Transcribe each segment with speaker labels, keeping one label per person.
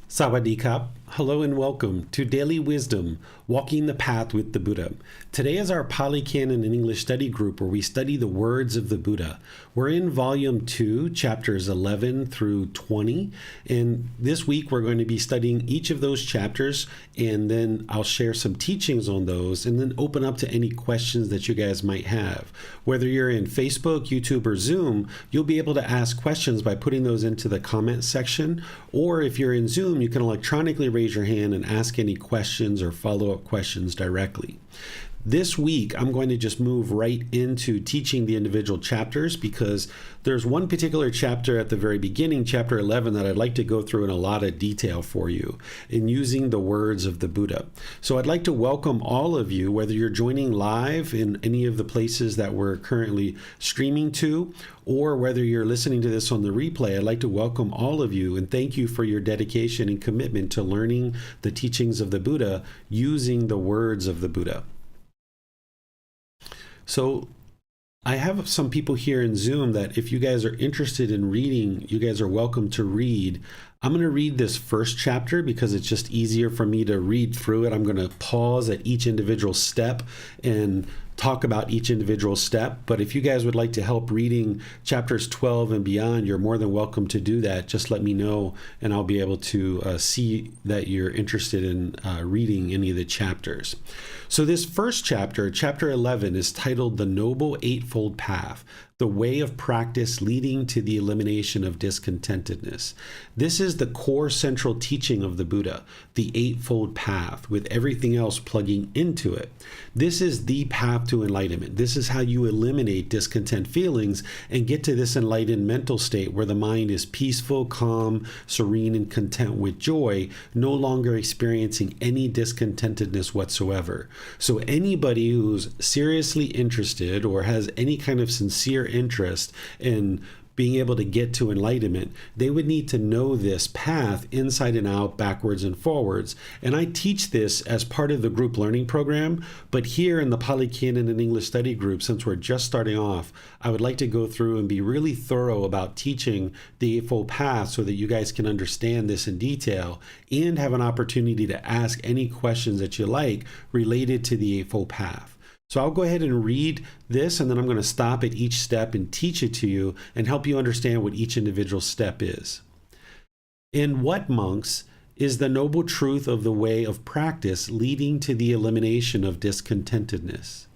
Speaker 1: Sawadee-kap. Hello and welcome to Daily Wisdom, Walking the Path with the Buddha. Today is our Pali Canon and English study group where we study the words of the Buddha. We're in Volume 2, Chapters 11 through 20, and this week we're going to be studying each of those chapters, and then I'll share some teachings on those, and then open up to any questions that you guys might have. Whether you're in Facebook, YouTube, or Zoom, you'll be able to ask questions by putting those into the comment section, or if you're in Zoom, you can electronically raise your hand and ask any questions or follow-up questions directly. This week, I'm going to just move right into teaching the individual chapters because there's one particular chapter at the very beginning, chapter 11, that I'd like to go through in a lot of detail for you in using the words of the Buddha. So I'd like to welcome all of you, whether you're joining live in any of the places that we're currently streaming to, or whether you're listening to this on the replay. I'd like to welcome all of you and thank you for your dedication and commitment to learning the teachings of the Buddha using the words of the Buddha. So I have some people here in Zoom that if you guys are interested in reading, you guys are welcome to read. I'm going to read this first chapter because it's just easier for me to read through it. I'm going to pause at each individual step and talk about each individual step. But if you guys would like to help reading chapters 12 and beyond, you're more than welcome to do that. Just let me know and I'll be able to see that you're interested in reading any of the chapters. So this first chapter, chapter 11, is titled The Noble Eightfold Path, the way of practice leading to the elimination of discontentedness. This is the core central teaching of the Buddha, the Eightfold Path, with everything else plugging into it. This is the path to enlightenment. This is how you eliminate discontent feelings and get to this enlightened mental state where the mind is peaceful, calm, serene, and content with joy, no longer experiencing any discontentedness whatsoever. So anybody who's seriously interested or has any kind of sincere interest in being able to get to enlightenment, they would need to know this path inside and out, backwards and forwards. And I teach this as part of the group learning program, but here in the Pali Canon and English study group, since we're just starting off, I would like to go through and be really thorough about teaching the Eightfold Path so that you guys can understand this in detail and have an opportunity to ask any questions that you like related to the Eightfold Path. So I'll go ahead and read this, and then I'm going to stop at each step and teach it to you and help you understand what each individual step is. In what, monks, is the noble truth of the way of practice leading to the elimination of discontentedness?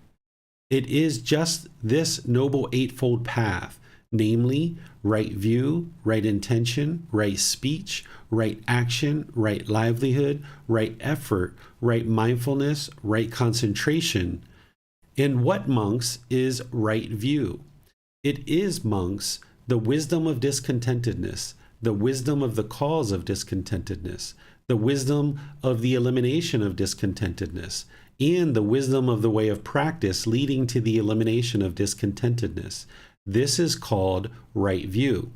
Speaker 1: It is just this noble eightfold path, namely right view, right intention, right speech, right action, right livelihood, right effort, right mindfulness, right concentration. In what, monks, is right view? It is, monks, the wisdom of discontentedness, the wisdom of the cause of discontentedness, the wisdom of the elimination of discontentedness, and the wisdom of the way of practice leading to the elimination of discontentedness. This is called right view.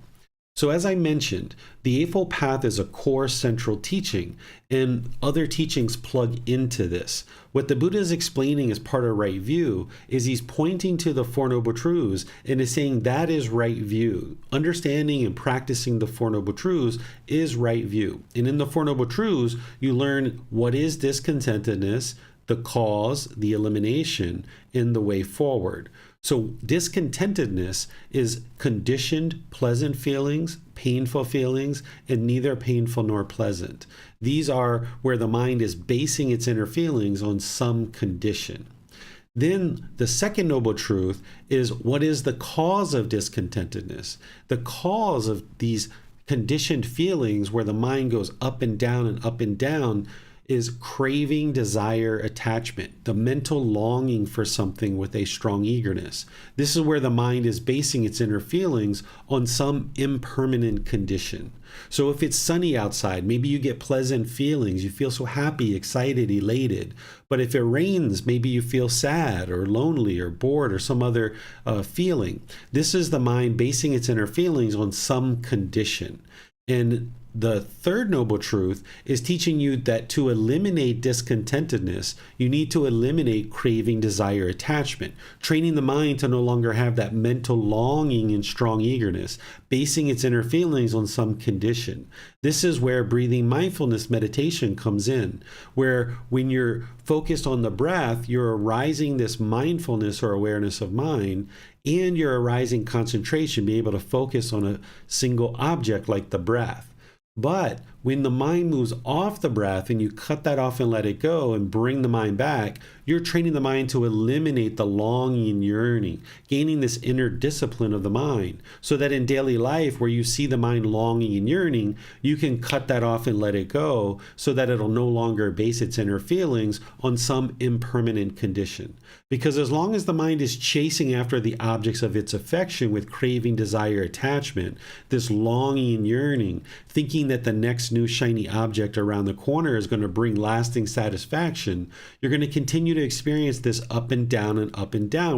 Speaker 1: So as I mentioned, the Eightfold Path is a core central teaching, and other teachings plug into this. What the Buddha is explaining as part of right view is he's pointing to the Four Noble Truths and is saying that is right view. Understanding and practicing the Four Noble Truths is right view. And in the Four Noble Truths, you learn what is discontentedness, the cause, the elimination, and the way forward. So discontentedness is conditioned pleasant feelings, painful feelings, and neither painful nor pleasant. These are where the mind is basing its inner feelings on some condition. Then the second noble truth is what is the cause of discontentedness? The cause of these conditioned feelings where the mind goes up and down is craving, desire, attachment, the mental longing for something with a strong eagerness. This is where the mind is basing its inner feelings on some impermanent condition. So if it's sunny outside, maybe you get pleasant feelings. You feel so happy, excited, elated. But if it rains, maybe you feel sad or lonely or bored or some other feeling. This is the mind basing its inner feelings on some condition. And The third noble truth is teaching you that to eliminate discontentedness, you need to eliminate craving, desire, attachment, training the mind to no longer have that mental longing and strong eagerness, basing its inner feelings on some condition. This is where breathing mindfulness meditation comes in, where when you're focused on the breath, you're arising this mindfulness or awareness of mind, and you're arising concentration, being able to focus on a single object like the breath. But when the mind moves off the breath and you cut that off and let it go and bring the mind back, you're training the mind to eliminate the longing and yearning, gaining this inner discipline of the mind, so that in daily life where you see the mind longing and yearning, you can cut that off and let it go so that it'll no longer base its inner feelings on some impermanent condition. Because as long as the mind is chasing after the objects of its affection with craving, desire, attachment, this longing and yearning, thinking that the next new shiny object around the corner is going to bring lasting satisfaction, you're going to continue to experience this up and down,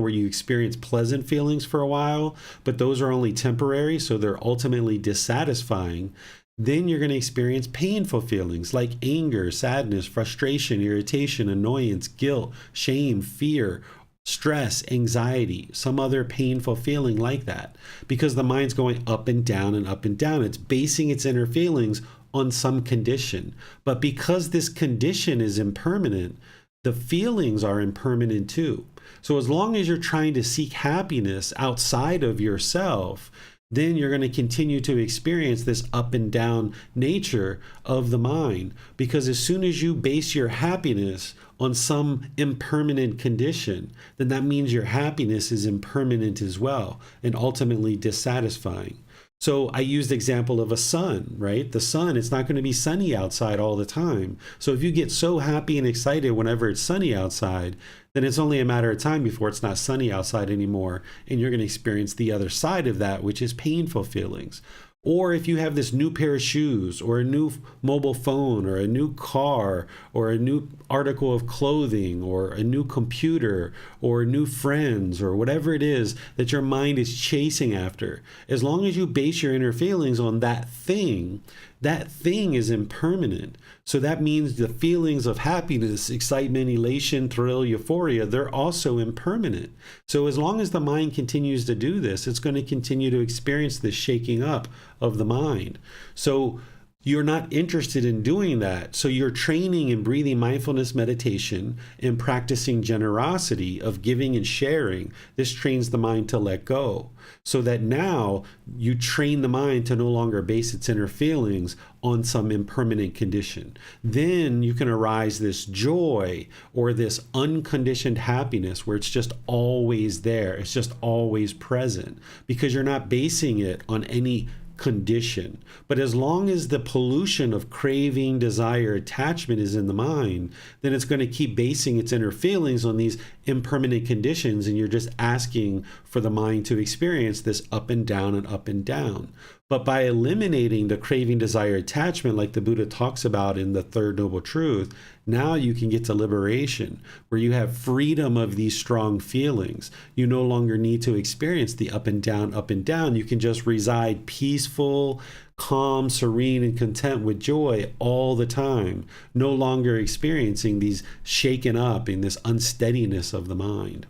Speaker 1: where you experience pleasant feelings for a while, but those are only temporary, so they're ultimately dissatisfying. Then you're going to experience painful feelings like anger, sadness, frustration, irritation, annoyance, guilt, shame, fear, stress, anxiety, some other painful feeling like that, because the mind's going up and down and up and down. It's basing its inner feelings on some condition. But because this condition is impermanent, the feelings are impermanent too. So as long as you're trying to seek happiness outside of yourself, then you're going to continue to experience this up and down nature of the mind. Because as soon as you base your happiness on some impermanent condition, then that means your happiness is impermanent as well, and ultimately dissatisfying. So I used the example of a sun, right? The sun, it's not going to be sunny outside all the time. So if you get so happy and excited whenever it's sunny outside, then it's only a matter of time before it's not sunny outside anymore. And you're going to experience the other side of that, which is painful feelings. Or if you have this new pair of shoes or a new mobile phone or a new car or a new article of clothing or a new computer or new friends or whatever it is that your mind is chasing after, as long as you base your inner feelings on that thing is impermanent. So that means the feelings of happiness, excitement, elation, thrill, euphoria, they're also impermanent. So as long as the mind continues to do this, it's going to continue to experience this shaking up of the mind. So you're not interested in doing that. So you're training in breathing mindfulness meditation and practicing generosity of giving and sharing. This trains the mind to let go, so that now you train the mind to no longer base its inner feelings on some impermanent condition. Then you can arise this joy or this unconditioned happiness where it's just always there. It's just always present because you're not basing it on any condition. But as long as the pollution of craving, desire, attachment is in the mind, then it's going to keep basing its inner feelings on these impermanent conditions, and you're just asking for the mind to experience this up and down and up and down. But by eliminating the craving, desire, attachment, like the Buddha talks about in the Third Noble Truth, now you can get to liberation, where you have freedom of these strong feelings. You no longer need to experience the up and down, up and down. You can just reside peaceful, calm, serene, and content with joy all the time, no longer experiencing these shaken up and this unsteadiness of the mind.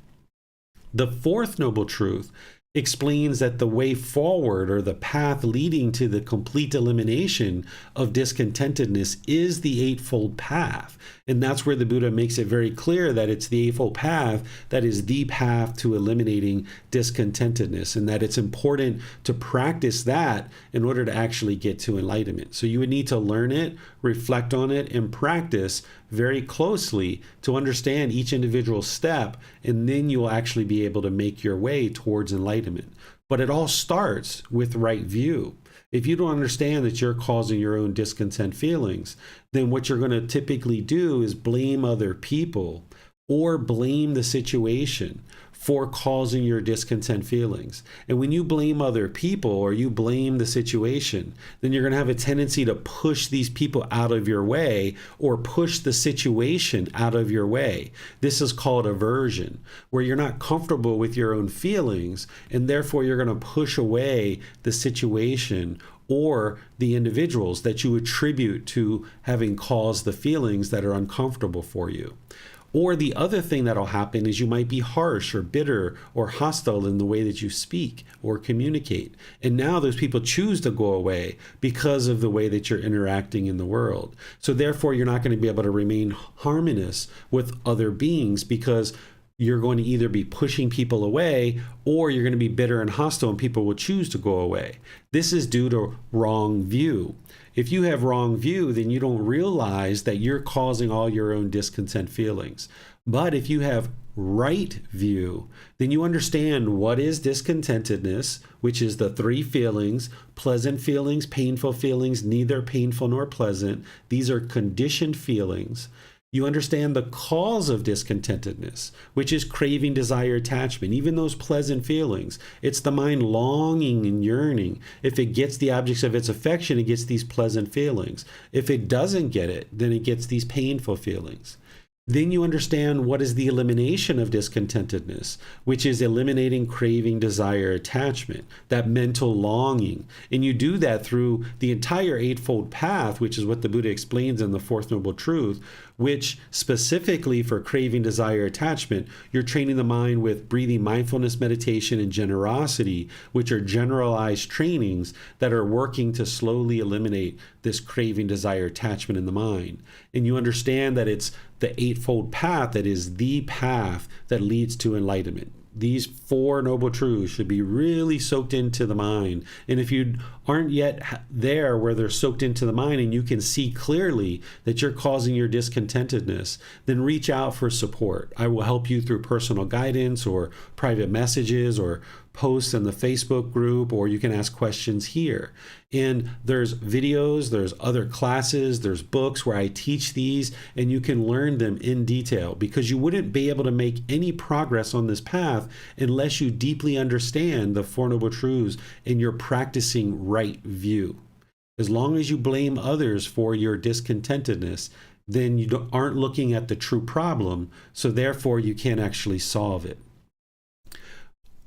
Speaker 1: The Fourth Noble Truth explains that the way forward, or the path leading to the complete elimination of discontentedness, is the Eightfold Path. And that's where the Buddha makes it very clear that it's the Eightfold Path that is the path to eliminating discontentedness, and that it's important to practice that in order to actually get to enlightenment. So you would need to learn it, reflect on it, and practice very closely to understand each individual step, and then you'll actually be able to make your way towards enlightenment. But it all starts with right view. If you don't understand that you're causing your own discontent feelings, then what you're going to typically do is blame other people or blame the situation for causing your discontent feelings. And when you blame other people or you blame the situation, then you're going to have a tendency to push these people out of your way or push the situation out of your way. This is called aversion, where you're not comfortable with your own feelings, and therefore you're going to push away the situation or the individuals that you attribute to having caused the feelings that are uncomfortable for you. Or the other thing that'll happen is you might be harsh or bitter or hostile in the way that you speak or communicate. And now those people choose to go away because of the way that you're interacting in the world. So therefore, you're not going to be able to remain harmonious with other beings because you're going to either be pushing people away or you're going to be bitter and hostile and people will choose to go away. This is due to wrong view. If you have wrong view, then you don't realize that you're causing all your own discontent feelings. But if you have right view, then you understand what is discontentedness, which is the three feelings: pleasant feelings, painful feelings, neither painful nor pleasant. These are conditioned feelings. You understand the cause of discontentedness, which is craving, desire, attachment. Even those pleasant feelings, it's the mind longing and yearning. If it gets the objects of its affection, it gets these pleasant feelings. If it doesn't get it, then it gets these painful feelings. Then you understand what is the elimination of discontentedness, which is eliminating craving, desire, attachment, that mental longing. And you do that through the entire Eightfold Path, which is what the Buddha explains in the Fourth Noble Truth, which specifically for craving, desire, attachment, you're training the mind with breathing, mindfulness, meditation, and generosity, which are generalized trainings that are working to slowly eliminate this craving, desire, attachment in the mind. And you understand that it's the Eightfold Path that is the path that leads to enlightenment. These four noble truths should be really soaked into the mind. And if you aren't yet there where they're soaked into the mind and you can see clearly that you're causing your discontentedness, then reach out for support. I will help you through personal guidance or private messages or posts in the Facebook group, or you can ask questions here. And there's videos, there's other classes, there's books where I teach these, and you can learn them in detail, because you wouldn't be able to make any progress on this path unless you deeply understand the Four Noble Truths and you're practicing right view. As long as you blame others for your discontentedness, then you aren't looking at the true problem, so therefore you can't actually solve it.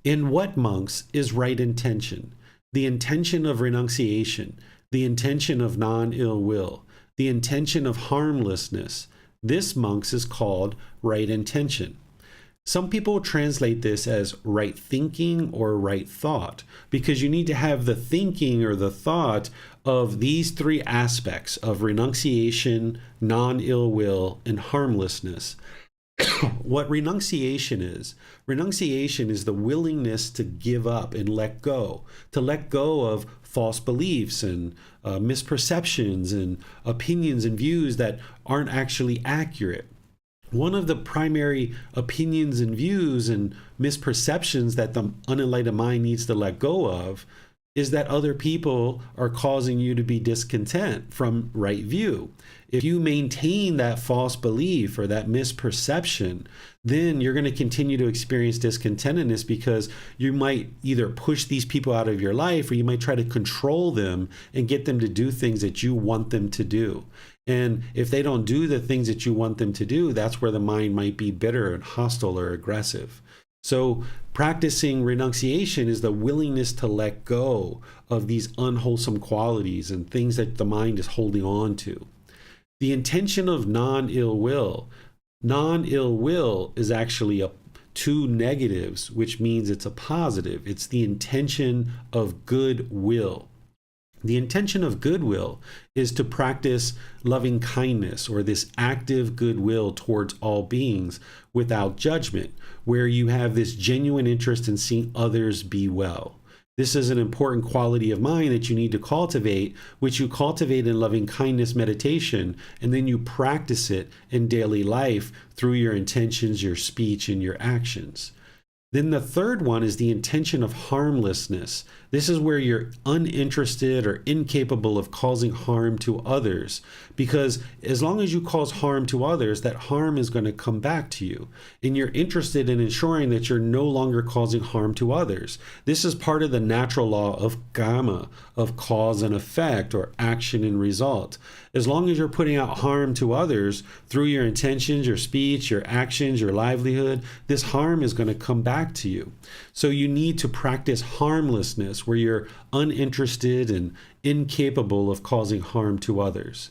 Speaker 1: In what, monks, is right intention? The intention of renunciation, the intention of non-ill will, the intention of harmlessness. This, monks, is called right intention. Some people translate this as right thinking or right thought, because you need to have the thinking or the thought of these three aspects of renunciation, non-ill will, and harmlessness. What renunciation is the willingness to give up and let go of false beliefs and misperceptions and opinions and views that aren't actually accurate. One of the primary opinions and views and misperceptions that the unenlightened mind needs to let go of is that other people are causing you to be discontent from right view. If you maintain that false belief or that misperception, then you're going to continue to experience discontentedness, because you might either push these people out of your life, or you might try to control them and get them to do things that you want them to do. And if they don't do the things that you want them to do, that's where the mind might be bitter and hostile or aggressive. So practicing renunciation is the willingness to let go of these unwholesome qualities and things that the mind is holding on to. The intention of non-ill will. Non-ill will is actually two negatives, which means it's a positive. It's the intention of goodwill. The intention of goodwill is to practice loving kindness, or this active goodwill towards all beings without judgment, where you have this genuine interest in seeing others be well. This is an important quality of mind that you need to cultivate, which you cultivate in loving kindness meditation, and then you practice it in daily life through your intentions, your speech, and your actions. Then the third one is the intention of harmlessness. This is where you're uninterested or incapable of causing harm to others, because as long as you cause harm to others, that harm is going to come back to you. And you're interested in ensuring that you're no longer causing harm to others. This is part of the natural law of karma, of cause and effect, or action and result. As long as you're putting out harm to others through your intentions, your speech, your actions, your livelihood, this harm is going to come back to you. So you need to practice harmlessness, mindfulness, where you're uninterested and incapable of causing harm to others.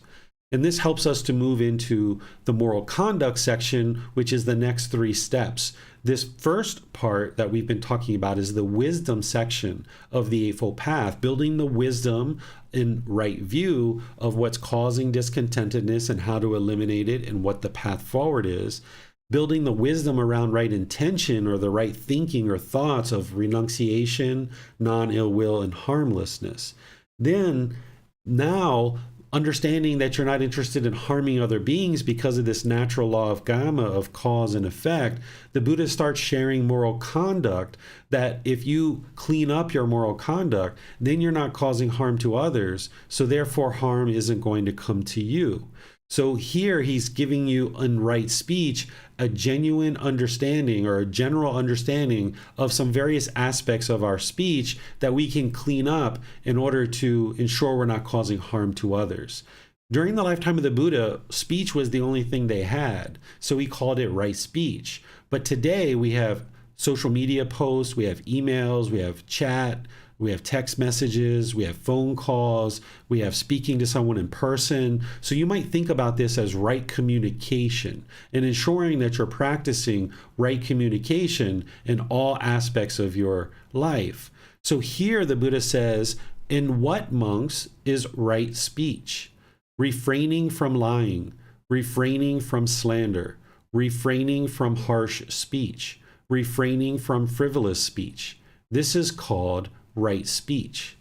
Speaker 1: And this helps us to move into the moral conduct section, which is the next 3 steps. This first part that we've been talking about is the wisdom section of the Eightfold Path, building the wisdom in right view of what's causing discontentedness and how to eliminate it and what the path forward is. Building the wisdom around right intention or the right thinking or thoughts of renunciation, non-ill will, and harmlessness. Then, now, understanding that you're not interested in harming other beings because of this natural law of Gotama, of cause and effect, the Buddha starts sharing moral conduct that if you clean up your moral conduct, then you're not causing harm to others, so therefore harm isn't going to come to you. So here he's giving you in right speech a genuine understanding or a general understanding of some various aspects of our speech that we can clean up in order to ensure we're not causing harm to others. During the lifetime of the Buddha, speech was the only thing they had, so he called it right speech. But today we have social media posts, we have emails, we have chat, we have text messages, we have phone calls, we have speaking to someone in person. So you might think about this as right communication and ensuring that you're practicing right communication in all aspects of your life. So here the Buddha says, in what, monks, is right speech? Refraining from lying, refraining from slander, refraining from harsh speech, refraining from frivolous speech. This is called right speech.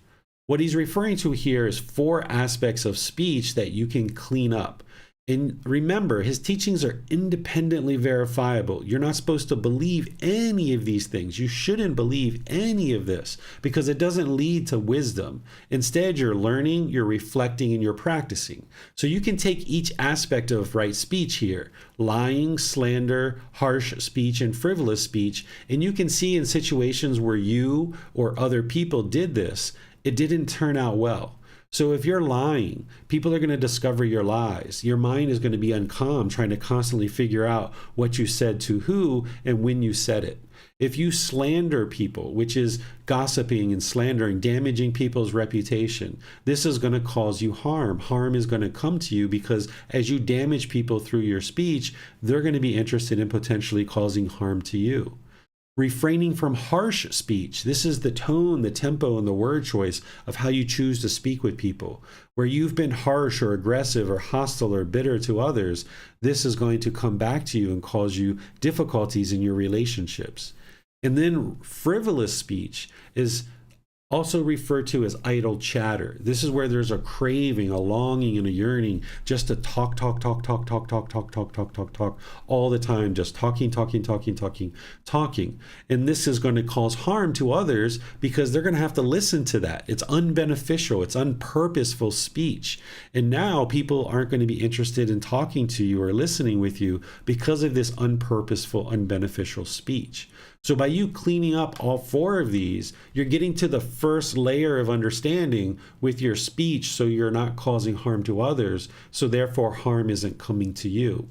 Speaker 1: What he's referring to here is 4 aspects of speech that you can clean up. And remember, his teachings are independently verifiable. You're not supposed to believe any of these things. You shouldn't believe any of this because it doesn't lead to wisdom. Instead, you're learning, you're reflecting, and you're practicing. So you can take each aspect of right speech here, lying, slander, harsh speech, and frivolous speech, and you can see in situations where you or other people did this, it didn't turn out well. So if you're lying, people are going to discover your lies. Your mind is going to be uncalm, trying to constantly figure out what you said to who and when you said it. If you slander people, which is gossiping and slandering, damaging people's reputation, this is going to cause you harm. Harm is going to come to you because as you damage people through your speech, they're going to be interested in potentially causing harm to you. Refraining from harsh speech. This is the tone, the tempo, and the word choice of how you choose to speak with people. Where you've been harsh or aggressive or hostile or bitter to others, this is going to come back to you and cause you difficulties in your relationships. And then frivolous speech is also referred to as idle chatter. This is where there's a craving, a longing, and a yearning just to talk all the time, just talking. And this is going to cause harm to others because they're going to have to listen to that. It's unbeneficial, it's unpurposeful speech. And now people aren't going to be interested in talking to you or listening with you because of this unpurposeful, unbeneficial speech. So by you cleaning up all 4 of these, you're getting to the first layer of understanding with your speech so you're not causing harm to others, so therefore harm isn't coming to you.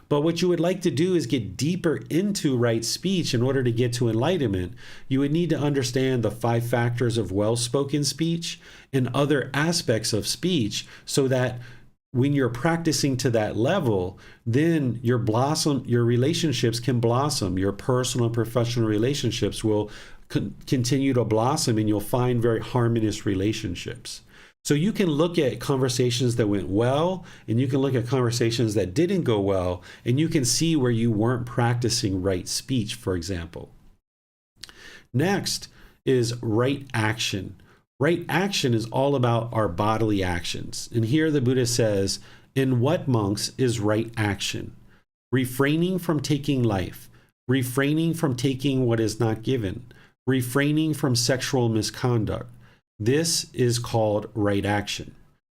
Speaker 1: But what you would like to do is get deeper into right speech in order to get to enlightenment. You would need to understand the 5 factors of well-spoken speech and other aspects of speech so that when you're practicing to that level, then your relationships can blossom. Your personal and professional relationships will continue to blossom and you'll find very harmonious relationships. So you can look at conversations that went well and you can look at conversations that didn't go well and you can see where you weren't practicing right speech, for example. Next is right action. Right action is all about our bodily actions. And here the Buddha says, in what, monks, is right action? Refraining from taking life, refraining from taking what is not given, refraining from sexual misconduct. This is called right action.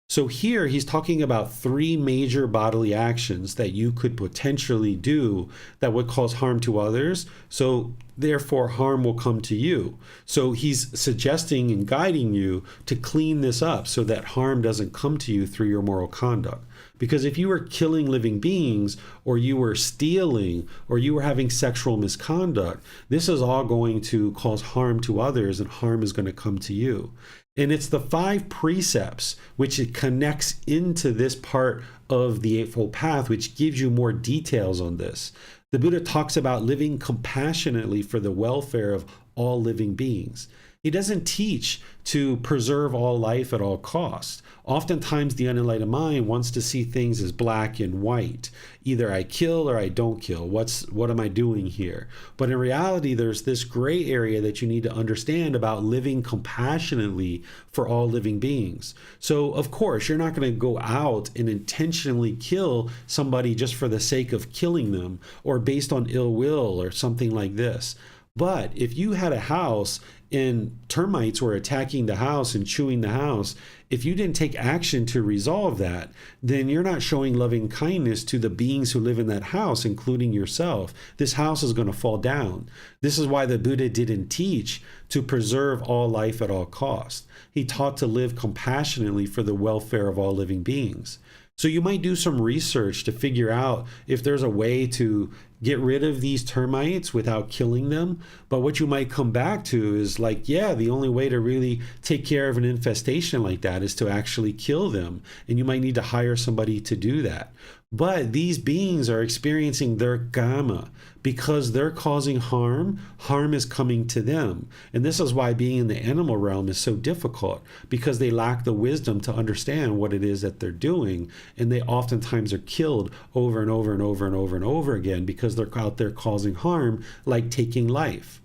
Speaker 1: So here he's talking about 3 major bodily actions that you could potentially do that would cause harm to others. So therefore harm will come to you. So he's suggesting and guiding you to clean this up so that harm doesn't come to you through your moral conduct. Because if you were killing living beings, or you were stealing, or you were having sexual misconduct, this is all going to cause harm to others, and harm is going to come to you. And it's the 5 precepts which it connects into this part of the Eightfold Path, which gives you more details on this. The Buddha talks about living compassionately for the welfare of all living beings. He doesn't teach to preserve all life at all costs. Oftentimes, the unenlightened mind wants to see things as black and white. Either I kill or I don't kill. What am I doing here? But in reality, there's this gray area that you need to understand about living compassionately for all living beings. So, of course, you're not going to go out and intentionally kill somebody just for the sake of killing them, or based on ill will or something like this. But if you had a house and termites were attacking the house and chewing the house, if you didn't take action to resolve that, then you're not showing loving kindness to the beings who live in that house, including yourself. This house is going to fall down. This is why the Buddha didn't teach to preserve all life at all costs. He taught to live compassionately for the welfare of all living beings. So you might do some research to figure out if there's a way to get rid of these termites without killing them. But what you might come back to is like, yeah, the only way to really take care of an infestation like that is to actually kill them. And you might need to hire somebody to do that. But these beings are experiencing their karma. Because they're causing harm, harm is coming to them. And this is why being in the animal realm is so difficult, because they lack the wisdom to understand what it is that they're doing. And they oftentimes are killed over and over and over and over and over again because they're out there causing harm, like taking life.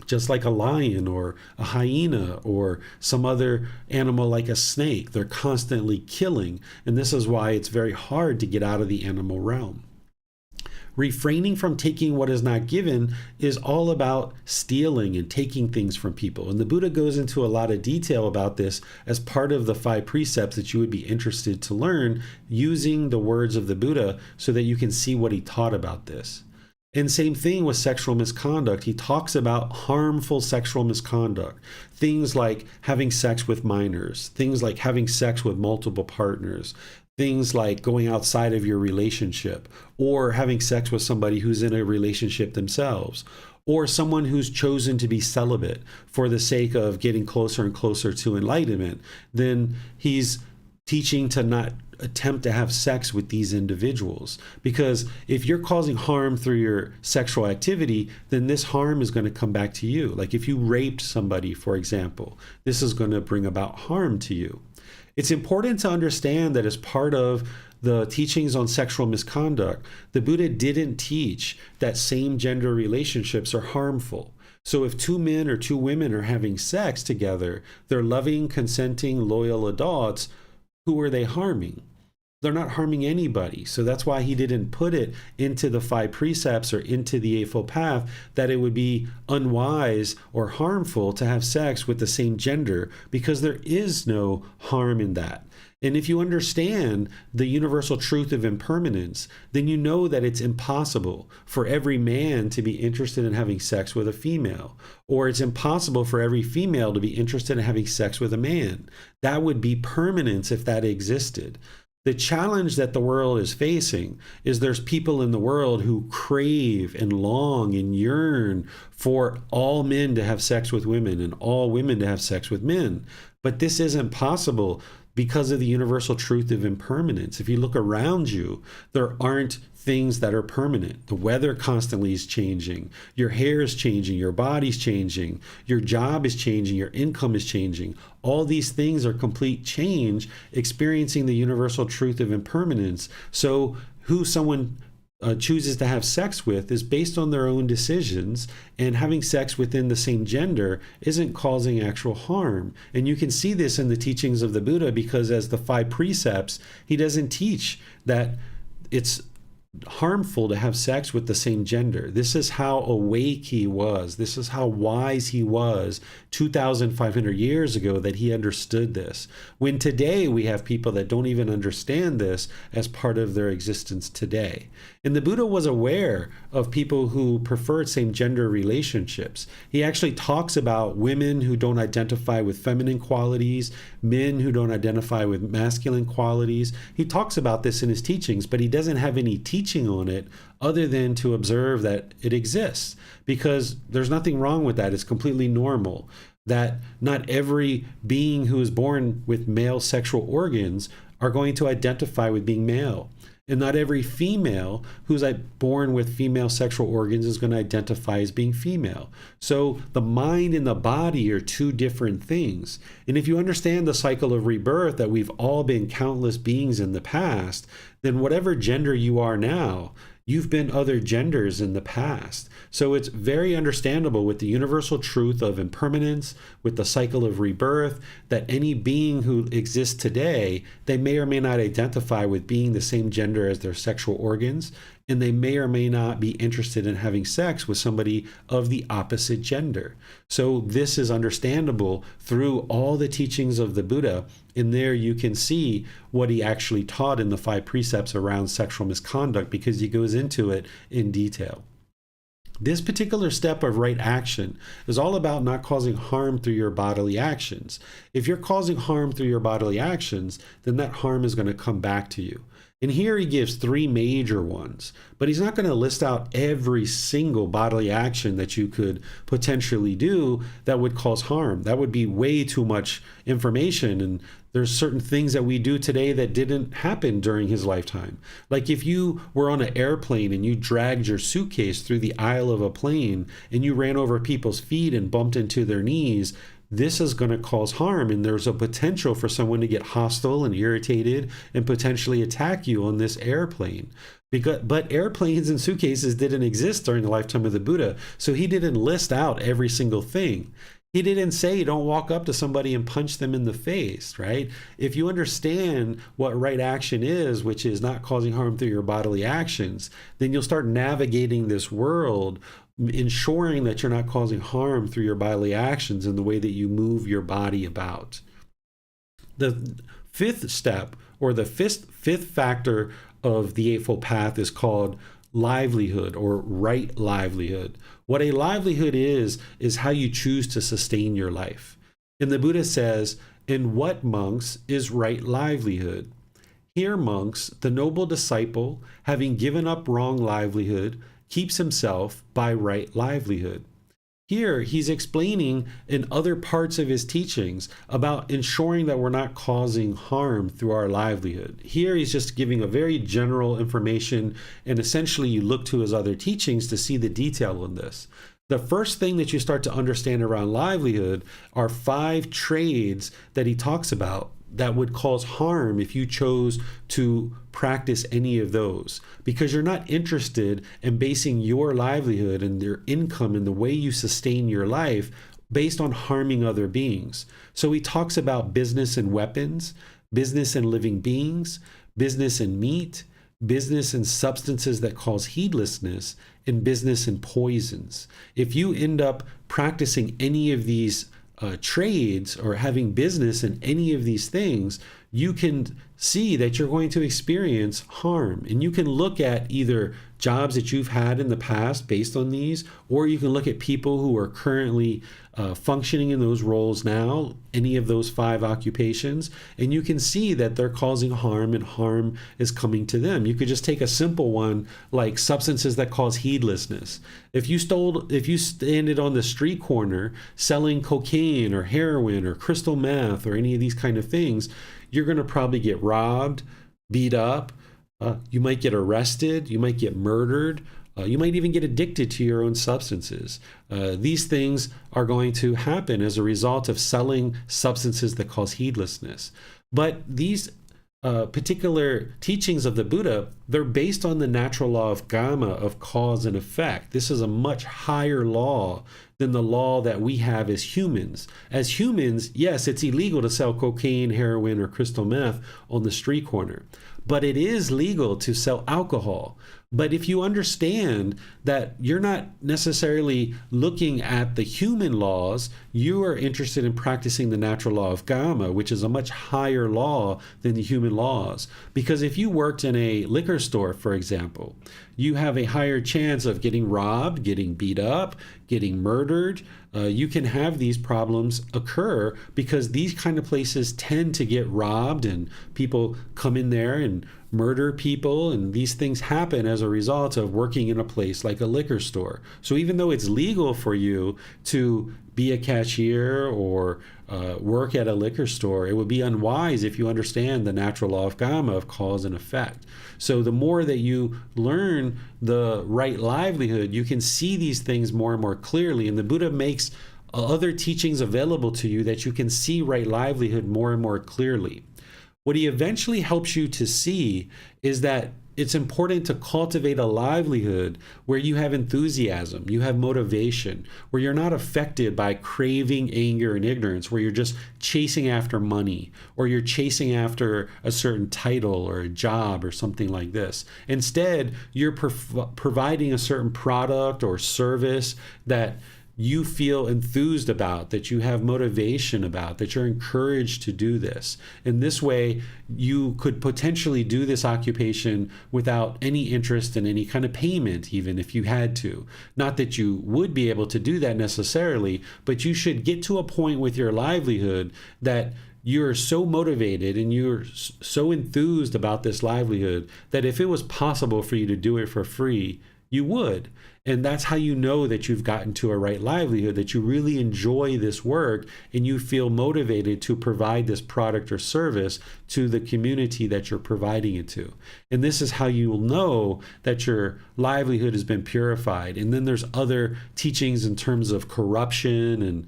Speaker 1: Just like a lion or a hyena or some other animal like a snake, they're constantly killing. And this is why it's very hard to get out of the animal realm. Refraining from taking what is not given is all about stealing and taking things from people. And the Buddha goes into a lot of detail about this as part of the 5 precepts that you would be interested to learn, using the words of the Buddha so that you can see what he taught about this. And same thing with sexual misconduct. He talks about harmful sexual misconduct. Things like having sex with minors, things like having sex with multiple partners, things like going outside of your relationship, or having sex with somebody who's in a relationship themselves, or someone who's chosen to be celibate for the sake of getting closer and closer to enlightenment. Then he's teaching to not attempt to have sex with these individuals, because if you're causing harm through your sexual activity, then this harm is going to come back to you. Like if you raped somebody, for example, this is going to bring about harm to you. It's important to understand that as part of the teachings on sexual misconduct, the Buddha didn't teach that same gender relationships are harmful. So if 2 men or 2 women are having sex together, they're loving, consenting, loyal adults. Who are they harming? They're not harming anybody. So that's why he didn't put it into the 5 precepts or into the Eightfold Path that it would be unwise or harmful to have sex with the same gender, because there is no harm in that. And if you understand the universal truth of impermanence, then you know that it's impossible for every man to be interested in having sex with a female, or it's impossible for every female to be interested in having sex with a man. That would be permanence if that existed. The challenge that the world is facing is there's people in the world who crave and long and yearn for all men to have sex with women and all women to have sex with men. But this isn't possible because of the universal truth of impermanence. If you look around you, there aren't things that are permanent. The weather constantly is changing. Your hair is changing. Your body's changing. Your job is changing. Your income is changing. All these things are complete change, experiencing the universal truth of impermanence. So who someone chooses to have sex with is based on their own decisions, and having sex within the same gender isn't causing actual harm. And you can see this in the teachings of the Buddha, because as the 5 precepts, he doesn't teach that it's harmful to have sex with the same gender. This is how awake he was. This is how wise he was 2,500 years ago, that he understood this. When today we have people that don't even understand this as part of their existence today. And the Buddha was aware of people who preferred same gender relationships. He actually talks about women who don't identify with feminine qualities, men who don't identify with masculine qualities. He talks about this in his teachings, but he doesn't have any teaching on it other than to observe that it exists, because there's nothing wrong with that. It's completely normal that not every being who is born with male sexual organs are going to identify with being male. And not every female who's born with female sexual organs is going to identify as being female. So the mind and the body are two different things. And if you understand the cycle of rebirth, that we've all been countless beings in the past, then whatever gender you are now, you've been other genders in the past. So it's very understandable with the universal truth of impermanence, with the cycle of rebirth, that any being who exists today, they may or may not identify with being the same gender as their sexual organs, and they may or may not be interested in having sex with somebody of the opposite gender. So this is understandable through all the teachings of the Buddha. In there you can see what he actually taught in the 5 precepts around sexual misconduct, because he goes into it in detail. This particular step of right action is all about not causing harm through your bodily actions. If you're causing harm through your bodily actions, then that harm is going to come back to you. And here he gives 3 major ones, but he's not going to list out every single bodily action that you could potentially do that would cause harm. That would be way too much information. And there's certain things that we do today that didn't happen during his lifetime. Like if you were on an airplane and you dragged your suitcase through the aisle of a plane and you ran over people's feet and bumped into their knees, this is going to cause harm, and there's a potential for someone to get hostile and irritated and potentially attack you on this airplane. But airplanes and suitcases didn't exist during the lifetime of the Buddha, so he didn't list out every single thing. He didn't say don't walk up to somebody and punch them in the face, right? If you understand what right action is, which is not causing harm through your bodily actions, then you'll start navigating this world, ensuring that you're not causing harm through your bodily actions in the way that you move your body about. The 5th step, or the fifth factor of the Eightfold Path, is called livelihood, or right livelihood. What a livelihood is how you choose to sustain your life. And the Buddha says, "In what, monks, is right livelihood? Here, monks, the noble disciple, having given up wrong livelihood, keeps himself by right livelihood." Here, he's explaining in other parts of his teachings about ensuring that we're not causing harm through our livelihood. Here, he's just giving a very general information, and essentially you look to his other teachings to see the detail on this. The first thing that you start to understand around livelihood are 5 trades that he talks about that would cause harm if you chose to practice any of those, because you're not interested in basing your livelihood and your income and the way you sustain your life based on harming other beings. So he talks about business and weapons, business and living beings, business and meat, business and substances that cause heedlessness, and business and poisons. If you end up practicing any of these trades or having business in any of these things, you can see that you're going to experience harm. And you can look at either jobs that you've had in the past based on these, or you can look at people who are currently functioning in those roles now, any of those 5 occupations, and you can see that they're causing harm and harm is coming to them. You could just take a simple one like substances that cause heedlessness. If you standed on the street corner selling cocaine or heroin or crystal meth or any of these kind of things, you're going to probably get robbed, beat up, you might get arrested, you might get murdered, you might even get addicted to your own substances. These things are going to happen as a result of selling substances that cause heedlessness. But these particular teachings of the Buddha they're based on the natural law of Gama, of cause and effect. This is a much higher law than the law that we have as humans. As humans, yes, it's illegal to sell cocaine, heroin, or crystal meth on the street corner, but it is legal to sell alcohol. But if you understand that you're not necessarily looking at the human laws, you are interested in practicing the natural law of Gama, which is a much higher law than the human laws. Because if you worked in a liquor store, for example, you have a higher chance of getting robbed, getting beat up, getting murdered. You can have these problems occur because these kind of places tend to get robbed, and people come in there and murder people, and these things happen as a result of working in a place like a liquor store. So even though it's legal for you to be a cashier or work at a liquor store, it would be unwise if you understand the natural law of Gama, of cause and effect. So the more that you learn the right livelihood, you can see these things more and more clearly. And the Buddha makes other teachings available to you that you can see right livelihood more and more clearly. What he eventually helps you to see is that it's important to cultivate a livelihood where you have enthusiasm, you have motivation, where you're not affected by craving, anger, and ignorance, where you're just chasing after money, or you're chasing after a certain title or a job or something like this. Instead, you're providing a certain product or service that you feel enthused about, that you have motivation about, that you're encouraged to do this. In this way, you could potentially do this occupation without any interest in any kind of payment, even if you had to. Not that you would be able to do that necessarily, but you should get to a point with your livelihood that you're so motivated and you're so enthused about this livelihood that if it was possible for you to do it for free, you would. And that's how you know that you've gotten to a right livelihood, that you really enjoy this work and you feel motivated to provide this product or service to the community that you're providing it to. And this is how you will know that your livelihood has been purified. And then there's other teachings in terms of corruption and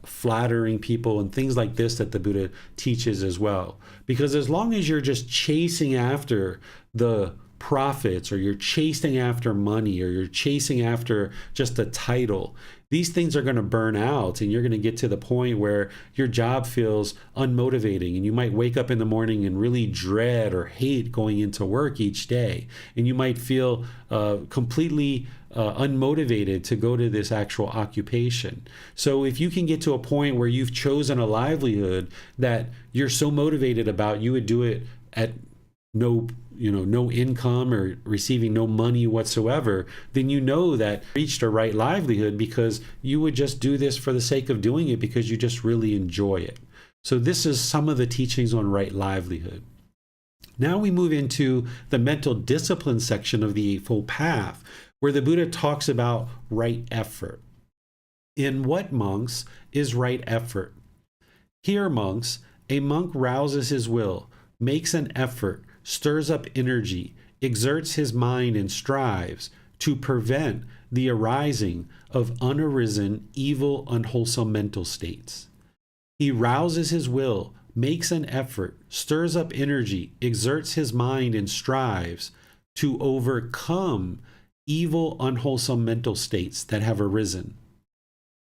Speaker 1: flattering people and things like this that the Buddha teaches as well. Because as long as you're just chasing after the profits, or you're chasing after money, or you're chasing after just a title, these things are going to burn out, and you're going to get to the point where your job feels unmotivating, and you might wake up in the morning and really dread or hate going into work each day, and you might feel completely unmotivated to go to this actual occupation. So if you can get to a point where you've chosen a livelihood that you're so motivated about, you would do it at no income or receiving no money whatsoever, then you know that you reached a right livelihood, because you would just do this for the sake of doing it because you just really enjoy it. So this is some of the teachings on right livelihood. Now we move into the mental discipline section of the Eightfold Path, where the Buddha talks about right effort. In what, monks, is right effort? Here, monks, a monk rouses his will, makes an effort, stirs up energy, exerts his mind, and strives to prevent the arising of unarisen, evil, unwholesome mental states. He rouses his will, makes an effort, stirs up energy, exerts his mind, and strives to overcome evil, unwholesome mental states that have arisen.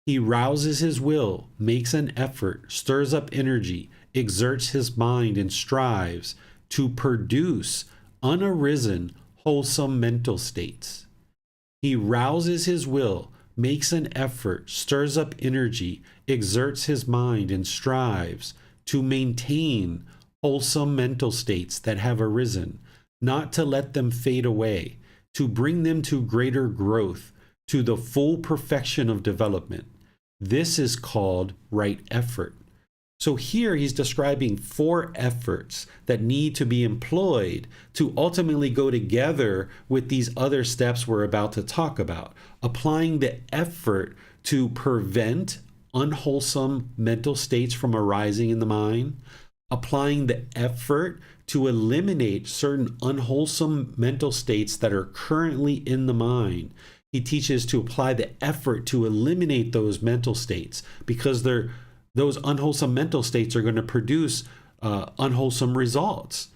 Speaker 1: He rouses his will, makes an effort, stirs up energy, exerts his mind, and strives to produce unarisen, wholesome mental states. He rouses his will, makes an effort, stirs up energy, exerts his mind, and strives to maintain wholesome mental states that have arisen, not to let them fade away, to bring them to greater growth, to the full perfection of development. This is called right effort. So here he's describing 4 efforts that need to be employed to ultimately go together with these other steps we're about to talk about. Applying the effort to prevent unwholesome mental states from arising in the mind. Applying the effort to eliminate certain unwholesome mental states that are currently in the mind. He teaches to apply the effort to eliminate those mental states, because those unwholesome mental states are going to produce unwholesome results.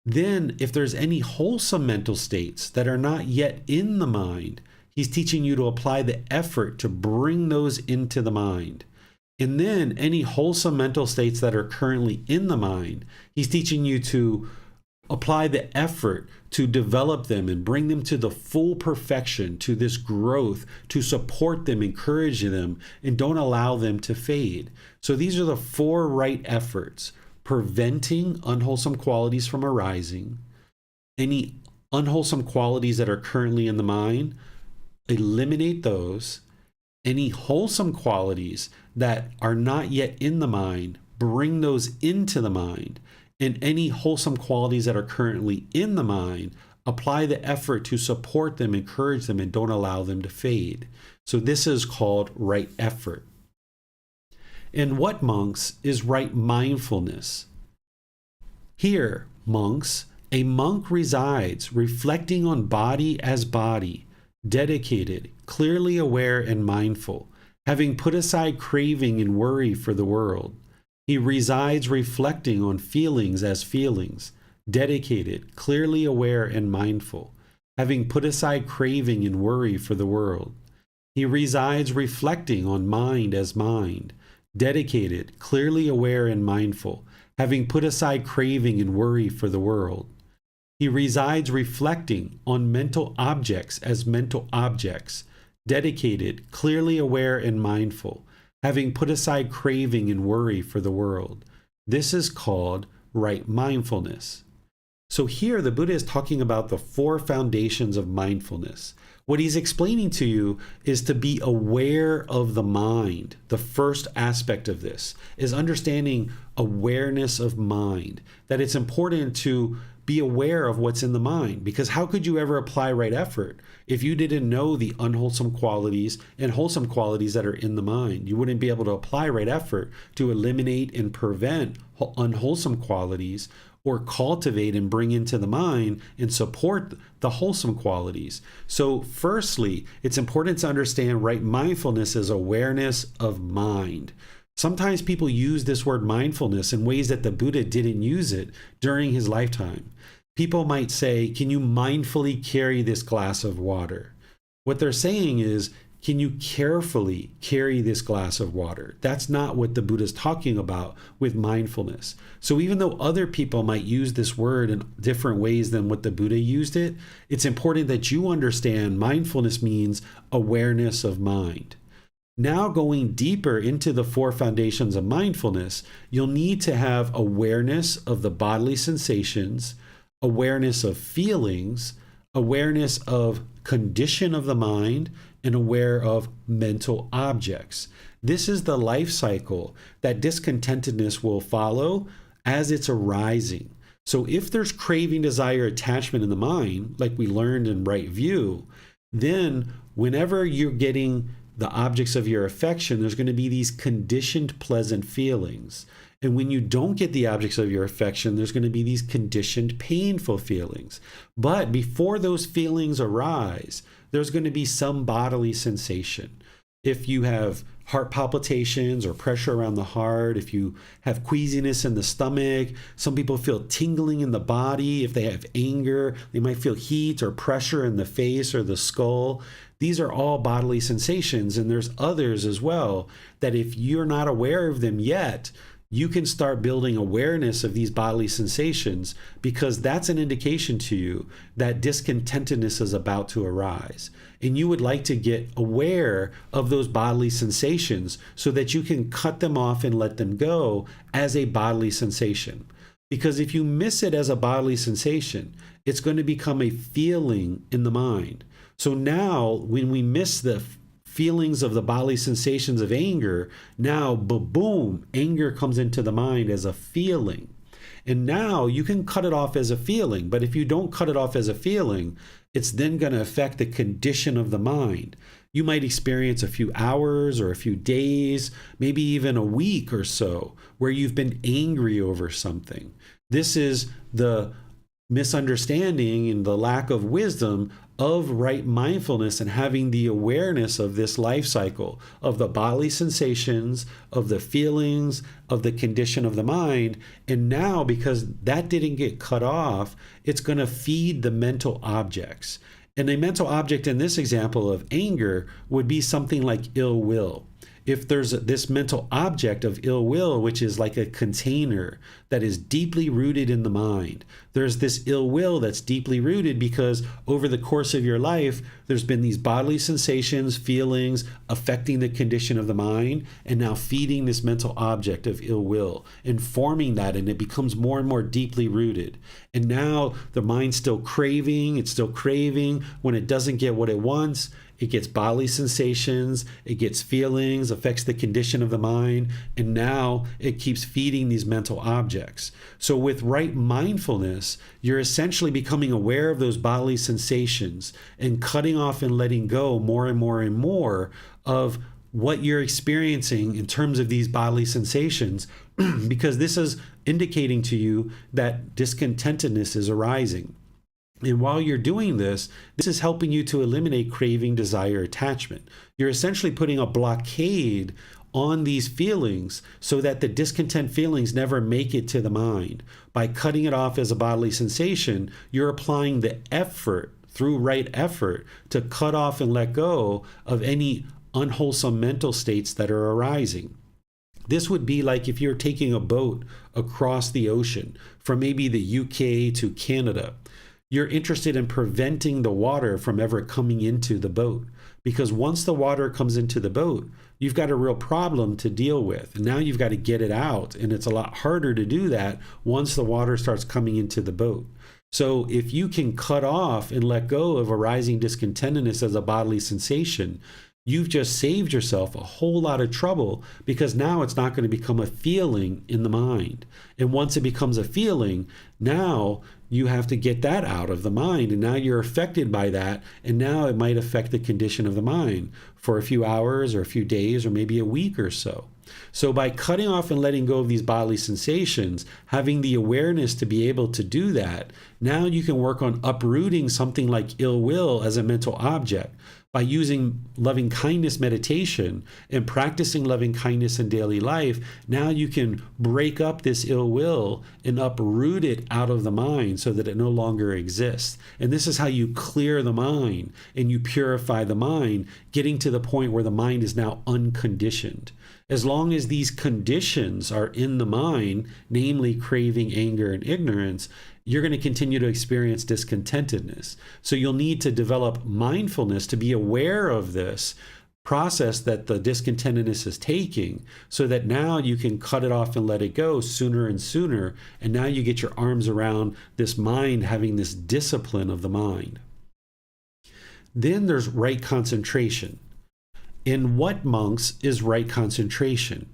Speaker 1: Then, if there's any wholesome mental states that are not yet in the mind, he's teaching you to apply the effort to bring those into the mind. And then, any wholesome mental states that are currently in the mind, he's teaching you to apply the effort to develop them and bring them to the full perfection, to this growth, to support them, encourage them, and don't allow them to fade. So these are the 4 right efforts: preventing unwholesome qualities from arising, any unwholesome qualities that are currently in the mind, eliminate those, any wholesome qualities that are not yet in the mind, bring those into the mind, and any wholesome qualities that are currently in the mind, apply the effort to support them, encourage them, and don't allow them to fade. So this is called right effort. And what, monks, is right mindfulness? Here, monks, a monk resides reflecting on body as body, dedicated, clearly aware and mindful, having put aside craving and worry for the world. He resides reflecting on feelings as feelings, dedicated, clearly aware and mindful, having put aside craving and worry for the world. He resides reflecting on mind as mind, dedicated, clearly aware and mindful, having put aside craving and worry for the world. He resides reflecting on mental objects as mental objects, dedicated, clearly aware and mindful, having put aside craving and worry for the world. This is called right mindfulness. So here the Buddha is talking about the 4 foundations of mindfulness. What he's explaining to you is to be aware of the mind. The first aspect of this is understanding awareness of mind, that it's important to be aware of what's in the mind, because how could you ever apply right effort if you didn't know the unwholesome qualities and wholesome qualities that are in the mind? You wouldn't be able to apply right effort to eliminate and prevent unwholesome qualities, or cultivate and bring into the mind and support the wholesome qualities. So firstly, it's important to understand right mindfulness as awareness of mind. Sometimes people use this word mindfulness in ways that the Buddha didn't use it during his lifetime. People might say, can you mindfully carry this glass of water? What they're saying is, can you carefully carry this glass of water? That's not what the Buddha is talking about with mindfulness. So even though other people might use this word in different ways than what the Buddha used it, it's important that you understand mindfulness means awareness of mind. Now going deeper into the 4 foundations of mindfulness, you'll need to have awareness of the bodily sensations, awareness of feelings, awareness of condition of the mind, and aware of mental objects. This is the life cycle that discontentedness will follow as it's arising. So if there's craving, desire, attachment in the mind, like we learned in right view, then whenever you're getting the objects of your affection, there's going to be these conditioned pleasant feelings. And when you don't get the objects of your affection, there's going to be these conditioned painful feelings. But before those feelings arise, there's going to be some bodily sensation. If you have heart palpitations or pressure around the heart, if you have queasiness in the stomach, some people feel tingling in the body. If they have anger, they might feel heat or pressure in the face or the skull. These are all bodily sensations, and there's others as well that if you're not aware of them yet, you can start building awareness of these bodily sensations, because that's an indication to you that discontentedness is about to arise. And you would like to get aware of those bodily sensations so that you can cut them off and let them go as a bodily sensation. Because if you miss it as a bodily sensation, it's going to become a feeling in the mind. So now when we miss the feelings of the bodily sensations of anger, now boom, anger comes into the mind as a feeling. And now you can cut it off as a feeling, but if you don't cut it off as a feeling, it's then going to affect the condition of the mind. You might experience a few hours or a few days, maybe even a week or so, where you've been angry over something. This is the misunderstanding and the lack of wisdom of right mindfulness and having the awareness of this life cycle, of the bodily sensations, of the feelings, of the condition of the mind. And now, because that didn't get cut off, it's going to feed the mental objects. And a mental object in this example of anger would be something like ill will. If there's this mental object of ill will, which is like a container that is deeply rooted in the mind, there's this ill will that's deeply rooted because over the course of your life, there's been these bodily sensations, feelings affecting the condition of the mind, and now feeding this mental object of ill will and forming that, and it becomes more and more deeply rooted. And now the mind's still craving, it's still craving. When it doesn't get what it wants, it gets bodily sensations, it gets feelings, affects the condition of the mind, and now it keeps feeding these mental objects. So with right mindfulness, you're essentially becoming aware of those bodily sensations and cutting off and letting go more and more and more of what you're experiencing in terms of these bodily sensations, because this is indicating to you that discontentedness is arising. And while you're doing this, this is helping you to eliminate craving, desire, attachment. You're essentially putting a blockade on these feelings so that the discontent feelings never make it to the mind. By cutting it off as a bodily sensation, you're applying the effort, through right effort, to cut off and let go of any unwholesome mental states that are arising. This would be like if you're taking a boat across the ocean from maybe the UK to Canada. You're interested in preventing the water from ever coming into the boat, because once the water comes into the boat, you've got a real problem to deal with. And now you've got to get it out, and it's a lot harder to do that once the water starts coming into the boat. So if you can cut off and let go of arising discontentedness as a bodily sensation, you've just saved yourself a whole lot of trouble, because now it's not going to become a feeling in the mind. And once it becomes a feeling, now you have to get that out of the mind. And now you're affected by that. And now it might affect the condition of the mind for a few hours or a few days or maybe a week or so. So by cutting off and letting go of these bodily sensations, having the awareness to be able to do that, now you can work on uprooting something like ill will as a mental object. By using loving kindness meditation and practicing loving kindness in daily life, now you can break up this ill will and uproot it out of the mind so that it no longer exists. And this is how you clear the mind and you purify the mind, getting to the point where the mind is now unconditioned. As long as these conditions are in the mind, namely craving, anger, and ignorance, you're going to continue to experience discontentedness. So you'll need to develop mindfulness to be aware of this process that the discontentedness is taking, so that now you can cut it off and let it go sooner and sooner. And now you get your arms around this mind having this discipline of the mind. Then there's right concentration. In what monks is right concentration?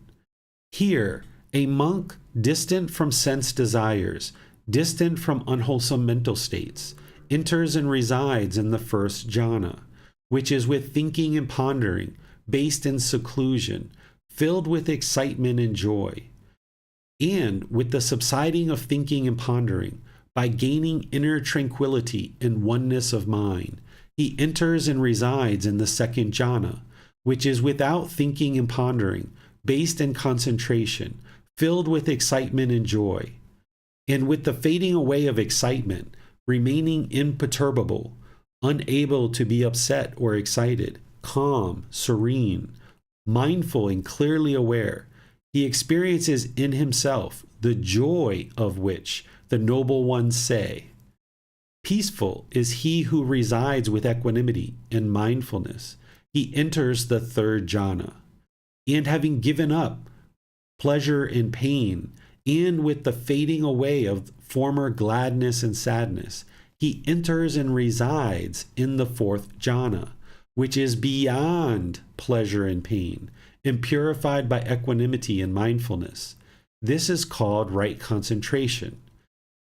Speaker 1: Here, a monk distant from sense desires, distant from unwholesome mental states, enters and resides in the first jhana, which is with thinking and pondering, based in seclusion, filled with excitement and joy. And with the subsiding of thinking and pondering, by gaining inner tranquility and oneness of mind, he enters and resides in the second jhana, which is without thinking and pondering, based in concentration, filled with excitement and joy. And with the fading away of excitement, remaining imperturbable, unable to be upset or excited, calm, serene, mindful and clearly aware, he experiences in himself the joy of which the noble ones say. Peaceful is he who resides with equanimity and mindfulness. He enters the third jhana. And having given up pleasure and pain, and with the fading away of former gladness and sadness, he enters and resides in the fourth jhana, which is beyond pleasure and pain, and purified by equanimity and mindfulness. This is called right concentration.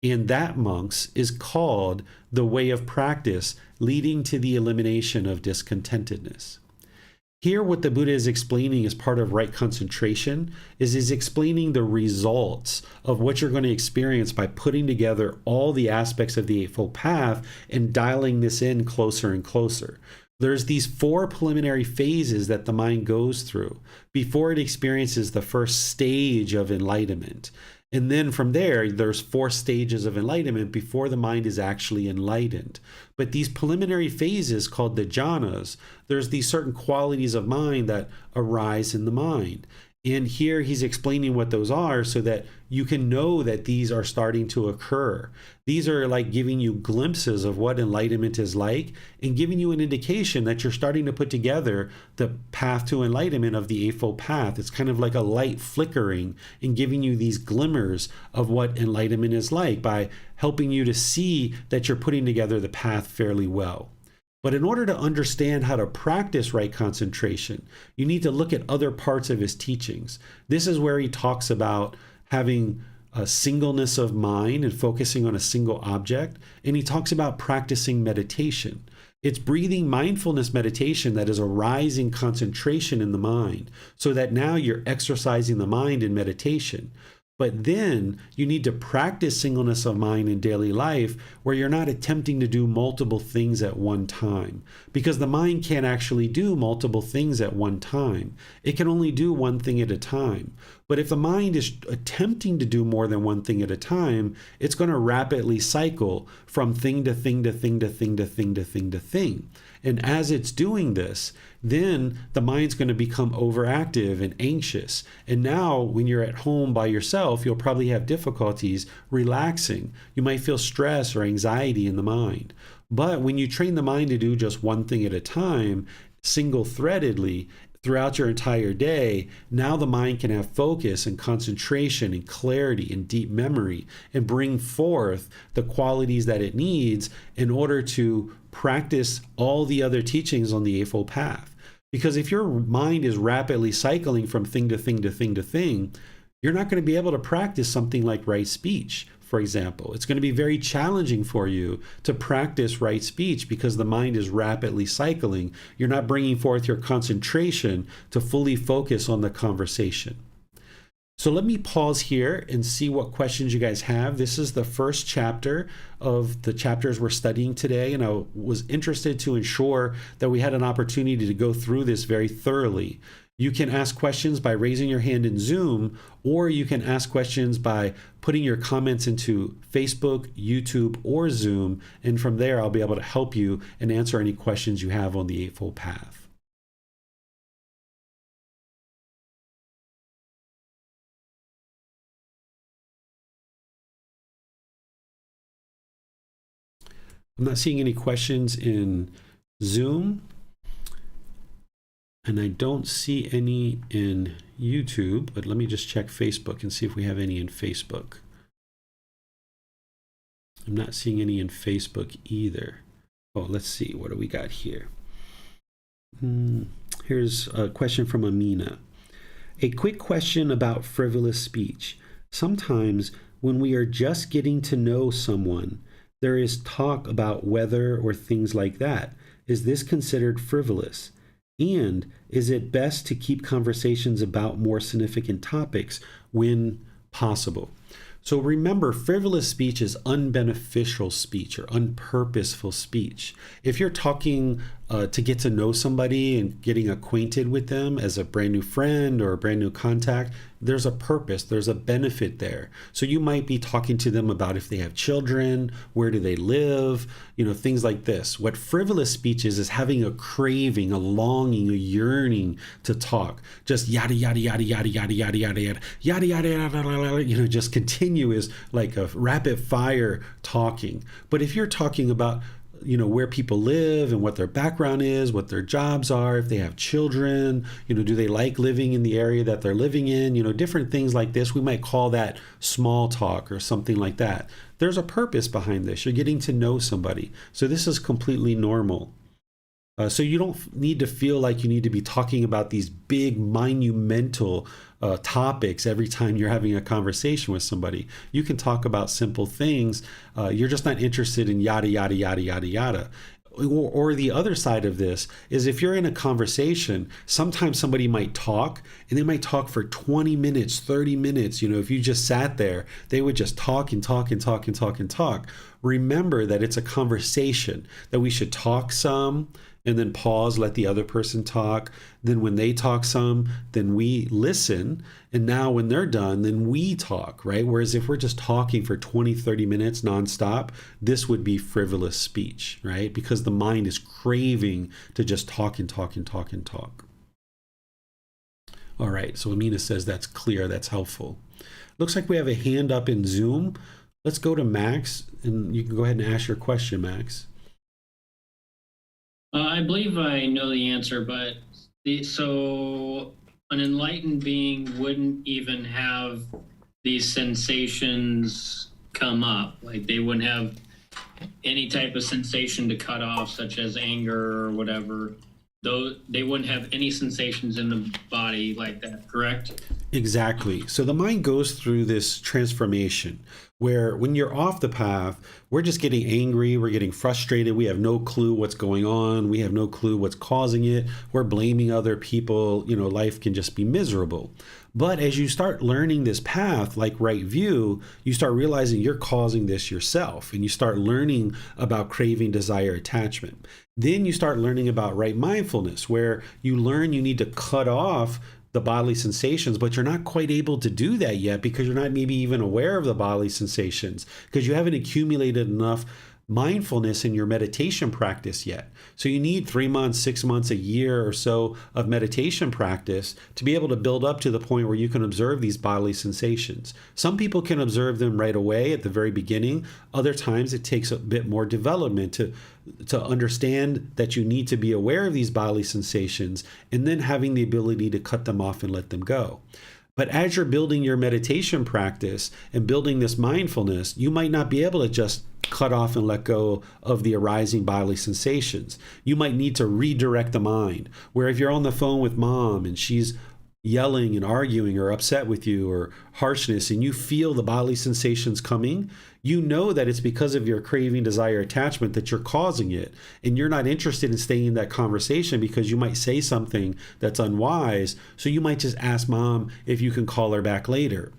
Speaker 1: And that, monks, is called the way of practice leading to the elimination of discontentedness. Here, what the Buddha is explaining as part of right concentration is he's explaining the results of what you're going to experience by putting together all the aspects of the Eightfold Path and dialing this in closer and closer. There's these 4 preliminary phases that the mind goes through before it experiences the first stage of enlightenment. And then from there, there's 4 stages of enlightenment before the mind is actually enlightened. But these preliminary phases, called the jhanas, there's these certain qualities of mind that arise in the mind. And here he's explaining what those are so that you can know that these are starting to occur. These are like giving you glimpses of what enlightenment is like and giving you an indication that you're starting to put together the path to enlightenment of the Eightfold Path. It's kind of like a light flickering and giving you these glimmers of what enlightenment is like by helping you to see that you're putting together the path fairly well. But in order to understand how to practice right concentration, you need to look at other parts of his teachings. This is where he talks about having a singleness of mind and focusing on a single object. And he talks about practicing meditation. It's breathing mindfulness meditation that is a rising concentration in the mind, so that now you're exercising the mind in meditation. But then you need to practice singleness of mind in daily life where you're not attempting to do multiple things at one time, because the mind can't actually do multiple things at one time. It can only do one thing at a time. But if the mind is attempting to do more than one thing at a time, it's going to rapidly cycle from thing to thing to thing to thing to thing to thing to thing. And as it's doing this, then the mind's going to become overactive and anxious. And now when you're at home by yourself, you'll probably have difficulties relaxing. You might feel stress or anxiety in the mind. But when you train the mind to do just one thing at a time, single-threadedly, throughout your entire day, now the mind can have focus and concentration and clarity and deep memory and bring forth the qualities that it needs in order to practice all the other teachings on the Eightfold Path. Because if your mind is rapidly cycling from thing to thing to thing to thing, you're not going to be able to practice something like right speech, for example. It's going to be very challenging for you to practice right speech because the mind is rapidly cycling. You're not bringing forth your concentration to fully focus on the conversation. So let me pause here and see what questions you guys have. This is the first chapter of the chapters we're studying today, and I was interested to ensure that we had an opportunity to go through this very thoroughly. You can ask questions by raising your hand in Zoom, or you can ask questions by putting your comments into Facebook, YouTube, or Zoom, and from there I'll be able to help you and answer any questions you have on the Eightfold Path. I'm not seeing any questions in Zoom, and I don't see any in YouTube, but let me just check Facebook and see if we have any in Facebook. I'm not seeing any in Facebook either. Oh, let's see. What do we got here? Here's a question from Amina. A quick question about frivolous speech. Sometimes when we are just getting to know someone, there is talk about weather or things like that. Is this considered frivolous? And is it best to keep conversations about more significant topics when possible? So remember, frivolous speech is unbeneficial speech or unpurposeful speech. If you're talking to get to know somebody and getting acquainted with them as a brand new friend or a brand new contact, there's a purpose, there's a benefit there. So you might be talking to them about if they have children, where do they live, things like this. What frivolous speech is having a craving, a longing, a yearning to talk. Just yada, yada, yada, yada, yada, yada, yada, yada, yada, yada, yada, yada, just continuous, like a rapid fire talking. But if you're talking about where people live and what their background is, what their jobs are, if they have children, do they like living in the area that they're living in, different things like this. We might call that small talk or something like that. There's a purpose behind this. You're getting to know somebody. So this is completely normal. So you don't need to feel like you need to be talking about these big monumental topics every time you're having a conversation with somebody. You can talk about simple things. You're just not interested in yada, yada, yada, yada, yada. Or the other side of this is if you're in a conversation, sometimes somebody might talk and they might talk for 20 minutes, 30 minutes. If you just sat there, they would just talk and talk and talk and talk and talk. Remember that it's a conversation, that we should talk some and then pause, let the other person talk. Then when they talk some, then we listen. And now when they're done, then we talk, right? Whereas if we're just talking for 20, 30 minutes nonstop, this would be frivolous speech, right? Because the mind is craving to just talk and talk and talk and talk. All right, so Amina says that's clear, that's helpful. Looks like we have a hand up in Zoom. Let's go to Max, and you can go ahead and ask your question, Max.
Speaker 2: I believe I know the answer, but so an enlightened being wouldn't even have these sensations come up. Like they wouldn't have any type of sensation to cut off, such as anger or whatever. Though they wouldn't have any sensations in the body like that, correct?
Speaker 1: Exactly. So the mind goes through this transformation where when you're off the path, we're just getting angry, we're getting frustrated, we have no clue what's going on, we have no clue what's causing it, we're blaming other people, life can just be miserable. But as you start learning this path, like right view, you start realizing you're causing this yourself, and you start learning about craving, desire, attachment. Then you start learning about right mindfulness, where you learn you need to cut off the bodily sensations, but you're not quite able to do that yet because you're not maybe even aware of the bodily sensations because you haven't accumulated enough mindfulness in your meditation practice yet. So you need 3 months, 6 months, a year or so of meditation practice to be able to build up to the point where you can observe these bodily sensations. Some people can observe them right away at the very beginning. Other times it takes a bit more development to understand that you need to be aware of these bodily sensations and then having the ability to cut them off and let them go. But as you're building your meditation practice and building this mindfulness, you might not be able to just cut off and let go of the arising bodily sensations. You might need to redirect the mind, where if you're on the phone with mom and she's yelling and arguing or upset with you or harshness and you feel the bodily sensations coming, you know that it's because of your craving, desire, attachment that you're causing it. And you're not interested in staying in that conversation because you might say something that's unwise. So you might just ask mom if you can call her back later.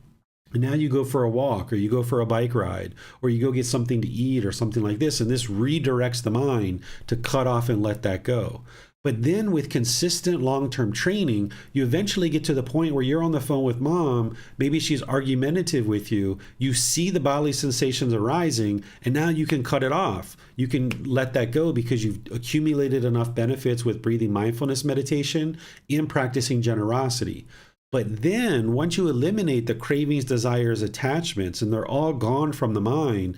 Speaker 1: And now you go for a walk or you go for a bike ride or you go get something to eat or something like this. And this redirects the mind to cut off and let that go. But then with consistent long-term training, you eventually get to the point where you're on the phone with mom, maybe she's argumentative with you, you see the bodily sensations arising, and now you can cut it off. You can let that go because you've accumulated enough benefits with breathing mindfulness meditation and practicing generosity. But then once you eliminate the cravings, desires, attachments, and they're all gone from the mind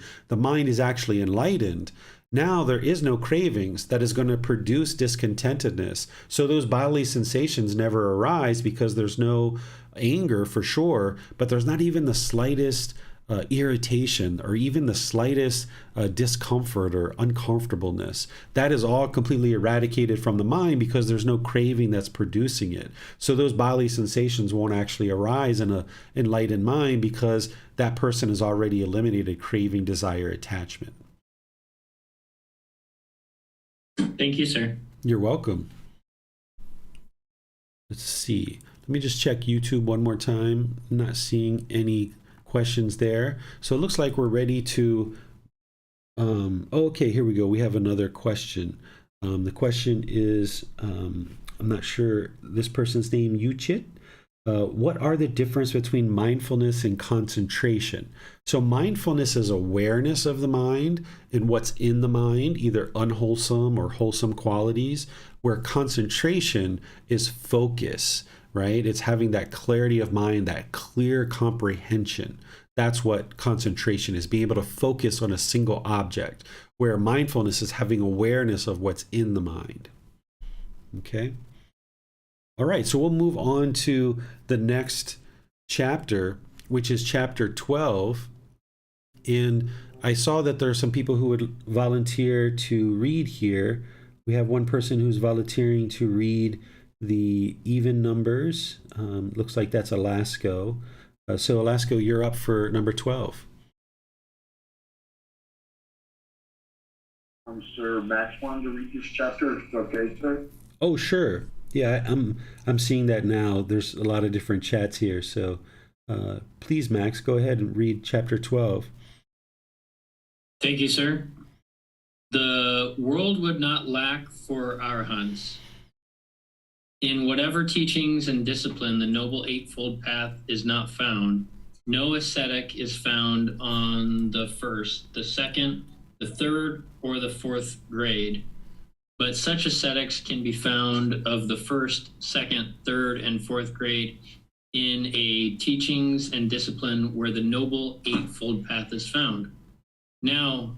Speaker 1: is actually enlightened. Now there is no cravings that is going to produce discontentedness. So those bodily sensations never arise because there's no anger for sure, but there's not even the slightest irritation or even the slightest discomfort or uncomfortableness. That is all completely eradicated from the mind because there's no craving that's producing it. So those bodily sensations won't actually arise in an enlightened mind because that person has already eliminated craving, desire, attachment.
Speaker 2: Thank you, sir.
Speaker 1: You're welcome. Let's see. Let me just check YouTube one more time. I'm not seeing any questions there. So it looks like we're ready to... okay, here we go. We have another question. The question is, I'm not sure this person's name, Yuchit. What are the difference between mindfulness and concentration? So mindfulness is awareness of the mind and what's in the mind, either unwholesome or wholesome qualities, where concentration is focus, right? It's having that clarity of mind, that clear comprehension. That's what concentration is, being able to focus on a single object, where mindfulness is having awareness of what's in the mind. Okay? All right, so we'll move on to the next chapter, which is chapter 12. And I saw that there are some people who would volunteer to read here. We have one person who's volunteering to read the even numbers. Looks like that's Alasko. So Alasko, you're up for number 12.
Speaker 3: Sir Max wanted to read this chapter. If it's okay, sir?
Speaker 1: Oh, sure. Yeah, I'm seeing that now. There's a lot of different chats here, so please, Max, go ahead and read chapter 12.
Speaker 2: Thank you, sir. The world would not lack for arahants. In whatever teachings and discipline the Noble Eightfold Path is not found, no ascetic is found on the first, the second, the third, or the fourth grade. But such ascetics can be found of the first, second, third, and fourth grade in a teachings and discipline where the Noble Eightfold Path is found. Now,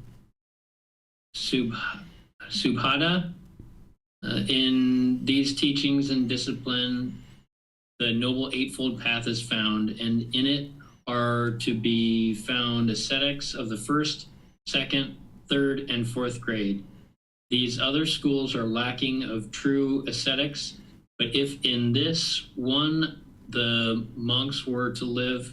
Speaker 2: Subhada, in these teachings and discipline, the Noble Eightfold Path is found, and in it are to be found ascetics of the first, second, third, and fourth grade. These other schools are lacking of true ascetics, but if in this one the monks were to live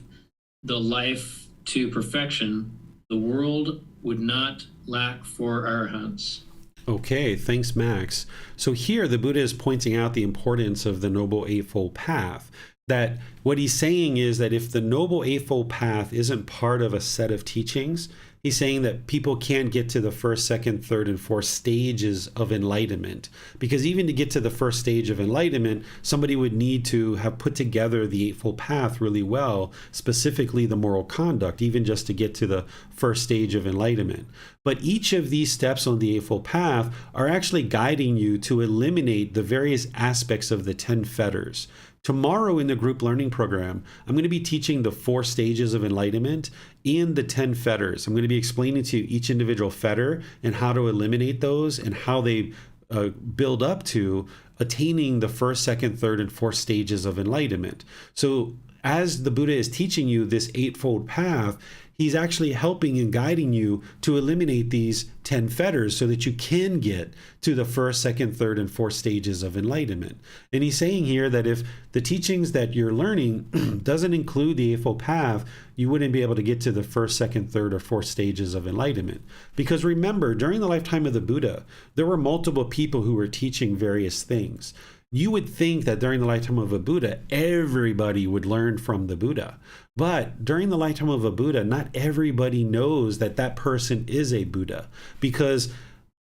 Speaker 2: the life to perfection, the world would not lack for arahants.
Speaker 1: Okay, thanks, Max. So here the Buddha is pointing out the importance of the Noble Eightfold Path. That what he's saying is that if the Noble Eightfold Path isn't part of a set of teachings, he's saying that people can't get to the first, second, third, and fourth stages of enlightenment. Because even to get to the first stage of enlightenment, somebody would need to have put together the Eightfold Path really well, specifically the moral conduct, even just to get to the first stage of enlightenment. But each of these steps on the Eightfold Path are actually guiding you to eliminate the various aspects of the 10 fetters. Tomorrow in the group learning program, I'm going to be teaching the 4 stages of enlightenment and the 10 fetters. I'm going to be explaining to you each individual fetter and how to eliminate those and how they build up to attaining the first, second, third, and fourth stages of enlightenment. So as the Buddha is teaching you this Eightfold Path, he's actually helping and guiding you to eliminate these 10 fetters so that you can get to the first, second, third, and fourth stages of enlightenment. And he's saying here that if the teachings that you're learning doesn't include the Eightfold Path, you wouldn't be able to get to the first, second, third, or fourth stages of enlightenment. Because remember, during the lifetime of the Buddha, there were multiple people who were teaching various things. You would think that during the lifetime of a Buddha, everybody would learn from the Buddha. But during the lifetime of a Buddha, not everybody knows that that person is a Buddha, because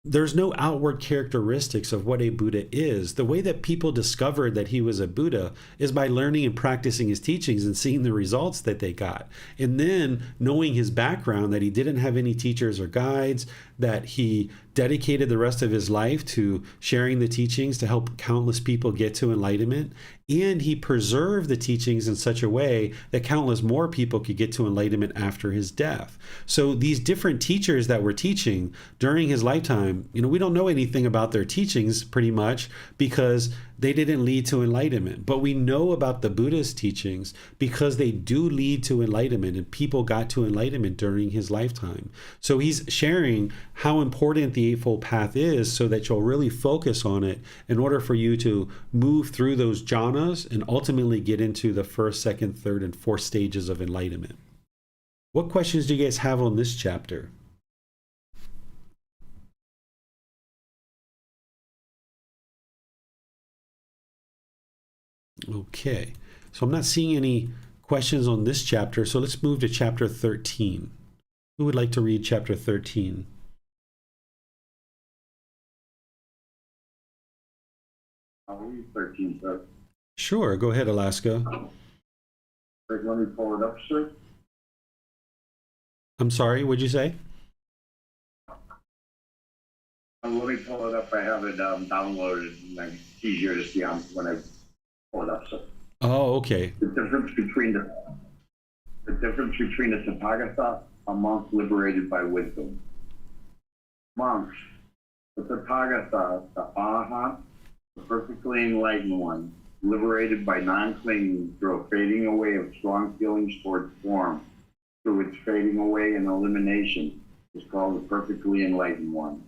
Speaker 1: there's no outward characteristics of what a Buddha is. The way that people discovered that he was a Buddha is by learning and practicing his teachings and seeing the results that they got. And then knowing his background, that he didn't have any teachers or guides, that he dedicated the rest of his life to sharing the teachings to help countless people get to enlightenment. And he preserved the teachings in such a way that countless more people could get to enlightenment after his death. So these different teachers that were teaching during his lifetime, we don't know anything about their teachings pretty much because they didn't lead to enlightenment. But we know about the Buddha's teachings because they do lead to enlightenment, and people got to enlightenment during his lifetime. So he's sharing how important the Eightfold Path is so that you'll really focus on it in order for you to move through those jhanas and ultimately get into the first, second, third, and fourth stages of enlightenment. What questions do you guys have on this chapter? Okay, so I'm not seeing any questions on this chapter, so let's move to chapter 13. Who would like to read chapter 13?
Speaker 3: I'll read 13, sir.
Speaker 1: Sure, go ahead, Alaska.
Speaker 3: Let me pull it up, sir.
Speaker 1: I'm sorry, what'd you say?
Speaker 3: Let me pull it up. I have it downloaded, and it's easier to see when I pull it up, sir.
Speaker 1: Oh, okay.
Speaker 3: The difference between the Tathagata, a monk liberated by wisdom. Monks, the Tathagata, the Arahant, the perfectly enlightened one, liberated by non-clinging through a fading away of strong feelings towards form, through its fading away and elimination, is called the perfectly enlightened one.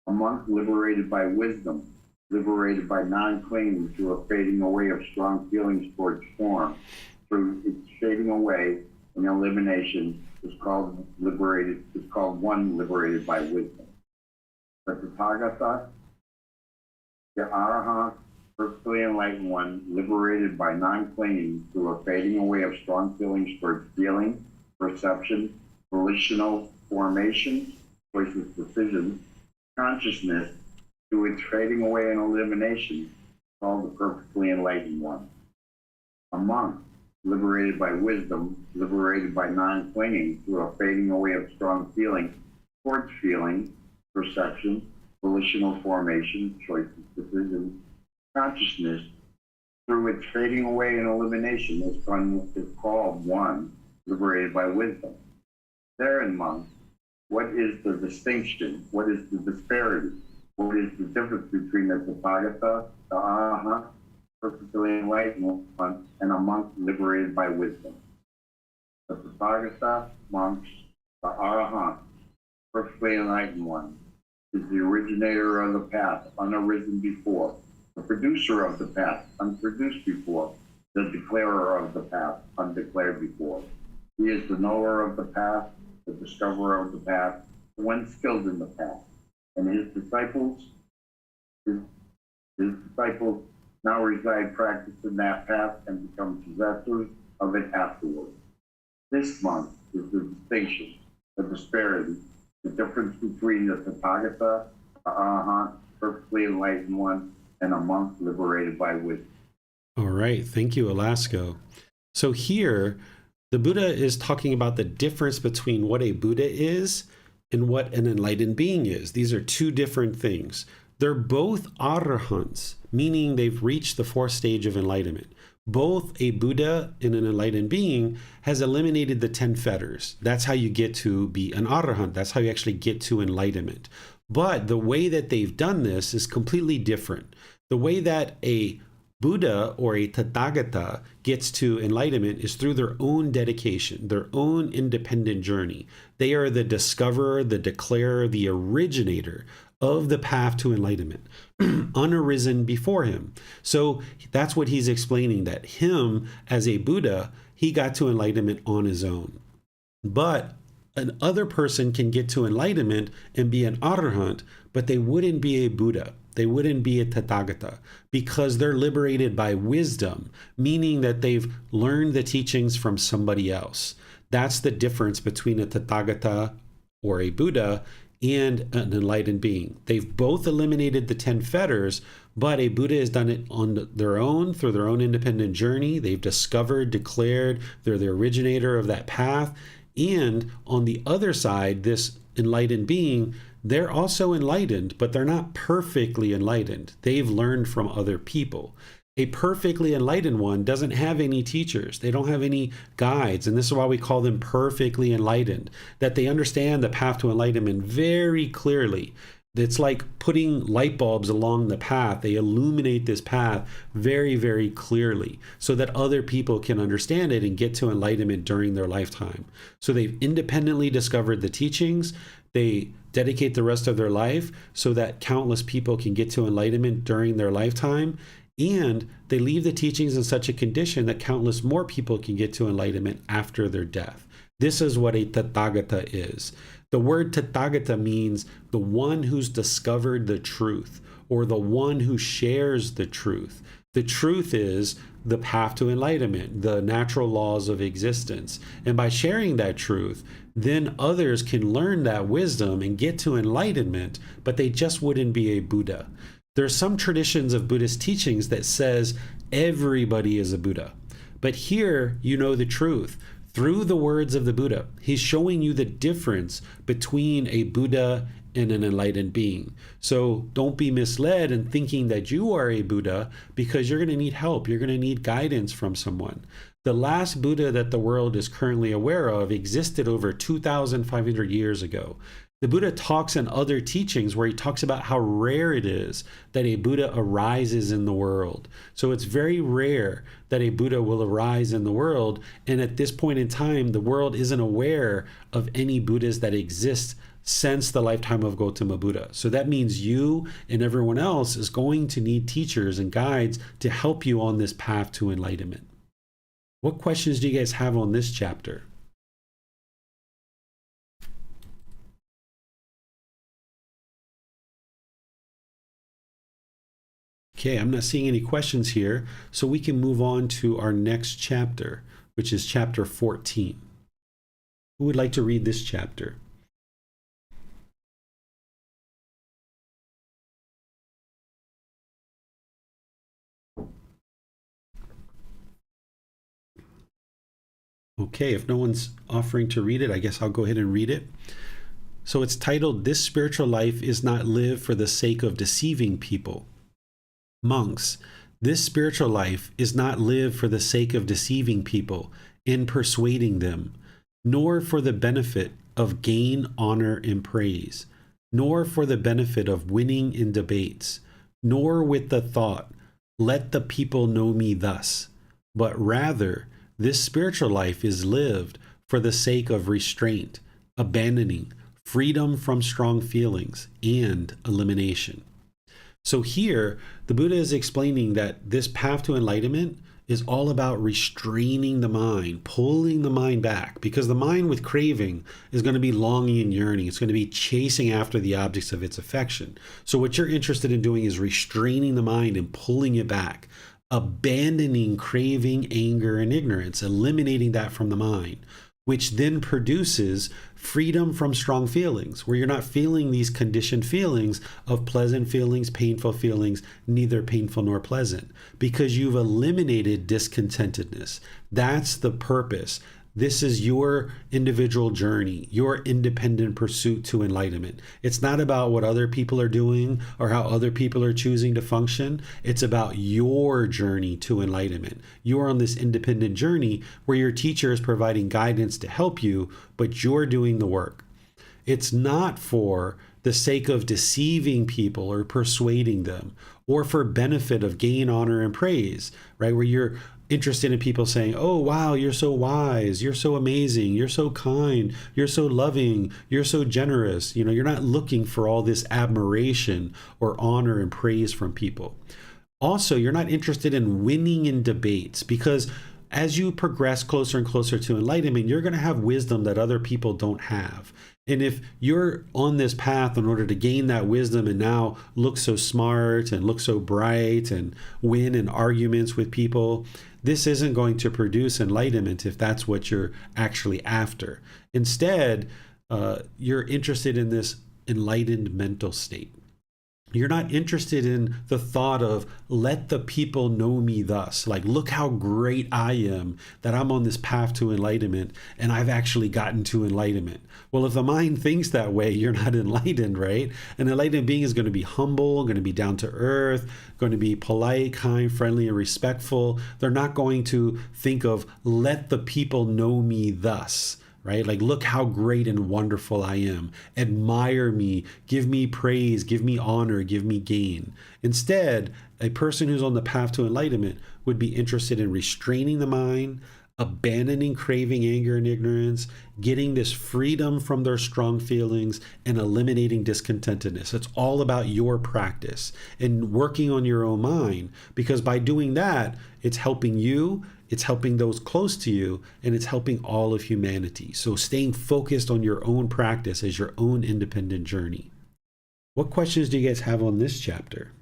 Speaker 3: A monk liberated by wisdom, liberated by non-clinging through a fading away of strong feelings towards form, through its fading away and elimination, is called one liberated by wisdom. The Tathagata, the Arahant, perfectly enlightened one, liberated by non-clinging through a fading away of strong feelings towards feeling, perception, volitional formation, choices, decisions, consciousness, through its fading away and elimination, called the perfectly enlightened one. A monk, liberated by wisdom, liberated by non-clinging through a fading away of strong feeling towards feeling, perception, volitional formation, choices, decisions, consciousness, through its fading away and elimination, is called one, liberated by wisdom. Therein, monk, what is the distinction? What is the disparity? What is the difference between the Tathagata, the Arahant, perfectly enlightened one, and a monk liberated by wisdom? The Tathagata, monks, the Arahant, perfectly enlightened one, is the originator of the path, unarisen before, the producer of the path, unproduced before, the declarer of the path, undeclared before. He is the knower of the path, the discoverer of the path, the one skilled in the path, and his disciples now reside, practice in that path, and become possessors of it afterwards. This monk is the distinction, the disparity, the difference between the Tathagata, the Arahant, perfectly enlightened one, and a monk liberated by wisdom.
Speaker 1: All right. Thank you, Alasco. So here, the Buddha is talking about the difference between what a Buddha is and what an enlightened being is. These are two different things. They're both arahants, meaning they've reached the fourth stage of enlightenment. Both a Buddha and an enlightened being has eliminated the 10 fetters. That's how you get to be an arahant. That's how you actually get to enlightenment. But the way that they've done this is completely different. The way that a Buddha or a Tathagata gets to enlightenment is through their own dedication, their own independent journey. They are the discoverer, the declarer, the originator of the path to enlightenment, unarisen before him. So that's what he's explaining, that him as a Buddha, he got to enlightenment on his own. But another person can get to enlightenment and be an arahant, but they wouldn't be a Buddha. They wouldn't be a Tathagata because they're liberated by wisdom, meaning that they've learned the teachings from somebody else. That's the difference between a Tathagata or a Buddha and an enlightened being. They've both eliminated the 10 fetters, but a Buddha has done it on their own, through their own independent journey. They've discovered, declared, they're the originator of that path. And on the other side, this enlightened being, they're also enlightened, but they're not perfectly enlightened. They've learned from other people. A perfectly enlightened one doesn't have any teachers. They don't have any guides. And this is why we call them perfectly enlightened, that they understand the path to enlightenment very clearly. It's like putting light bulbs along the path. They illuminate this path very, very clearly so that other people can understand it and get to enlightenment during their lifetime. So they've independently discovered the teachings. They dedicate the rest of their life so that countless people can get to enlightenment during their lifetime. And they leave the teachings in such a condition that countless more people can get to enlightenment after their death. This is what a Tathagata is. The word Tathagata means the one who's discovered the truth, or the one who shares the truth. The truth is the path to enlightenment, the natural laws of existence. And by sharing that truth, then others can learn that wisdom and get to enlightenment, but they just wouldn't be a Buddha. There are some traditions of Buddhist teachings that says everybody is a Buddha. But here you know the truth. Through the words of the Buddha, he's showing you the difference between a Buddha and an enlightened being. So don't be misled in thinking that you are a Buddha, because you're going to need help. You're going to need guidance from someone. The last Buddha that the world is currently aware of existed over 2,500 years ago. The Buddha talks in other teachings where he talks about how rare it is that a Buddha arises in the world. So it's very rare that a Buddha will arise in the world. And at this point in time, the world isn't aware of any Buddhas that exist since the lifetime of Gotama Buddha. So that means you and everyone else is going to need teachers and guides to help you on this path to enlightenment. What questions do you guys have on this chapter? Okay, I'm not seeing any questions here, so we can move on to our next chapter, which is chapter 14. Who would like to read this chapter? Okay, if no one's offering to read it, I guess I'll go ahead and read it. So it's titled, "This Spiritual Life is Not Lived for the Sake of Deceiving People." Monks, this spiritual life is not lived for the sake of deceiving people and persuading them, nor for the benefit of gain, honor, and praise, nor for the benefit of winning in debates, nor with the thought, let the people know me thus, but rather, this spiritual life is lived for the sake of restraint, abandoning, freedom from strong feelings, and elimination. So here, the Buddha is explaining that this path to enlightenment is all about restraining the mind, pulling the mind back, because the mind with craving is going to be longing and yearning. It's going to be chasing after the objects of its affection. So what you're interested in doing is restraining the mind and pulling it back, abandoning craving, anger, and ignorance, eliminating that from the mind, which then produces freedom from strong feelings, where you're not feeling these conditioned feelings of pleasant feelings, painful feelings, neither painful nor pleasant, because you've eliminated discontentedness. That's the purpose. This is your individual journey, your independent pursuit to enlightenment. It's not about what other people are doing or how other people are choosing to function. It's about your journey to enlightenment. You're on this independent journey where your teacher is providing guidance to help you, but you're doing the work. It's not for the sake of deceiving people or persuading them, or for benefit of gain, honor, and praise, right? Where you're interested in people saying, oh, wow, you're so wise, you're so amazing, you're so kind, you're so loving, you're so generous. You know, you're not looking for all this admiration or honor and praise from people. Also, you're not interested in winning in debates, because as you progress closer and closer to enlightenment, you're going to have wisdom that other people don't have. And if you're on this path in order to gain that wisdom and now look so smart and look so bright and win in arguments with people, this isn't going to produce enlightenment if that's what you're actually after. Instead, you're interested in this enlightened mental state. You're not interested in the thought of, let the people know me thus. Like, look how great I am, that I'm on this path to enlightenment and I've actually gotten to enlightenment. Well, if the mind thinks that way, you're not enlightened, right? An enlightened being is going to be humble, going to be down to earth, going to be polite, kind, friendly, and respectful. They're not going to think of, let the people know me thus. Right? Like, look how great and wonderful I am. Admire me, give me praise, give me honor, give me gain. Instead, a person who's on the path to enlightenment would be interested in restraining the mind, abandoning craving, anger, and ignorance, getting this freedom from their strong feelings, and eliminating discontentedness. It's all about your practice and working on your own mind, because by doing that, it's helping you, it's helping those close to you, and it's helping all of humanity. So staying focused on your own practice as your own independent journey. What questions do you guys have on this chapter?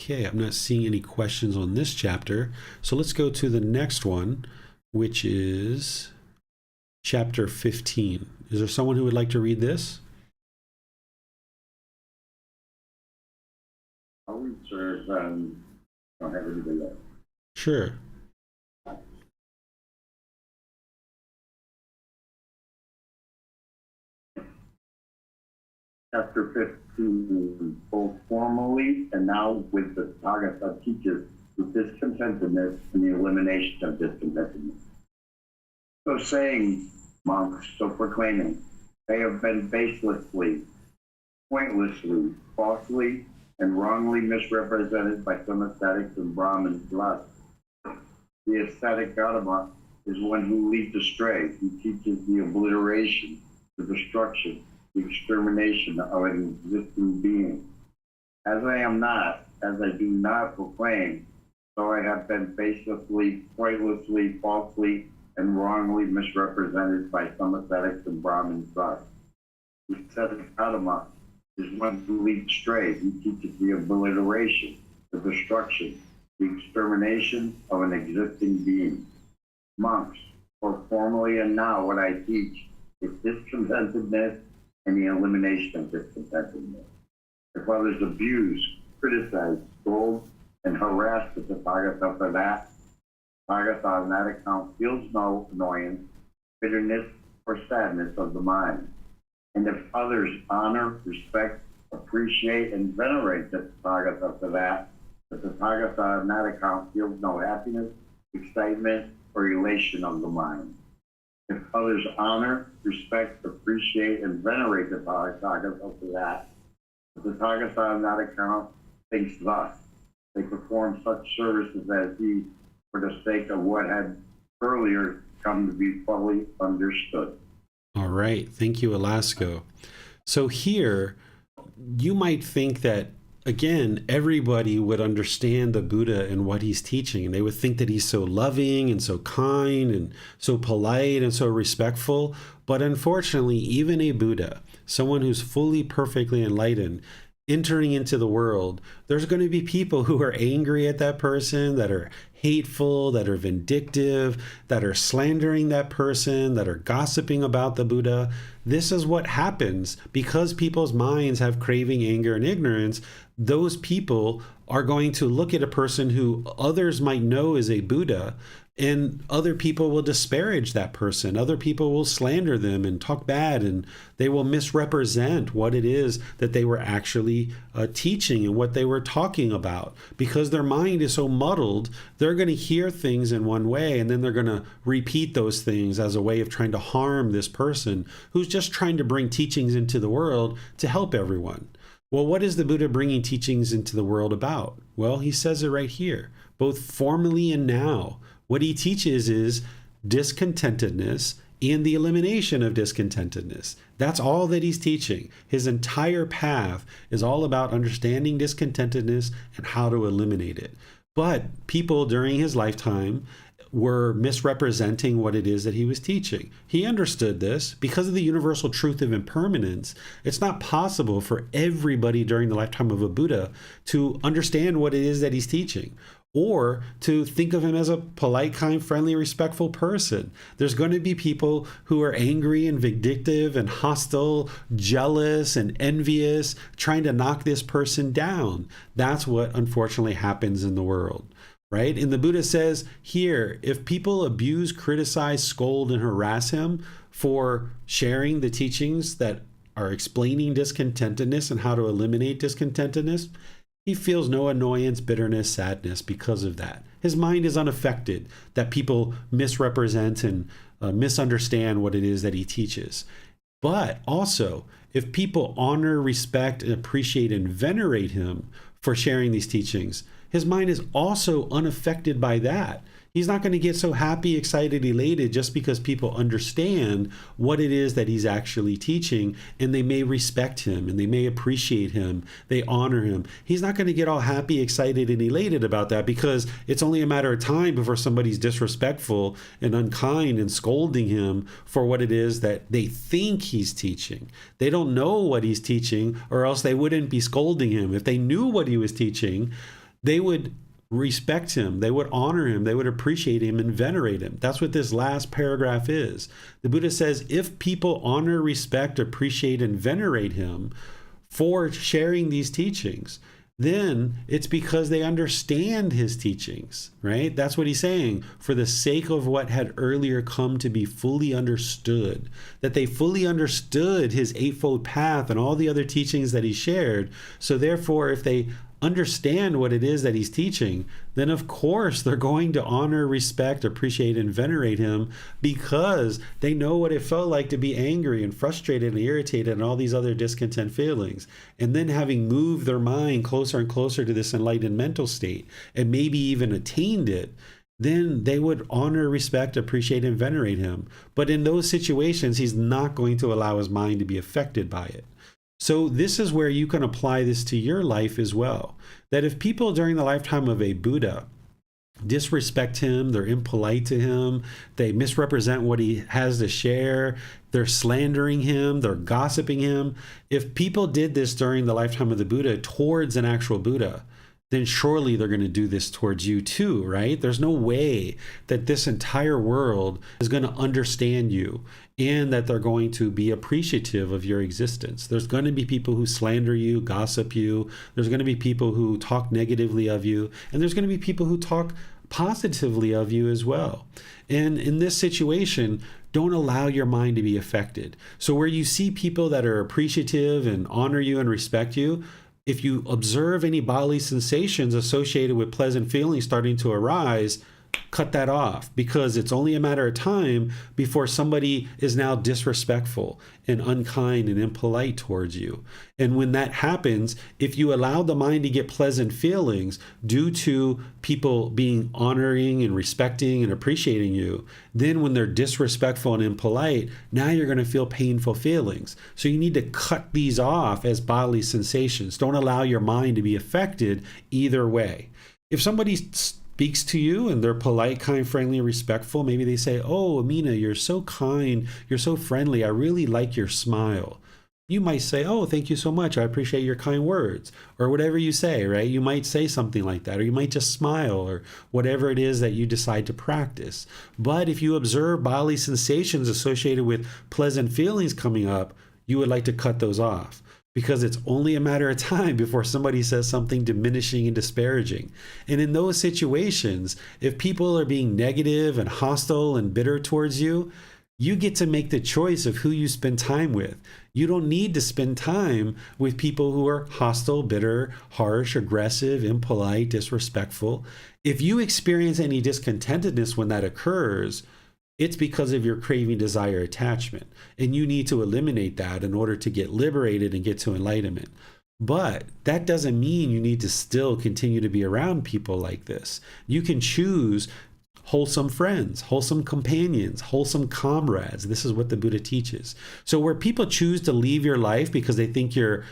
Speaker 1: Okay, I'm not seeing any questions on this chapter. So let's go to the next one, which is chapter 15. Is there someone who would like to read this?
Speaker 3: I'll reserve, don't have anybody else.
Speaker 1: Sure.
Speaker 3: Chapter 15, both formally and now with the Tathagata teaches with discontentedness and the elimination of discontentedness. So saying, monks, so proclaiming, they have been baselessly, pointlessly, falsely, and wrongly misrepresented by some ascetics and Brahmins lust. The ascetic Gotama is one who leads astray. He teaches the obliteration, the destruction, the extermination of an existing being. As I am not, as I do not proclaim, so I have been baselessly, pointlessly, falsely, and wrongly misrepresented by some ascetics and Brahmins thus. He said that Gotama is one who leads astray. He teaches the obliteration, the destruction, the extermination of an existing being. Monks, both formerly and now, what I teach is discontentedness and the elimination of discontentedness. If others abuse, criticize, scold, and harass the Tathagata for that, Tathagata on that account feels no annoyance, bitterness, or sadness of the mind. And if others honor, respect, appreciate, and venerate the Tathagata for that, the Tathagata on that account feels no happiness, excitement, or elation of the mind. If others honor, respect, appreciate, and venerate the Tathagata for that, the Tathagata on that account thinks thus. They perform such services as he for the sake of what had earlier come to be fully understood.
Speaker 1: All right. Thank you, Alasco. So here, you might think that, again, everybody would understand the Buddha and what he's teaching. And they would think that he's so loving and so kind and so polite and so respectful. But unfortunately, even a Buddha, someone who's fully, perfectly enlightened, entering into the world, there's going to be people who are angry at that person, that are hateful, that are vindictive, that are slandering that person, that are gossiping about the Buddha. This is what happens because people's minds have craving, anger, and ignorance. Those people are going to look at a person who others might know is a Buddha, and other people will disparage that person. Other people will slander them and talk bad, and they will misrepresent what it is that they were actually teaching and what they were talking about. Because their mind is so muddled, they're going to hear things in one way, and then they're going to repeat those things as a way of trying to harm this person who's just trying to bring teachings into the world to help everyone. Well, what is the Buddha bringing teachings into the world about? Well, he says it right here, both formerly and now. What he teaches is discontentedness and the elimination of discontentedness. That's all that he's teaching. His entire path is all about understanding discontentedness and how to eliminate it. But people during his lifetime were misrepresenting what it is that he was teaching. He understood this because of the universal truth of impermanence. It's not possible for everybody during the lifetime of a Buddha to understand what it is that he's teaching, or to think of him as a polite, kind, friendly, respectful person. There's going to be people who are angry and vindictive and hostile, jealous and envious, trying to knock this person down. That's what unfortunately happens in the world, right? And the Buddha says here, if people abuse, criticize, scold, and harass him for sharing the teachings that are explaining discontentedness and how to eliminate discontentedness, he feels no annoyance, bitterness, sadness because of that. His mind is unaffected that people misrepresent and misunderstand what it is that he teaches. But also, if people honor, respect, and appreciate and venerate him for sharing these teachings, his mind is also unaffected by that. He's not going to get so happy, excited, elated just because people understand what it is that he's actually teaching, and they may respect him and they may appreciate him, they honor him. He's not going to get all happy, excited, and elated about that because it's only a matter of time before somebody's disrespectful and unkind and scolding him for what it is that they think he's teaching. They don't know what he's teaching, or else they wouldn't be scolding him. If they knew what he was teaching, they would respect him, they would honor him, they would appreciate him and venerate him. That's what this last paragraph is. The Buddha says, if people honor, respect, appreciate, and venerate him for sharing these teachings, then it's because they understand his teachings, right? That's what he's saying, for the sake of what had earlier come to be fully understood, that they fully understood his Eightfold Path and all the other teachings that he shared. So therefore, if they understand what it is that he's teaching, then of course they're going to honor, respect, appreciate, and venerate him because they know what it felt like to be angry and frustrated and irritated and all these other discontent feelings. And then having moved their mind closer and closer to this enlightened mental state and maybe even attained it, then they would honor, respect, appreciate, and venerate him. But in those situations, he's not going to allow his mind to be affected by it. So this is where you can apply this to your life as well. That if people during the lifetime of a Buddha disrespect him, they're impolite to him, they misrepresent what he has to share, they're slandering him, they're gossiping him. If people did this during the lifetime of the Buddha towards an actual Buddha, then surely they're going to do this towards you too, right? There's no way that this entire world is going to understand you and that they're going to be appreciative of your existence. There's going to be people who slander you, gossip you. There's going to be people who talk negatively of you. And there's going to be people who talk positively of you as well. And in this situation, don't allow your mind to be affected. So where you see people that are appreciative and honor you and respect you, if you observe any bodily sensations associated with pleasant feelings starting to arise, cut that off, because it's only a matter of time before somebody is now disrespectful and unkind and impolite towards you. And when that happens, if you allow the mind to get pleasant feelings due to people being honoring and respecting and appreciating you, then when they're disrespectful and impolite, now you're going to feel painful feelings. So you need to cut these off as bodily sensations. Don't allow your mind to be affected either way. If somebody speaks to you and they're polite, kind, friendly, respectful, maybe they say, "Oh, Amina, you're so kind, you're so friendly, I really like your smile." You might say, "Oh, thank you so much, I appreciate your kind words," or whatever you say, right? You might say something like that, or you might just smile, or whatever it is that you decide to practice. But if you observe bodily sensations associated with pleasant feelings coming up, you would like to cut those off, because it's only a matter of time before somebody says something diminishing and disparaging. And in those situations, if people are being negative and hostile and bitter towards you, you get to make the choice of who you spend time with. You don't need to spend time with people who are hostile, bitter, harsh, aggressive, impolite, disrespectful. If you experience any discontentedness when that occurs, it's because of your craving, desire, attachment. And you need to eliminate that in order to get liberated and get to enlightenment. But that doesn't mean you need to still continue to be around people like this. You can choose wholesome friends, wholesome companions, wholesome comrades. This is what the Buddha teaches. So where people choose to leave your life because they think you're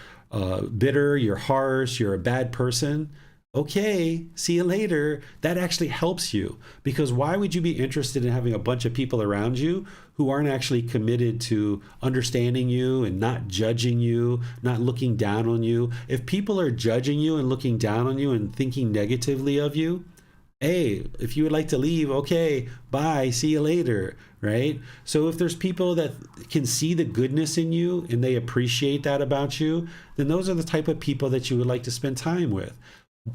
Speaker 1: bitter, you're harsh, you're a bad person, okay, see you later. That actually helps you, because why would you be interested in having a bunch of people around you who aren't actually committed to understanding you and not judging you, not looking down on you? If people are judging you and looking down on you and thinking negatively of you, hey, if you would like to leave, okay, bye, see you later, right? So if there's people that can see the goodness in you and they appreciate that about you, then those are the type of people that you would like to spend time with.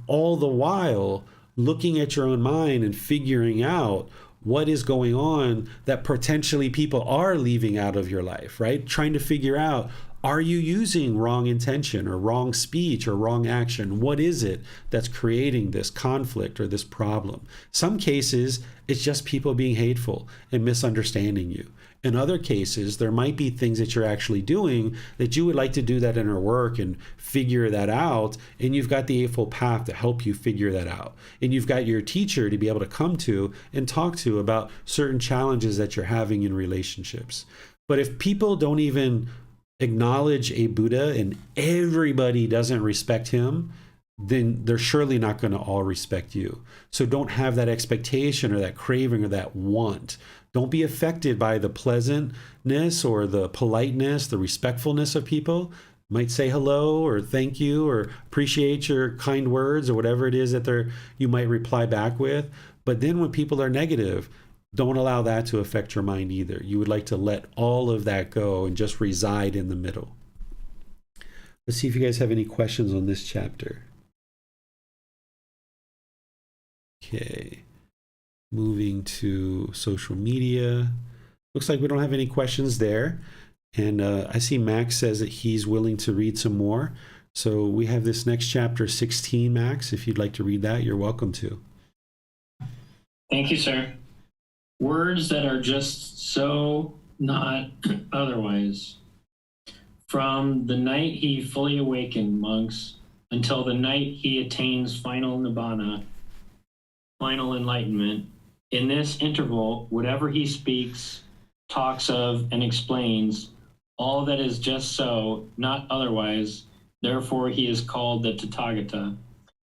Speaker 1: All the while looking at your own mind and figuring out what is going on that potentially people are leaving out of your life, right? Trying to figure out, are you using wrong intention or wrong speech or wrong action? What is it that's creating this conflict or this problem? Some cases, it's just people being hateful and misunderstanding you. In other cases, there might be things that you're actually doing that you would like to do that inner work and figure that out. And you've got the Eightfold Path to help you figure that out. And you've got your teacher to be able to come to and talk to about certain challenges that you're having in relationships. But if people don't even acknowledge a Buddha and everybody doesn't respect him, then they're surely not going to all respect you. So don't have that expectation or that craving or that want. Don't be affected by the pleasantness or the politeness, the respectfulness of people. Might say hello or thank you or appreciate your kind words or whatever it is that you might reply back with. But then when people are negative, don't allow that to affect your mind either. You would like to let all of that go and just reside in the middle. Let's see if you guys have any questions on this chapter. Okay. Moving to social media. Looks like we don't have any questions there. And I see Max says that he's willing to read some more. So we have this next chapter 16, Max. If you'd like to read that, you're welcome to.
Speaker 2: Thank you, sir. Words that are just so, not otherwise. From the night he fully awakened, monks, until the night he attains final nibbana, final enlightenment, in this interval, whatever he speaks, talks of, and explains, all that is just so, not otherwise, therefore he is called the Tathagata.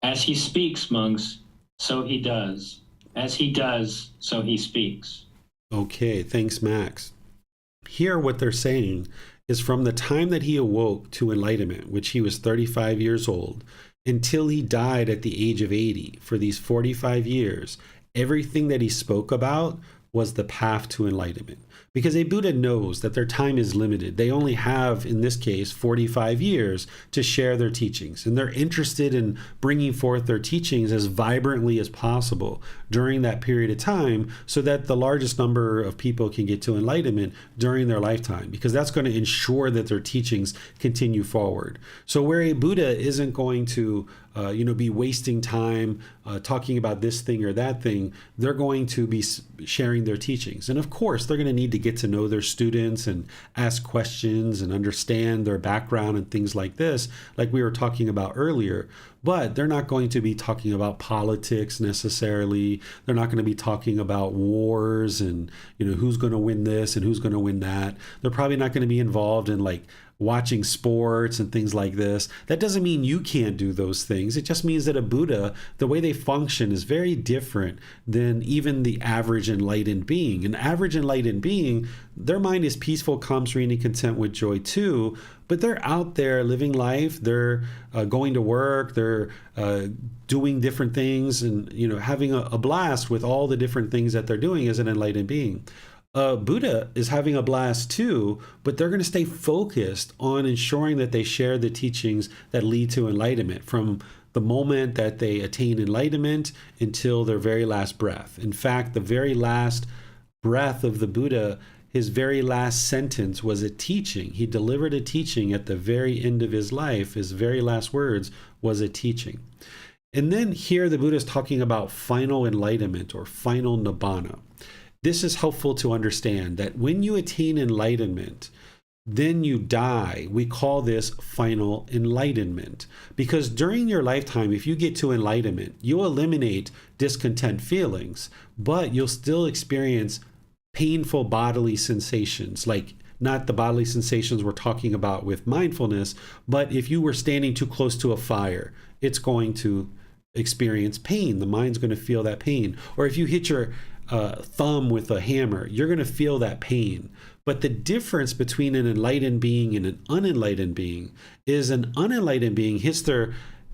Speaker 2: As he speaks, monks, so he does. As he does, so he speaks.
Speaker 1: Okay, thanks, Max. Here, what they're saying is from the time that he awoke to enlightenment, which he was 35 years old, until he died at the age of 80, for these 45 years, everything that he spoke about was the path to enlightenment. Because a Buddha knows that their time is limited. They only have, in this case, 45 years to share their teachings. And they're interested in bringing forth their teachings as vibrantly as possible during that period of time so that the largest number of people can get to enlightenment during their lifetime, because that's going to ensure that their teachings continue forward. So where a Buddha isn't going to be wasting time talking about this thing or that thing, they're going to be sharing their teachings. And of course, they're going to need to get to know their students and ask questions and understand their background and things like this, like we were talking about earlier. But they're not going to be talking about politics necessarily. They're not going to be talking about wars and, who's going to win this and who's going to win that. They're probably not going to be involved in watching sports and things like this. That doesn't mean you can't do those things. It just means that a Buddha, the way they function is very different than even the average enlightened being. An average enlightened being, their mind is peaceful, calm, serene, and content with joy too, but they're out there living life. They're going to work. They're doing different things and, having a blast with all the different things that they're doing as an enlightened being. Buddha is having a blast too, but they're going to stay focused on ensuring that they share the teachings that lead to enlightenment from the moment that they attain enlightenment until their very last breath. In fact, the very last breath of the Buddha, his very last sentence was a teaching. He delivered a teaching at the very end of his life. His very last words was a teaching. And then here the Buddha is talking about final enlightenment or final nibbana. This is helpful to understand that when you attain enlightenment, then you die. We call this final enlightenment. Because during your lifetime, if you get to enlightenment, you'll eliminate discontent feelings, but you'll still experience painful bodily sensations, like not the bodily sensations we're talking about with mindfulness, but if you were standing too close to a fire, it's going to experience pain. The mind's going to feel that pain. Or if you hit your thumb with a hammer, you're going to feel that pain. But the difference between an enlightened being and an unenlightened being is an unenlightened being hits their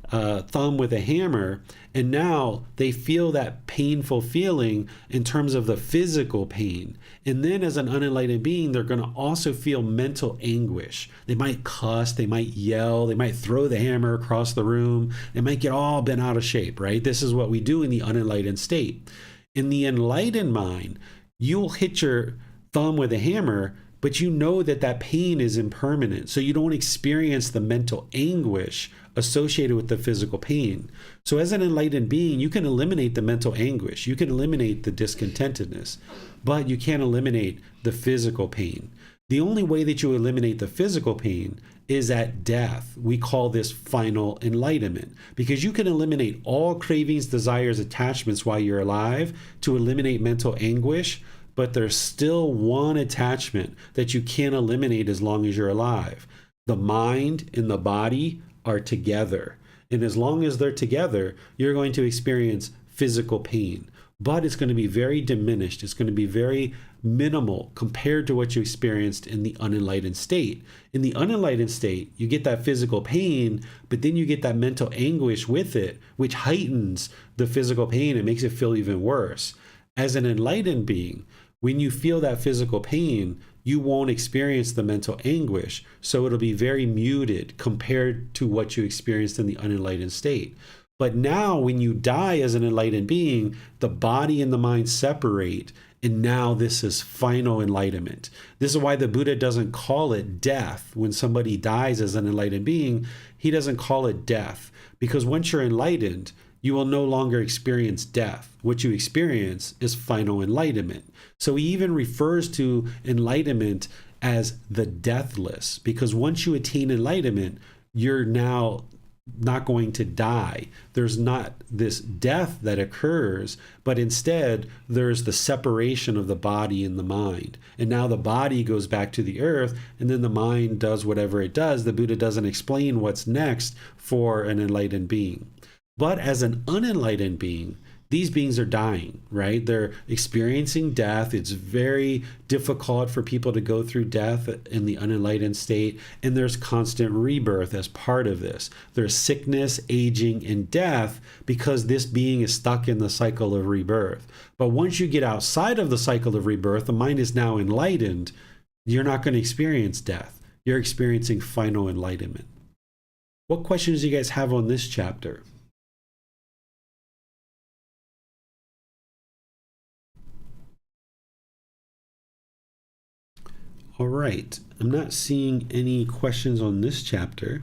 Speaker 1: thumb with a hammer, and now they feel that painful feeling in terms of the physical pain. And then as an unenlightened being, they're going to also feel mental anguish. They might cuss, they might yell, they might throw the hammer across the room, they might get all bent out of shape, right? This is what we do in the unenlightened state. In the enlightened mind, you'll hit your thumb with a hammer, but you know that that pain is impermanent. So you don't experience the mental anguish associated with the physical pain. So as an enlightened being, you can eliminate the mental anguish. You can eliminate the discontentedness, but you can't eliminate the physical pain. The only way that you eliminate the physical pain is at death. We call this final enlightenment, because you can eliminate all cravings, desires, attachments while you're alive to eliminate mental anguish, but there's still one attachment that you can't eliminate as long as you're alive. The mind and the body are together. And as long as they're together, you're going to experience physical pain. But it's going to be very diminished. It's going to be very minimal compared to what you experienced in the unenlightened state. In the unenlightened state, you get that physical pain, but then you get that mental anguish with it, which heightens the physical pain and makes it feel even worse. As an enlightened being, when you feel that physical pain, you won't experience the mental anguish. So it'll be very muted compared to what you experienced in the unenlightened state. But now when you die as an enlightened being, the body and the mind separate, and now this is final enlightenment. This is why the Buddha doesn't call it death. When somebody dies as an enlightened being, he doesn't call it death, because once you're enlightened, you will no longer experience death. What you experience is final enlightenment. So he even refers to enlightenment as the deathless, because once you attain enlightenment, you're now not going to die. There's not this death that occurs, but instead there's the separation of the body and the mind. And now the body goes back to the earth, and then the mind does whatever it does. The Buddha doesn't explain what's next for an enlightened being. But as an unenlightened being, these beings are dying, right? They're experiencing death. It's very difficult for people to go through death in the unenlightened state, and there's constant rebirth as part of this. There's sickness, aging, and death because this being is stuck in the cycle of rebirth. But once you get outside of the cycle of rebirth, the mind is now enlightened, you're not going to experience death. You're experiencing final enlightenment. What questions do you guys have on this chapter? All right, I'm not seeing any questions on this chapter.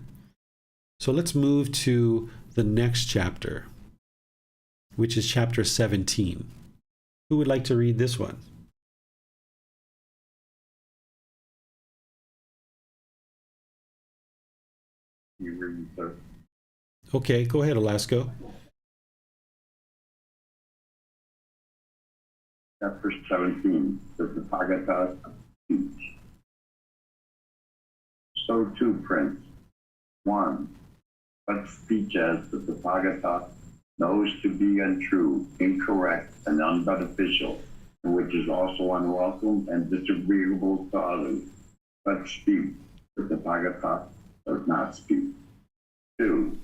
Speaker 1: So let's move to the next chapter, which is chapter 17. Who would like to read this one?
Speaker 3: You read, sir.
Speaker 1: Okay, go ahead, Alasko.
Speaker 3: Chapter 17, the Tathagata's speech. So too, Prince. 1. Such speech as the Tathagata knows to be untrue, incorrect, and unbeneficial, and which is also unwelcome and disagreeable to others. Such speech the Tathagata does not speak. 2.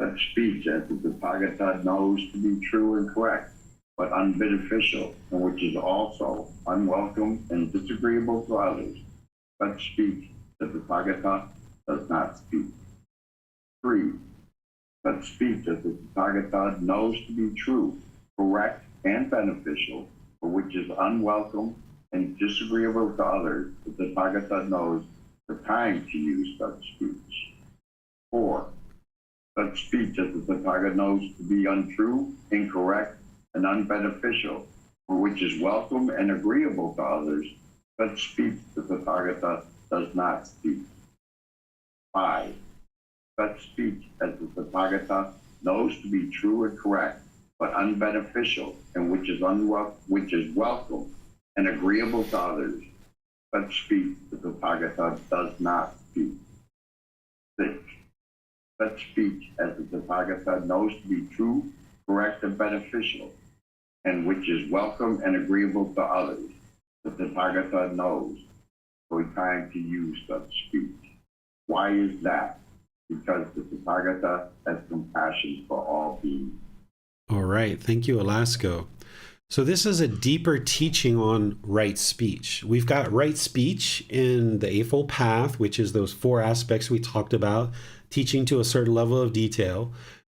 Speaker 3: Such speech as the Tathagata knows to be true and correct, but unbeneficial, and which is also unwelcome and disagreeable to others. Such speech the Tathagata does not speak. 3. Such speech as the Tathagata knows to be true, correct, and beneficial, but which is unwelcome and disagreeable to others, the Tathagata knows the time to use such speech. 4. Such speech as the Tathagata knows to be untrue, incorrect, and unbeneficial, for which is welcome and agreeable to others, such speech the Tathagata does not speak. 5. Such speech as the Tathagata knows to be true and correct, but unbeneficial, and which is welcome and agreeable to others, such speech the Tathagata does not speak. 6. Such speech as the Tathagata knows to be true, correct, and beneficial, and which is welcome and agreeable to others, the Tathagata knows for time to use such speech. Why is that? Because the Tathagata has compassion for all beings.
Speaker 1: All right, thank you, Alasko. So this is a deeper teaching on right speech. We've got right speech in the Eightfold Path, which is those 4 aspects we talked about, teaching to a certain level of detail.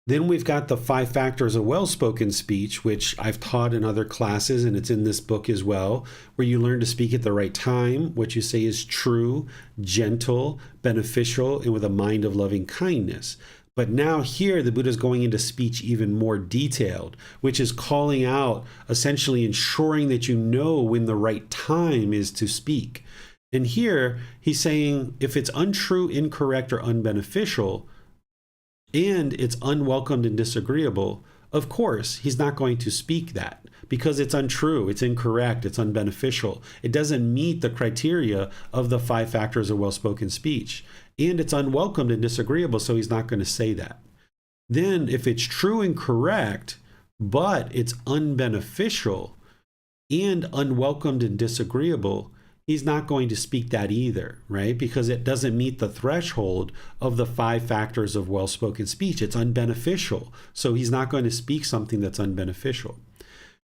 Speaker 1: Then we've got the 5 factors of well-spoken speech, which I've taught in other classes, and it's in this book as well, where you learn to speak at the right time, what you say is true, gentle, beneficial, and with a mind of loving kindness. But now here, the Buddha is going into speech even more detailed, which is calling out, essentially ensuring that you know when the right time is to speak. And here, he's saying if it's untrue, incorrect, or unbeneficial, and it's unwelcomed and disagreeable, of course, he's not going to speak that because it's untrue, it's incorrect, it's unbeneficial. It doesn't meet the criteria of the 5 factors of well-spoken speech. And it's unwelcomed and disagreeable, so he's not going to say that. Then if it's true and correct, but it's unbeneficial and unwelcomed and disagreeable, he's not going to speak that either, right? Because it doesn't meet the threshold of the 5 factors of well-spoken speech. It's unbeneficial. So he's not going to speak something that's unbeneficial.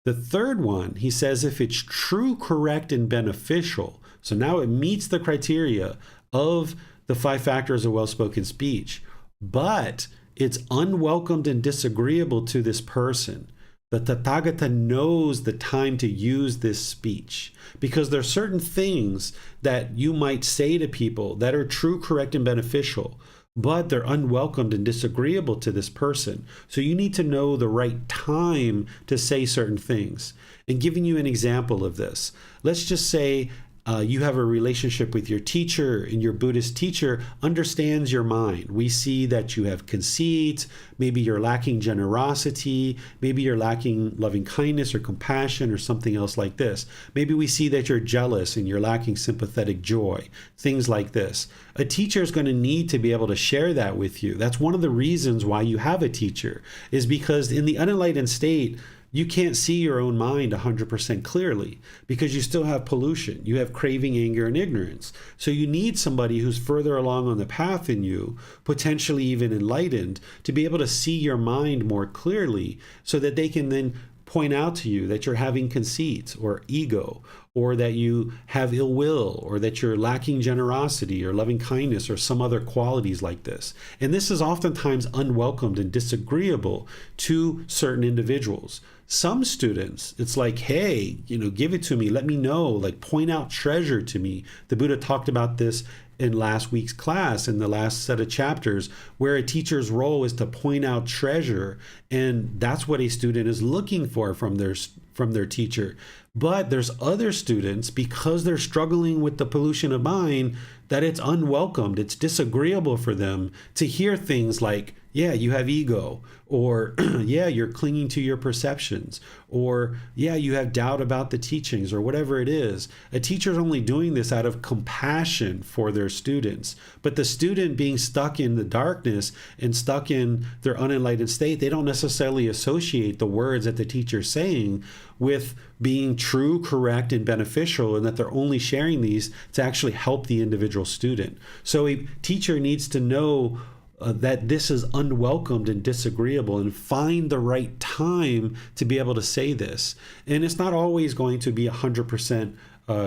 Speaker 1: The third one, he says, if it's true, correct, and beneficial, so now it meets the criteria of the 5 factors of well-spoken speech, but it's unwelcomed and disagreeable to this person. The Tathagata knows the time to use this speech because there are certain things that you might say to people that are true, correct, and beneficial, but they're unwelcomed and disagreeable to this person. So you need to know the right time to say certain things. And giving you an example of this, let's just say you have a relationship with your teacher, and your Buddhist teacher understands your mind. We see that you have conceit, maybe you're lacking generosity, maybe you're lacking loving kindness or compassion or something else like this. Maybe we see that you're jealous and you're lacking sympathetic joy, things like this. A teacher is going to need to be able to share that with you. That's one of the reasons why you have a teacher, is because in the unenlightened state, you can't see your own mind 100% clearly because you still have pollution. You have craving, anger, and ignorance. So you need somebody who's further along on the path than you, potentially even enlightened, to be able to see your mind more clearly so that they can then point out to you that you're having conceit or ego, or that you have ill will, or that you're lacking generosity or loving kindness or some other qualities like this. And this is oftentimes unwelcomed and disagreeable to certain individuals. Some students, it's like, hey, give it to me, let me know, like point out treasure to me. The Buddha talked about this in last week's class, in the last set of chapters, where a teacher's role is to point out treasure, and that's what a student is looking for from their teacher. But there's other students, because they're struggling with the pollution of mind, that it's unwelcomed, it's disagreeable for them to hear things like, yeah, you have ego, or yeah, you're clinging to your perceptions, or yeah, you have doubt about the teachings, or whatever it is. A teacher's only doing this out of compassion for their students. But the student being stuck in the darkness and stuck in their unenlightened state, they don't necessarily associate the words that the teacher's saying with being true, correct, and beneficial, and that they're only sharing these to actually help the individual student. So a teacher needs to know that this is unwelcomed and disagreeable, and find the right time to be able to say this. And it's not always going to be 100%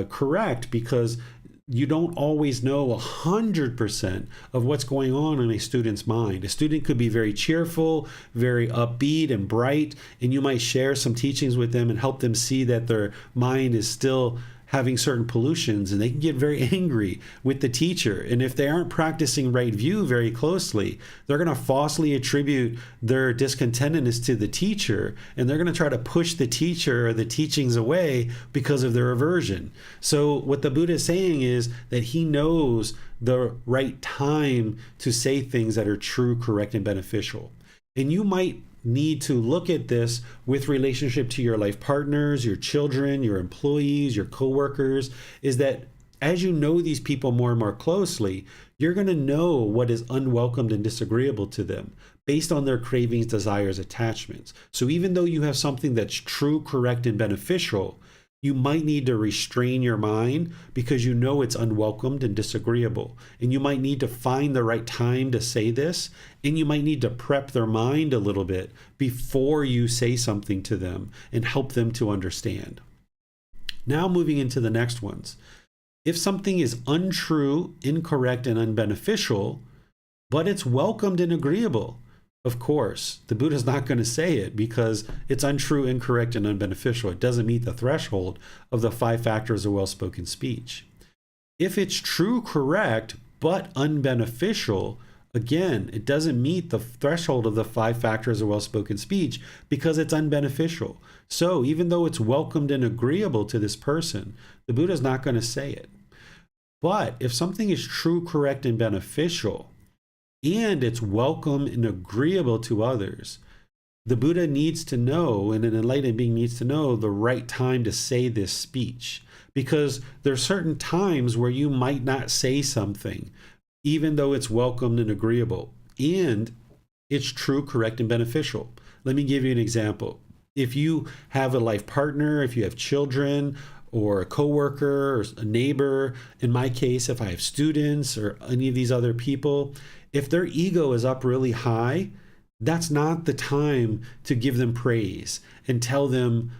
Speaker 1: correct, because you don't always know 100% of what's going on in a student's mind. A student could be very cheerful, very upbeat and bright, and you might share some teachings with them and help them see that their mind is still having certain pollutions, and they can get very angry with the teacher. And if they aren't practicing right view very closely, they're going to falsely attribute their discontentedness to the teacher, and they're going to try to push the teacher or the teachings away because of their aversion. So what the Buddha is saying is that he knows the right time to say things that are true, correct, and beneficial. And you might need to look at this with relationship to your life partners, your children, your employees, your coworkers, is that as you know these people more and more closely, you're going to know what is unwelcomed and disagreeable to them based on their cravings, desires, attachments. So even though you have something that's true, correct, and beneficial, you might need to restrain your mind because you know it's unwelcomed and disagreeable. And you might need to find the right time to say this, and you might need to prep their mind a little bit before you say something to them and help them to understand. Now moving into the next ones. If something is untrue, incorrect, and unbeneficial, but it's welcomed and agreeable, of course, the Buddha's not going to say it because it's untrue, incorrect, and unbeneficial. It doesn't meet the threshold of the 5 factors of well-spoken speech. If it's true, correct, but unbeneficial, again, it doesn't meet the threshold of the 5 factors of well-spoken speech because it's unbeneficial. So even though it's welcomed and agreeable to this person, the Buddha's not going to say it. But if something is true, correct, and beneficial, and it's welcome and agreeable to others, the Buddha needs to know, and an enlightened being needs to know, the right time to say this speech. Because there are certain times where you might not say something, even though it's welcomed and agreeable, and it's true, correct, and beneficial. Let me give you an example. If you have a life partner, if you have children, or a coworker, or a neighbor, in my case, if I have students or any of these other people, if their ego is up really high, that's not the time to give them praise and tell them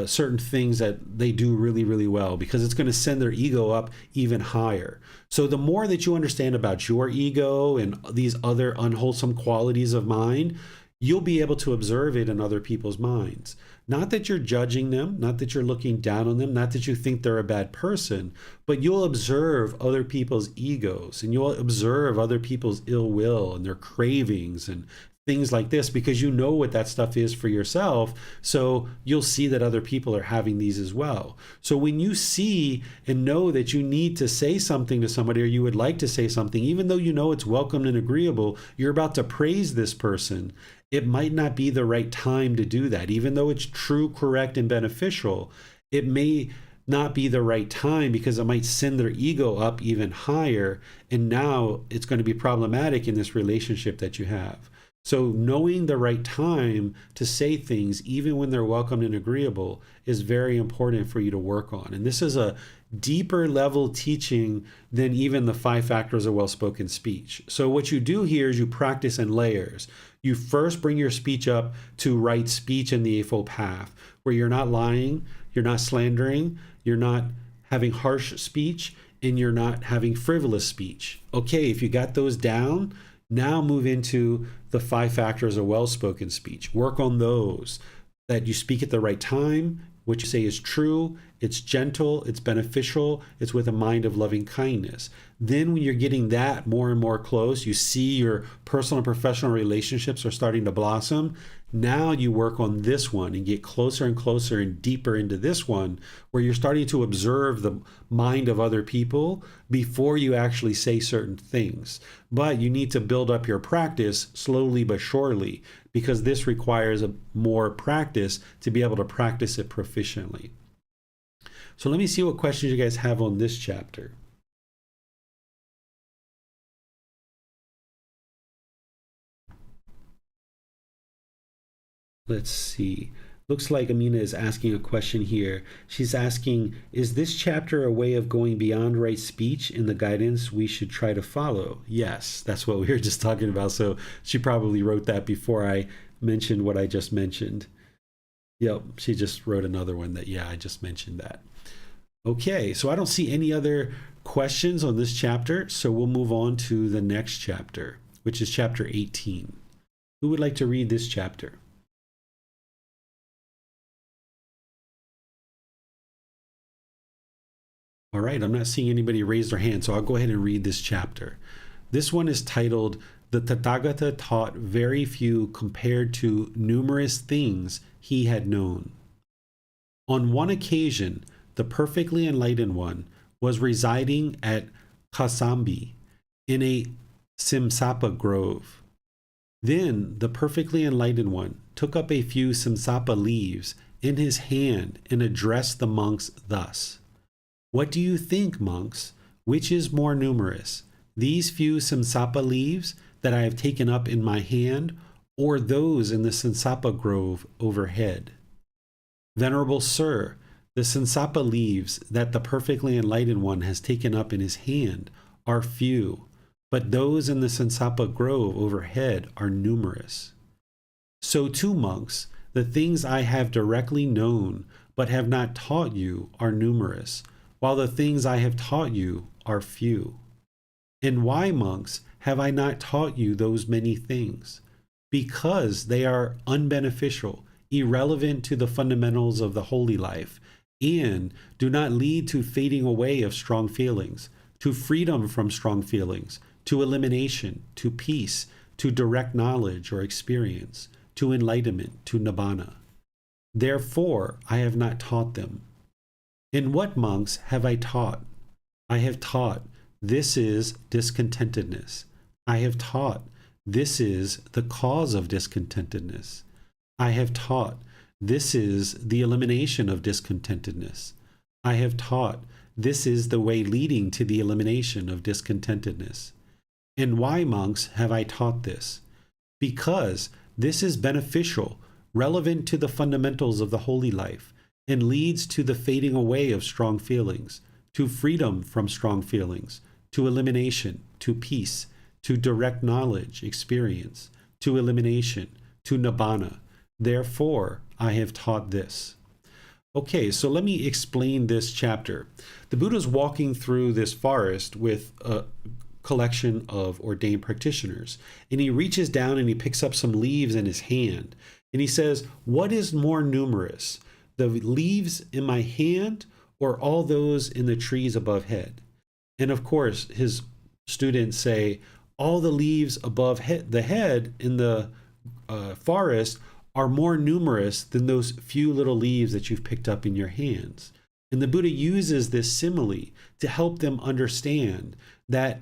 Speaker 1: certain things that they do really, really well, because it's going to send their ego up even higher. So the more that you understand about your ego and these other unwholesome qualities of mind, you'll be able to observe it in other people's minds. Not that you're judging them, not that you're looking down on them, not that you think they're a bad person, but you'll observe other people's egos, and you'll observe other people's ill will and their cravings and things like this, because you know what that stuff is for yourself. So you'll see that other people are having these as well. So when you see and know that you need to say something to somebody, or you would like to say something, even though you know it's welcome and agreeable, you're about to praise this person, it might not be the right time to do that. Even though it's true, correct, and beneficial, it may not be the right time because it might send their ego up even higher. And now it's going to be problematic in this relationship that you have. So knowing the right time to say things, even when they're welcome and agreeable, is very important for you to work on. And this is a deeper level teaching than even the 5 factors of well-spoken speech. So what you do here is you practice in layers. You first bring your speech up to right speech in the Eightfold Path, where you're not lying, you're not slandering, you're not having harsh speech, and you're not having frivolous speech. Okay, if you got those down, now move into the 5 factors of well-spoken speech. Work on those, that you speak at the right time, what you say is true, it's gentle, it's beneficial, it's with a mind of loving kindness. Then when you're getting that more and more close, you see your personal and professional relationships are starting to blossom. Now you work on this one and get closer and closer and deeper into this one, where you're starting to observe the mind of other people before you actually say certain things. But you need to build up your practice slowly but surely, because this requires a more practice to be able to practice it proficiently. So let me see what questions you guys have on this chapter. Let's see. Looks like Amina is asking a question here. She's asking, is this chapter a way of going beyond right speech in the guidance we should try to follow? Yes, that's what we were just talking about. So she probably wrote that before I mentioned what I just mentioned. Yep, she just wrote another one that, yeah, I just mentioned that. Okay, so I don't see any other questions on this chapter, so we'll move on to the next chapter, which is chapter 18. Who would like to read this chapter? All right, I'm not seeing anybody raise their hand, so I'll go ahead and read this chapter. This one is titled, "The Tathagata taught very few compared to numerous things he had known." On one occasion, the perfectly enlightened one was residing at Kasambi in a Simsapa grove. Then the perfectly enlightened one took up a few Simsapa leaves in his hand and addressed the monks thus: "What do you think, monks? Which is more numerous, these few Simsapa leaves that I have taken up in my hand, or those in the Simsapa grove overhead?" "Venerable sir, the Simsapa leaves that the perfectly enlightened one has taken up in his hand are few, but those in the Simsapa grove overhead are numerous. So too, monks, the things I have directly known but have not taught you are numerous, while the things I have taught you are few. And why, monks, have I not taught you those many things? Because they are unbeneficial, irrelevant to the fundamentals of the holy life, and do not lead to fading away of strong feelings, to freedom from strong feelings, to elimination, to peace, to direct knowledge or experience, to enlightenment, to nibbana. Therefore, I have not taught them. And what, monks, have I taught? I have taught, this is discontentedness. I have taught, this is the cause of discontentedness. I have taught, this is the elimination of discontentedness. I have taught, this is the way leading to the elimination of discontentedness. And why, monks, have I taught this? Because this is beneficial, relevant to the fundamentals of the holy life, and leads to the fading away of strong feelings, to freedom from strong feelings, to elimination, to peace, to direct knowledge, experience, to elimination, to nibbana. Therefore, I have taught this. Okay, so let me explain this chapter. The Buddha's walking through this forest with a collection of ordained practitioners, and he reaches down and he picks up some leaves in his hand, and he says, "What is more numerous, the leaves in my hand or all those in the trees above head?" And of course, his students say, all the leaves above the head in the forest are more numerous than those few little leaves that you've picked up in your hands. And the Buddha uses this simile to help them understand that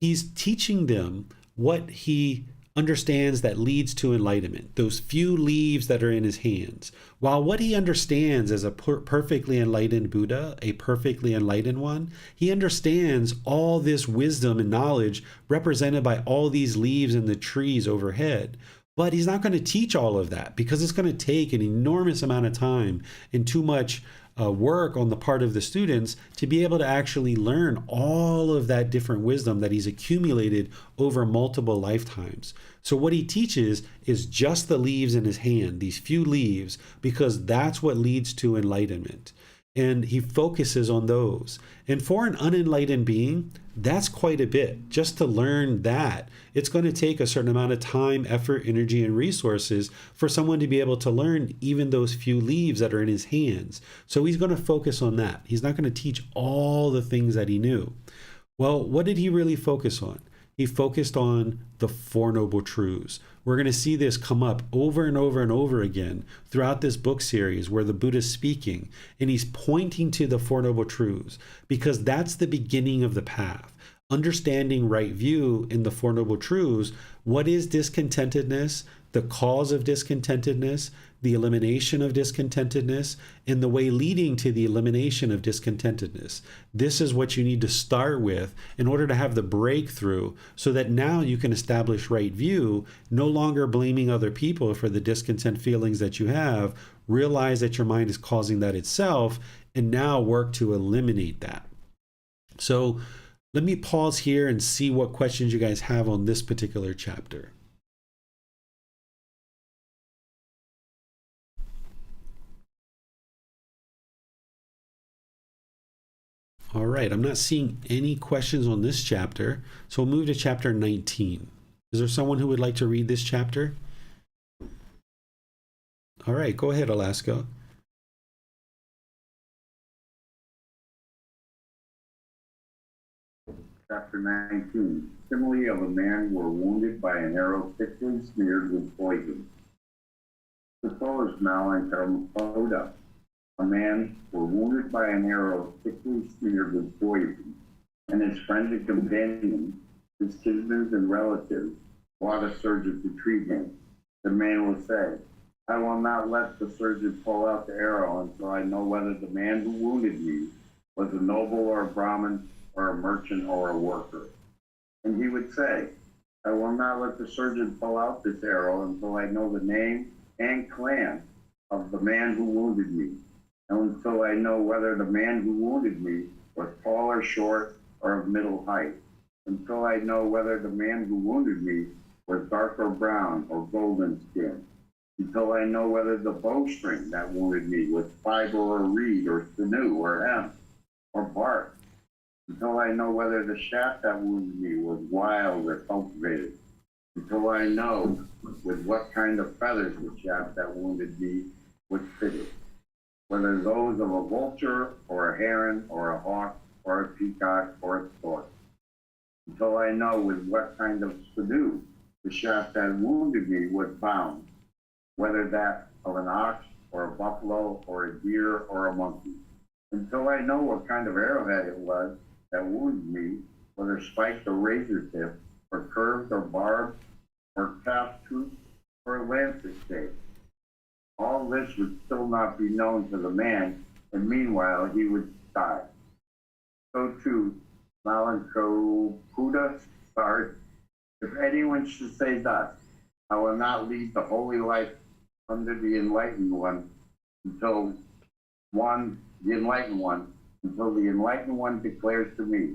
Speaker 1: he's teaching them what he understands that leads to enlightenment, those few leaves that are in his hands. While what he understands as a perfectly enlightened Buddha, a perfectly enlightened one, he understands all this wisdom and knowledge represented by all these leaves in the trees overhead. But he's not going to teach all of that because it's going to take an enormous amount of time and too much work on the part of the students to be able to actually learn all of that different wisdom that he's accumulated over multiple lifetimes. So what he teaches is just the leaves in his hand, these few leaves, because that's what leads to enlightenment. And he focuses on those. And for an unenlightened being, that's quite a bit. Just to learn that, it's going to take a certain amount of time, effort, energy, and resources for someone to be able to learn even those few leaves that are in his hands. So he's going to focus on that. He's not going to teach all the things that he knew. Well, what did he really focus on? He focused on the Four Noble Truths. We're going to see this come up over and over and over again throughout this book series where the Buddha's speaking, and he's pointing to the Four Noble Truths because that's the beginning of the path. Understanding right view in the Four Noble Truths, what is discontentedness, the cause of discontentedness, the elimination of discontentedness, and the way leading to the elimination of discontentedness. This is what you need to start with in order to have the breakthrough so that now you can establish right view, no longer blaming other people for the discontent feelings that you have, realize that your mind is causing that itself, and now work to eliminate that. So let me pause here and see what questions you guys have on this particular chapter. All right, I'm not seeing any questions on this chapter, so we'll move to chapter 19. Is there someone who would like to read this chapter? All right, go ahead, Alaska.
Speaker 3: Chapter 19. Simile of a man who were wounded by an arrow thickly smeared with poison. Suppose now in Buddha, a man were wounded by an arrow thickly smeared with poison, and his friends and companions, his kinsmen and relatives, brought a surgeon to treat him. The man will say, I will not let the surgeon pull out the arrow until I know whether the man who wounded me was a noble or a Brahmin or a merchant or a worker. And he would say, I will not let the surgeon pull out this arrow until I know the name and clan of the man who wounded me, and until I know whether the man who wounded me was tall or short or of middle height, until I know whether the man who wounded me was dark or brown or golden skin, until I know whether the bowstring that wounded me was fiber or reed or sinew or hemp or bark, until I know whether the shaft that wounded me was wild or cultivated, until I know with what kind of feathers the shaft that wounded me was fitted, whether those of a vulture or a heron or a hawk or a peacock or a stork, until I know with what kind of sinew the shaft that wounded me was bound, whether that of an ox or a buffalo or a deer or a monkey, until I know what kind of arrowhead it was that wounded me, whether spiked or razor tip, or curved or barbed, or calf tooth, or lancet shaped. All this would still not be known to the man, and meanwhile he would die. So too, Buddha starts, if anyone should say thus, I will not lead the holy life under the Enlightened One until the Enlightened One declares to me,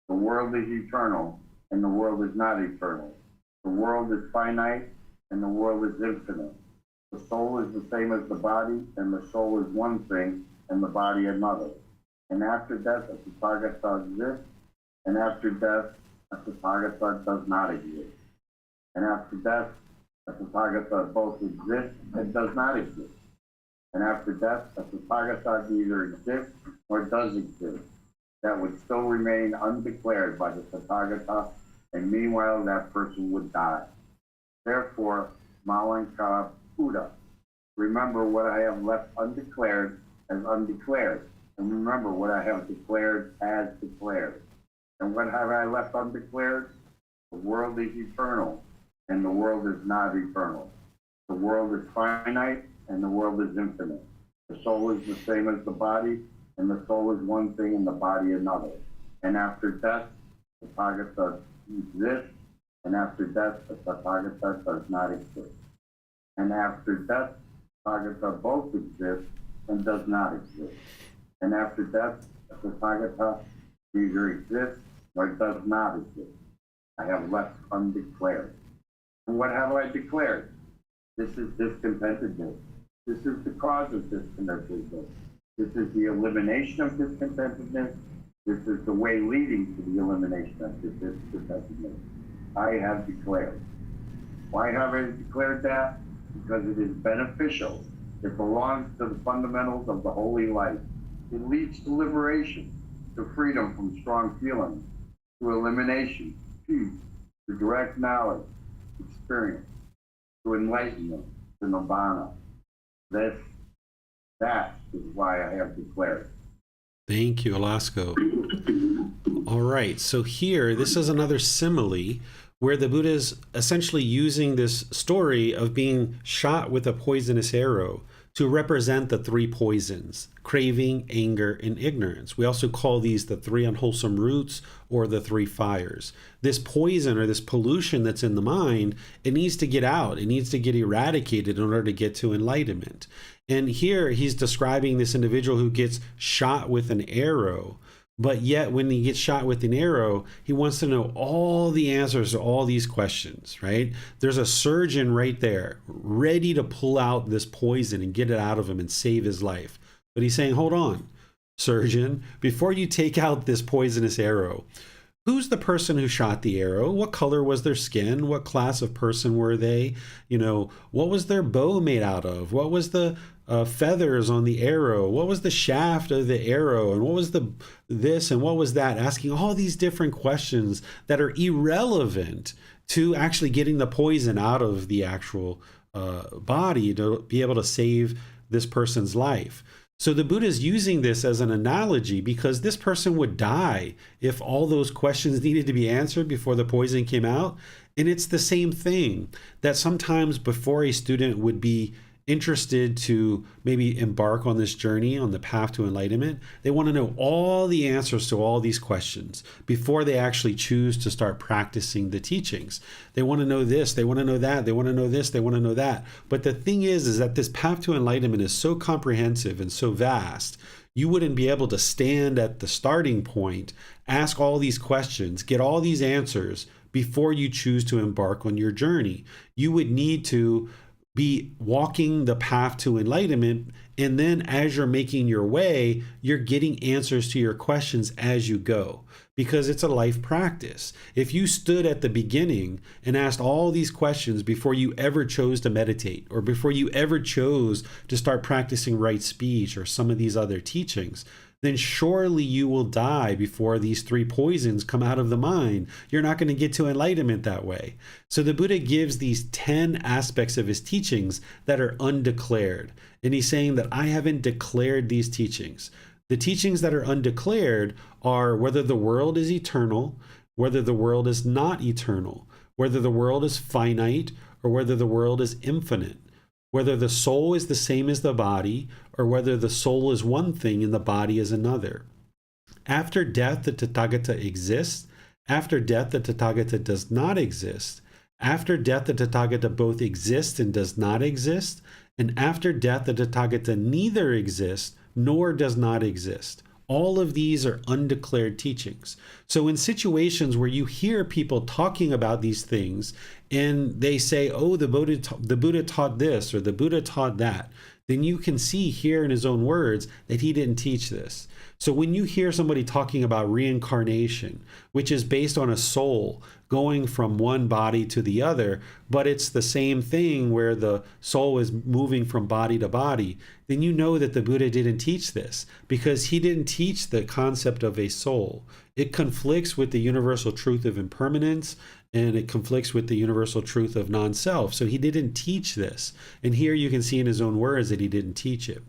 Speaker 3: the world is eternal and the world is not eternal. The world is finite and the world is infinite. The soul is the same as the body, and the soul is one thing and the body another. And after death, a Tathagata exists, and after death, a Tathagata does not exist. And after death, a Tathagata both exists and does not exist. And after death, a Tathagata neither exists nor does exist. That would still remain undeclared by the Tathagata, and meanwhile that person would die. Therefore, Malankara Buddha, remember what I have left undeclared as undeclared, and remember what I have declared as declared. And what have I left undeclared? The world is eternal, and the world is not eternal. The world is finite, and the world is infinite. The soul is the same as the body, and the soul is one thing and the body another. And after death, the Tathagata exists, and after death, the Tathagata does not exist. And after death, Tathagata both exists and does not exist. And after death, the Tathagata neither exists nor does not exist. I have left undeclared. And what have I declared? This is discontentedness. This is the cause of discontentedness. This is the elimination of discontentedness. This is the way leading to the elimination of discontentedness. I have declared. Why have I declared that? Because it is beneficial. It belongs to the fundamentals of the holy life. It leads to liberation, to freedom from strong feelings, to elimination, peace, to direct knowledge, experience, to enlightenment, to nirvana. That is why I have declared.
Speaker 1: Thank you, Alasko. All right, so here, this is another simile where the Buddha is essentially using this story of being shot with a poisonous arrow to represent the three poisons: craving, anger, and ignorance. We also call these the three unwholesome roots or the three fires. This poison or this pollution that's in the mind, it needs to get out. It needs to get eradicated in order to get to enlightenment. And here he's describing this individual who gets shot with an arrow. But yet when he gets shot with an arrow, he wants to know all the answers to all these questions, right? There's a surgeon right there ready to pull out this poison and get it out of him and save his life. But he's saying, hold on, surgeon, before you take out this poisonous arrow, who's the person who shot the arrow? What color was their skin? What class of person were they? You know, what was their bow made out of? What was the feathers on the arrow? What was the shaft of the arrow? And what was the this and what was that? Asking all these different questions that are irrelevant to actually getting the poison out of the actual body to be able to save this person's life. So the Buddha is using this as an analogy because this person would die if all those questions needed to be answered before the poison came out. And it's the same thing that sometimes before a student would be interested to maybe embark on this journey on the path to enlightenment, they want to know all the answers to all these questions before they actually choose to start practicing the teachings. They want to know this, they want to know that, they want to know this, they want to know that. But the thing is that this path to enlightenment is so comprehensive and so vast, you wouldn't be able to stand at the starting point, ask all these questions, get all these answers before you choose to embark on your journey. You would need to be walking the path to enlightenment, and then as you're making your way, you're getting answers to your questions as you go, because it's a life practice. If you stood at the beginning and asked all these questions before you ever chose to meditate, or before you ever chose to start practicing right speech or some of these other teachings, then surely you will die before these three poisons come out of the mind. You're not going to get to enlightenment that way. So the Buddha gives these 10 aspects of his teachings that are undeclared. And he's saying that I haven't declared these teachings. The teachings that are undeclared are whether the world is eternal, whether the world is not eternal, whether the world is finite, or whether the world is infinite, whether the soul is the same as the body, or whether the soul is one thing and the body is another. After death, the Tathagata exists. After death, the Tathagata does not exist. After death, the Tathagata both exists and does not exist. And after death, the Tathagata neither exists nor does not exist. All of these are undeclared teachings. So in situations where you hear people talking about these things and they say, oh, the Buddha taught this or the Buddha taught that, then you can see here in his own words that he didn't teach this. So when you hear somebody talking about reincarnation, which is based on a soul going from one body to the other, but it's the same thing where the soul is moving from body to body, then you know that the Buddha didn't teach this, because he didn't teach the concept of a soul. It conflicts with the universal truth of impermanence, and it conflicts with the universal truth of non-self. So he didn't teach this. And here you can see in his own words that he didn't teach it.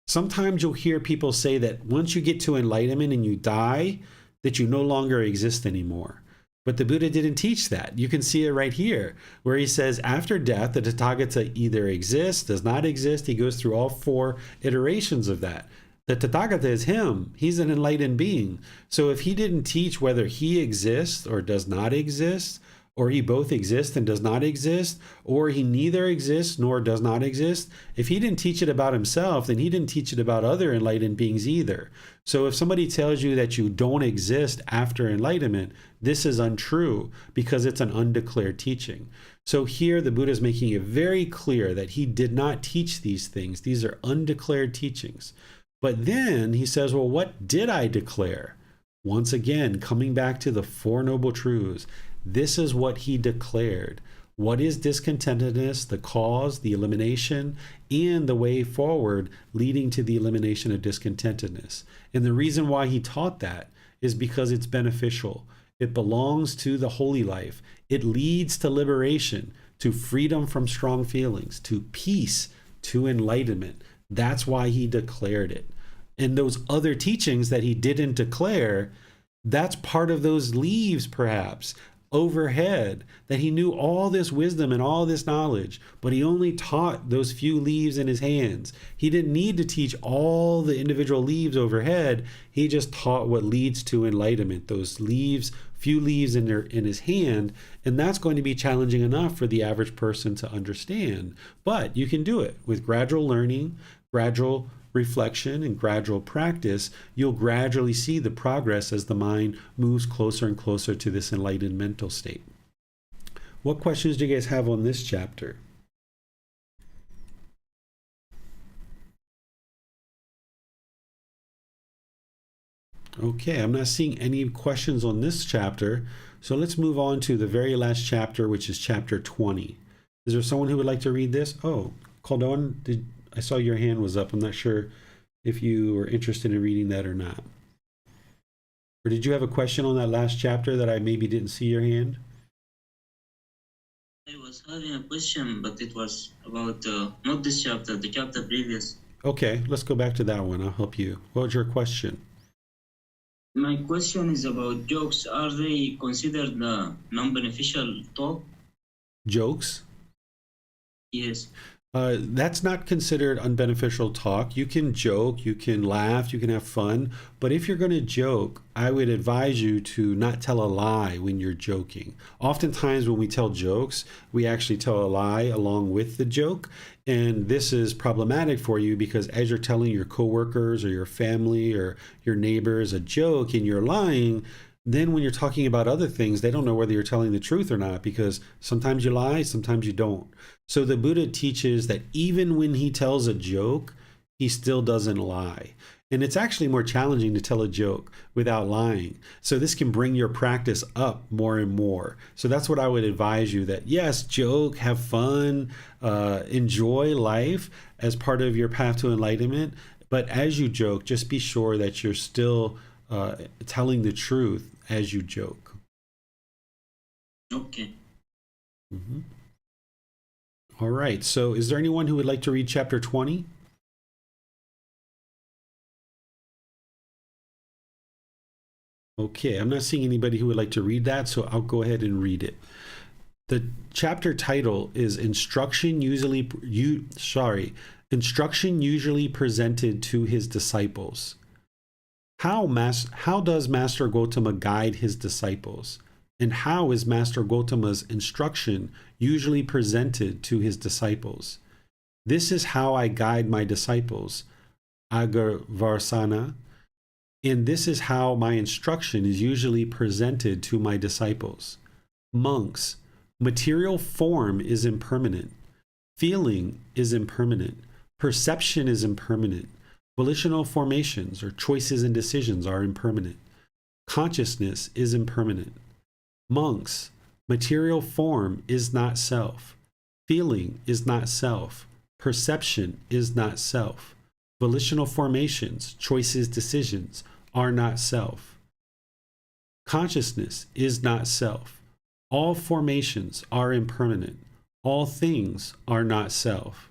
Speaker 1: Sometimes you'll hear people say that once you get to enlightenment and you die, that you no longer exist anymore. But the Buddha didn't teach that. You can see it right here, where he says after death, the Tathagata either exists, does not exist. He goes through all 4 iterations of that. The Tathagata is him. He's an enlightened being. So if he didn't teach whether he exists or does not exist, or he both exists and does not exist, or he neither exists nor does not exist, if he didn't teach it about himself, then he didn't teach it about other enlightened beings either. So if somebody tells you that you don't exist after enlightenment, this is untrue because it's an undeclared teaching. So here the Buddha is making it very clear that he did not teach these things. These are undeclared teachings. But then he says, well, what did I declare? Once again, coming back to the 4 Noble Truths, this is what he declared. What is discontentedness, the cause, the elimination, and the way forward leading to the elimination of discontentedness. And the reason why he taught that is because it's beneficial. It belongs to the holy life. It leads to liberation, to freedom from strong feelings, to peace, to enlightenment. That's why he declared it. And those other teachings that he didn't declare, that's part of those leaves, perhaps, overhead, that he knew all this wisdom and all this knowledge, but he only taught those few leaves in his hands. He didn't need to teach all the individual leaves overhead. He just taught what leads to enlightenment, those leaves, few leaves in his hand, and that's going to be challenging enough for the average person to understand. But you can do it with gradual learning, gradual reflection, and gradual practice. You'll gradually see the progress as the mind moves closer and closer to this enlightened mental state. What questions do you guys have on this chapter? Okay, I'm not seeing any questions on this chapter, so let's move on to the very last chapter, which is chapter 20. Is there someone who would like to read this? Oh, Caldon, I saw your hand was up. I'm not sure if you were interested in reading that or not. Or did you have a question on that last chapter that I maybe didn't see your hand?
Speaker 4: I was having a question, but it was about not this chapter, the chapter previous.
Speaker 1: Okay, let's go back to that one. I'll help you. What was your question?
Speaker 4: My question is about jokes. Are they considered non-beneficial talk?
Speaker 1: Jokes?
Speaker 4: Yes.
Speaker 1: That's not considered unbeneficial talk. You can joke, you can laugh, you can have fun, but if you're going to joke, I would advise you to not tell a lie when you're joking. Oftentimes when we tell jokes, we actually tell a lie along with the joke, and this is problematic for you because as you're telling your coworkers or your family or your neighbors a joke and you're lying, then when you're talking about other things, they don't know whether you're telling the truth or not because sometimes you lie, sometimes you don't. So the Buddha teaches that even when he tells a joke, he still doesn't lie. And it's actually more challenging to tell a joke without lying. So this can bring your practice up more and more. So that's what I would advise you, that yes, joke, have fun, enjoy life as part of your path to enlightenment. But as you joke, just be sure that you're still telling the truth as you joke.
Speaker 4: Okay.
Speaker 1: Mm-hmm. All right. So is there anyone who would like to read chapter 20? Okay, I'm not seeing anybody who would like to read that, so I'll go ahead and read it. The chapter title is Instruction usually presented to his disciples. How does Master Gotama guide his disciples? And how is Master Gotama's instruction usually presented to his disciples? This is how I guide my disciples, Agarvarsana, and this is how my instruction is usually presented to my disciples. Monks, material form is impermanent. Feeling is impermanent. Perception is impermanent. Volitional formations or choices and decisions are impermanent. Consciousness is impermanent. Monks, material form is not self. Feeling is not self. Perception is not self. Volitional formations, choices, decisions are not self. Consciousness is not self. All formations are impermanent. All things are not self.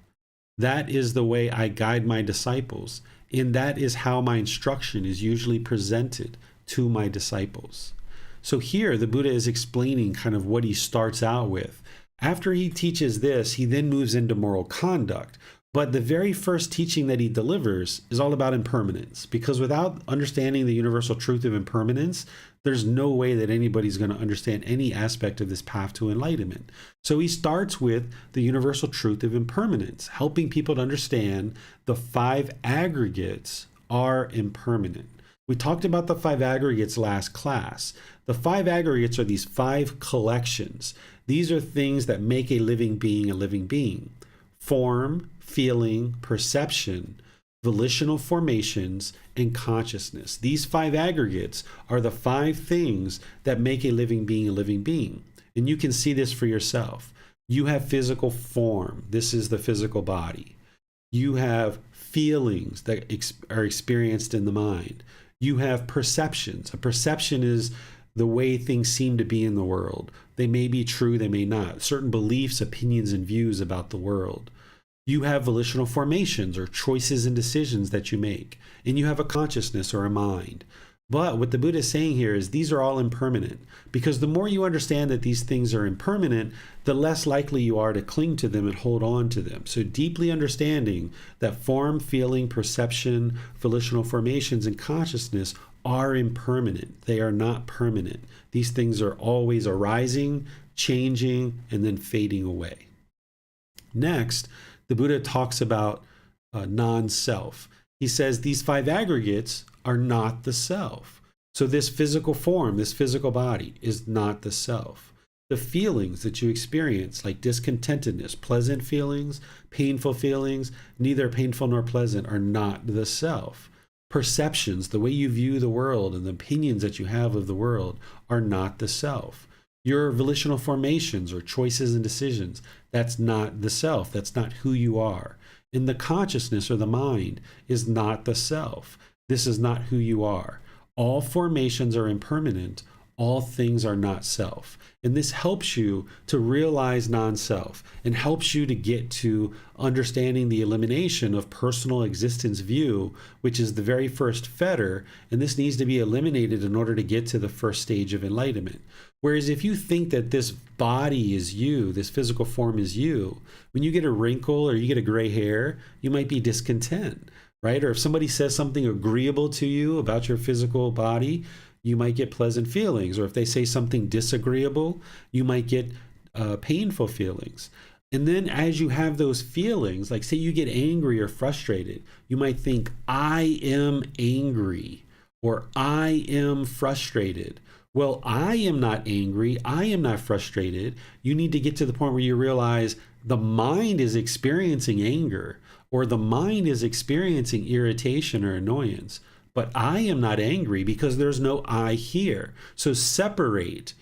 Speaker 1: That is the way I guide my disciples, and that is how my instruction is usually presented to my disciples. So here the Buddha is explaining kind of what he starts out with. After he teaches this, he then moves into moral conduct. But the very first teaching that he delivers is all about impermanence, because without understanding the universal truth of impermanence, there's no way that anybody's going to understand any aspect of this path to enlightenment. So he starts with the universal truth of impermanence, helping people to understand the 5 aggregates are impermanent. We talked about the 5 aggregates last class. The 5 aggregates are these 5 collections. These are things that make a living being a living being. Form, feeling, perception, volitional formations, and consciousness. These 5 aggregates are the 5 things that make a living being a living being. And you can see this for yourself. You have physical form. This is the physical body. You have feelings that are experienced in the mind. You have perceptions. A perception is the way things seem to be in the world. They may be true, they may not. Certain beliefs, opinions, and views about the world. You have volitional formations or choices and decisions that you make. And you have a consciousness or a mind. But what the Buddha is saying here is these are all impermanent, because the more you understand that these things are impermanent, the less likely you are to cling to them and hold on to them. So deeply understanding that form, feeling, perception, volitional formations, and consciousness are impermanent. They are not permanent. These things are always arising, changing, and then fading away. Next, the Buddha talks about non-self. He says these 5 aggregates are not the self. So this physical form, this physical body is not the self. The feelings that you experience, like discontentedness, pleasant feelings, painful feelings, neither painful nor pleasant, are not the self. Perceptions, the way you view the world and the opinions that you have of the world, are not the self. Your volitional formations or choices and decisions, that's not the self. That's not who you are. And the consciousness or the mind is not the self. This is not who you are. All formations are impermanent. All things are not self. And this helps you to realize non-self and helps you to get to understanding the elimination of personal existence view, which is the very first fetter. And this needs to be eliminated in order to get to the first stage of enlightenment. Whereas if you think that this body is you, this physical form is you, when you get a wrinkle or you get a gray hair, you might be discontent, right? Or if somebody says something agreeable to you about your physical body, you might get pleasant feelings. Or if they say something disagreeable, you might get painful feelings. And then as you have those feelings, like say you get angry or frustrated, you might think, I am angry or I am frustrated. Well, I am not angry. I am not frustrated. You need to get to the point where you realize the mind is experiencing anger or the mind is experiencing irritation or annoyance. But I am not angry because there's no I here. So separate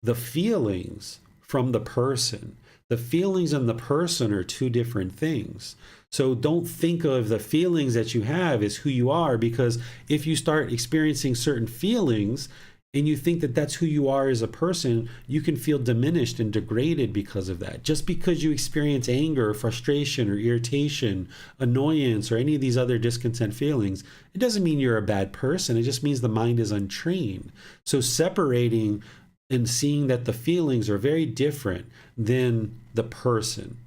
Speaker 1: the feelings from the person. The feelings and the person are 2 different things. So don't think of the feelings that you have as who you are, because if you start experiencing certain feelings and you think that that's who you are as a person, you can feel diminished and degraded because of that. Just because you experience anger, or frustration, or irritation, annoyance, or any of these other discontent feelings, it doesn't mean you're a bad person. It just means the mind is untrained. So separating and seeing that the feelings are very different than the person.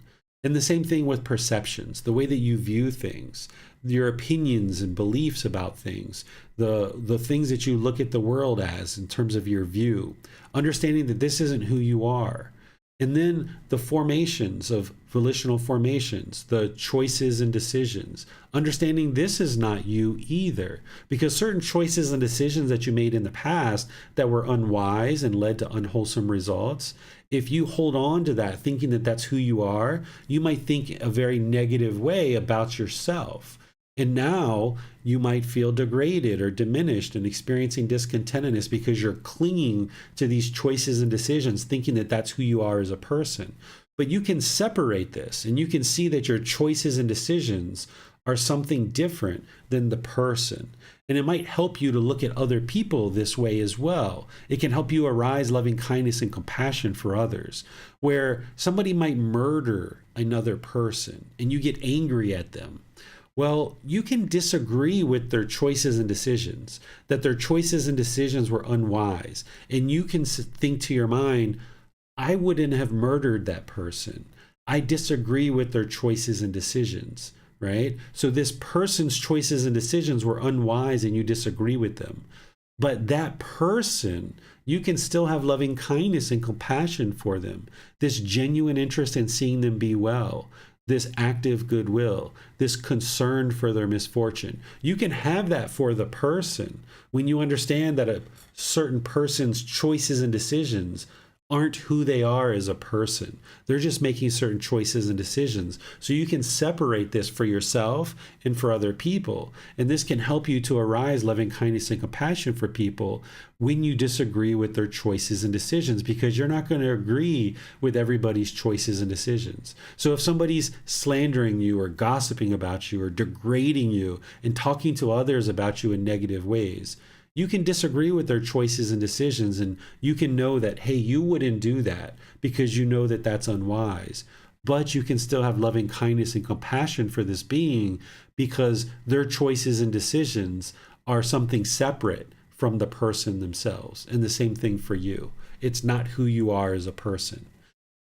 Speaker 1: And the same thing with perceptions, the way that you view things, your opinions and beliefs about things, the things that you look at the world as in terms of your view, understanding that this isn't who you are. And then the formations of volitional formations, the choices and decisions, understanding this is not you either, because certain choices and decisions that you made in the past that were unwise and led to unwholesome results, if you hold on to that thinking that that's who you are, you might think a very negative way about yourself. And now you might feel degraded or diminished and experiencing discontentedness because you're clinging to these choices and decisions, thinking that that's who you are as a person. But you can separate this and you can see that your choices and decisions are something different than the person. And it might help you to look at other people this way as well. It can help you arise loving kindness and compassion for others, where somebody might murder another person and you get angry at them. Well, you can disagree with their choices and decisions, that their choices and decisions were unwise. And you can think to your mind, I wouldn't have murdered that person. I disagree with their choices and decisions, right? So this person's choices and decisions were unwise and you disagree with them. But that person, you can still have loving kindness and compassion for them, this genuine interest in seeing them be well, this active goodwill, this concern for their misfortune. You can have that for the person when you understand that a certain person's choices and decisions aren't who they are as a person. They're just making certain choices and decisions. So you can separate this for yourself and for other people. And this can help you to arise loving kindness and compassion for people when you disagree with their choices and decisions, because you're not going to agree with everybody's choices and decisions. So if somebody's slandering you or gossiping about you or degrading you and talking to others about you in negative ways, you can disagree with their choices and decisions, and you can know that, hey, you wouldn't do that because you know that that's unwise. But you can still have loving kindness and compassion for this being because their choices and decisions are something separate from the person themselves. And the same thing for you. It's not who you are as a person.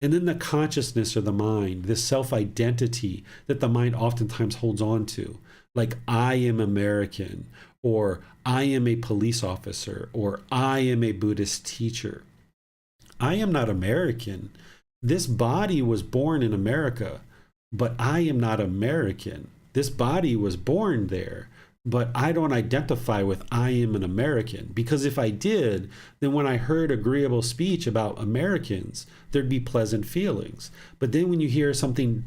Speaker 1: And then the consciousness or the mind, this self-identity that the mind oftentimes holds on to, like I am American, or I am a police officer, or I am a Buddhist teacher. I am not American. This body was born in America, but I am not American. This body was born there, but I don't identify with I am an American. Because if I did, then when I heard agreeable speech about Americans, there'd be pleasant feelings. But then when you hear something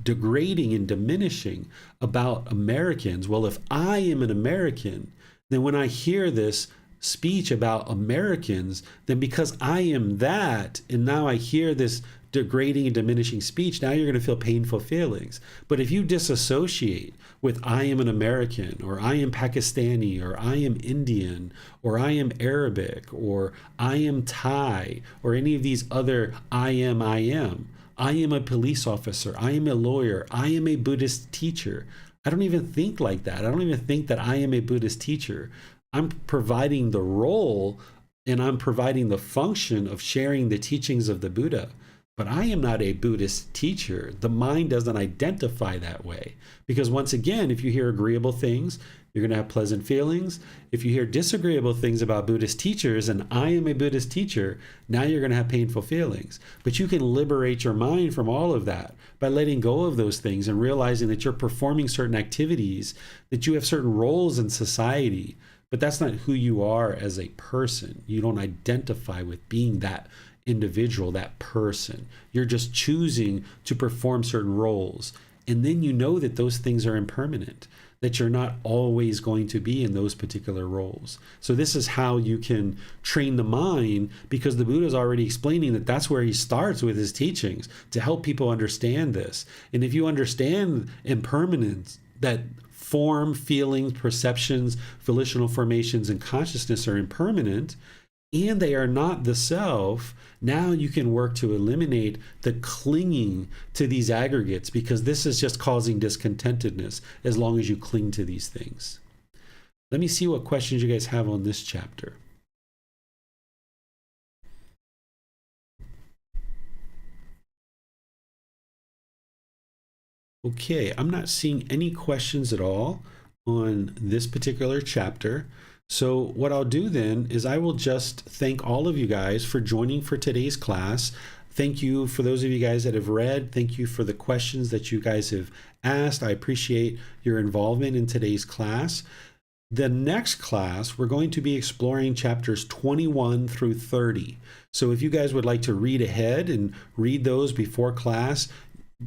Speaker 1: degrading and diminishing about Americans, well, if I am an American, then when I hear this speech about Americans, then because I am that, and now I hear this degrading and diminishing speech, now you're going to feel painful feelings. But if you disassociate with I am an American, or I am Pakistani, or I am Indian, or I am Arabic, or I am Thai, or any of these other I am a police officer, I am a lawyer, I am a Buddhist teacher. I don't even think like that. I don't even think that I am a Buddhist teacher. I'm providing the role and I'm providing the function of sharing the teachings of the Buddha. But I am not a Buddhist teacher. The mind doesn't identify that way. Because once again, if you hear agreeable things, you're going to have pleasant feelings. If you hear disagreeable things about Buddhist teachers, and I am a Buddhist teacher, now you're going to have painful feelings. But you can liberate your mind from all of that by letting go of those things and realizing that you're performing certain activities, that you have certain roles in society, but that's not who you are as a person. You don't identify with being that individual, that person. You're just choosing to perform certain roles. And then you know that those things are impermanent, that you're not always going to be in those particular roles. So this is how you can train the mind, because the Buddha is already explaining that that's where he starts with his teachings, to help people understand this. And if you understand impermanence, that form, feelings, perceptions, volitional formations, and consciousness are impermanent, and they are not the self, now you can work to eliminate the clinging to these aggregates, because this is just causing discontentedness as long as you cling to these things. Let me see what questions you guys have on this chapter. Okay, I'm not seeing any questions at all on this particular chapter. So what I'll do then is I will just thank all of you guys for joining for today's class. Thank you for those of you guys that have read. Thank you for the questions that you guys have asked. I appreciate your involvement in today's class. The next class, we're going to be exploring chapters 21 through 30. So if you guys would like to read ahead and read those before class,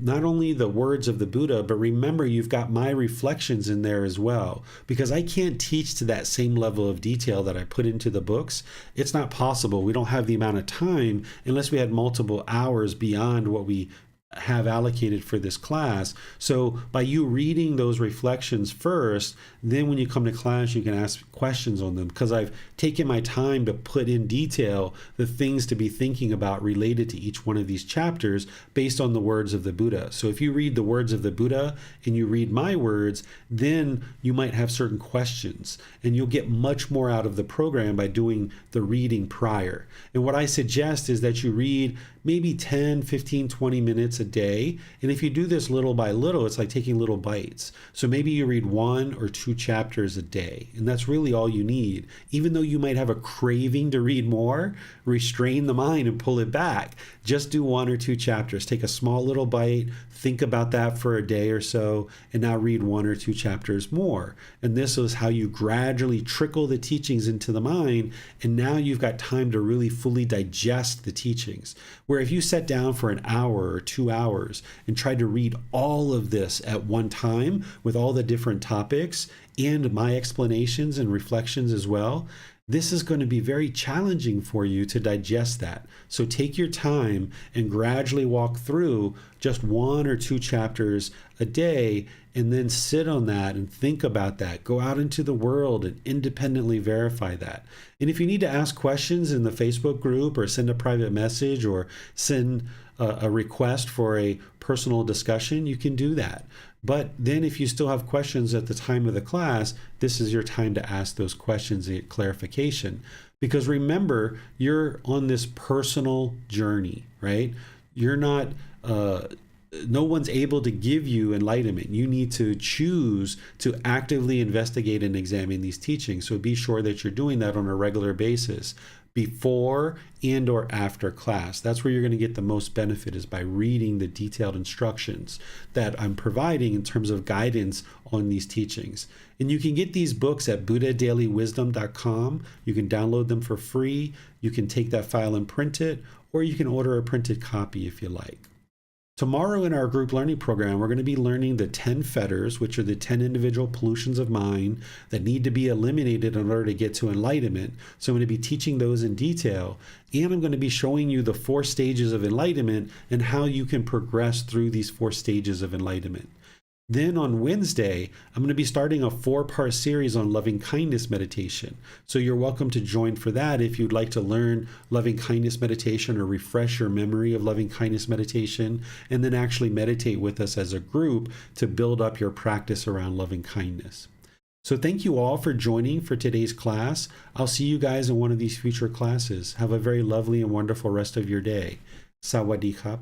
Speaker 1: not only the words of the Buddha, but remember you've got my reflections in there as well, because I can't teach to that same level of detail that I put into the books. It's not possible. We don't have the amount of time unless we had multiple hours beyond what we have allocated for this class. So by you reading those reflections first, then when you come to class, you can ask questions on them, because I've taken my time to put in detail the things to be thinking about related to each one of these chapters based on the words of the Buddha. So if you read the words of the Buddha and you read my words, then you might have certain questions, and you'll get much more out of the program by doing the reading prior. And what I suggest is that you read maybe 10, 15, 20 minutes a day. And if you do this little by little, it's like taking little bites. So maybe you read 1 or 2 chapters a day, and that's really all you need. Even though you might have a craving to read more, restrain the mind and pull it back. Just do 1 or 2 chapters. Take a small little bite, think about that for a day or so, and now read 1 or 2 chapters more. And this is how you gradually trickle the teachings into the mind, and now you've got time to really fully digest the teachings. Where if you sat down for an hour or 2 hours and tried to read all of this at one time with all the different topics and my explanations and reflections as well, this is going to be very challenging for you to digest that. So take your time and gradually walk through just 1 or 2 chapters a day, and then sit on that and think about that. Go out into the world and independently verify that. And if you need to ask questions in the Facebook group, or send a private message, or send a request for a personal discussion, you can do that. But then if you still have questions at the time of the class, this is your time to ask those questions and get clarification. Because remember, you're on this personal journey, right? You're not, no one's able to give you enlightenment. You need to choose to actively investigate and examine these teachings. So be sure that you're doing that on a regular basis, before and or after class. That's where you're going to get the most benefit, is by reading the detailed instructions that I'm providing in terms of guidance on these teachings. And you can get these books at buddhadailywisdom.com. You can download them for free. You can take that file and print it, or you can order a printed copy if you like. Tomorrow in our group learning program, we're going to be learning the 10 fetters, which are the 10 individual pollutions of mind that need to be eliminated in order to get to enlightenment. So I'm going to be teaching those in detail, and I'm going to be showing you the 4 stages of enlightenment and how you can progress through these 4 stages of enlightenment. Then on Wednesday, I'm going to be starting a 4-part series on loving kindness meditation. So you're welcome to join for that if you'd like to learn loving kindness meditation, or refresh your memory of loving kindness meditation, and then actually meditate with us as a group to build up your practice around loving kindness. So thank you all for joining for today's class. I'll see you guys in one of these future classes. Have a very lovely and wonderful rest of your day. Sawadee khap.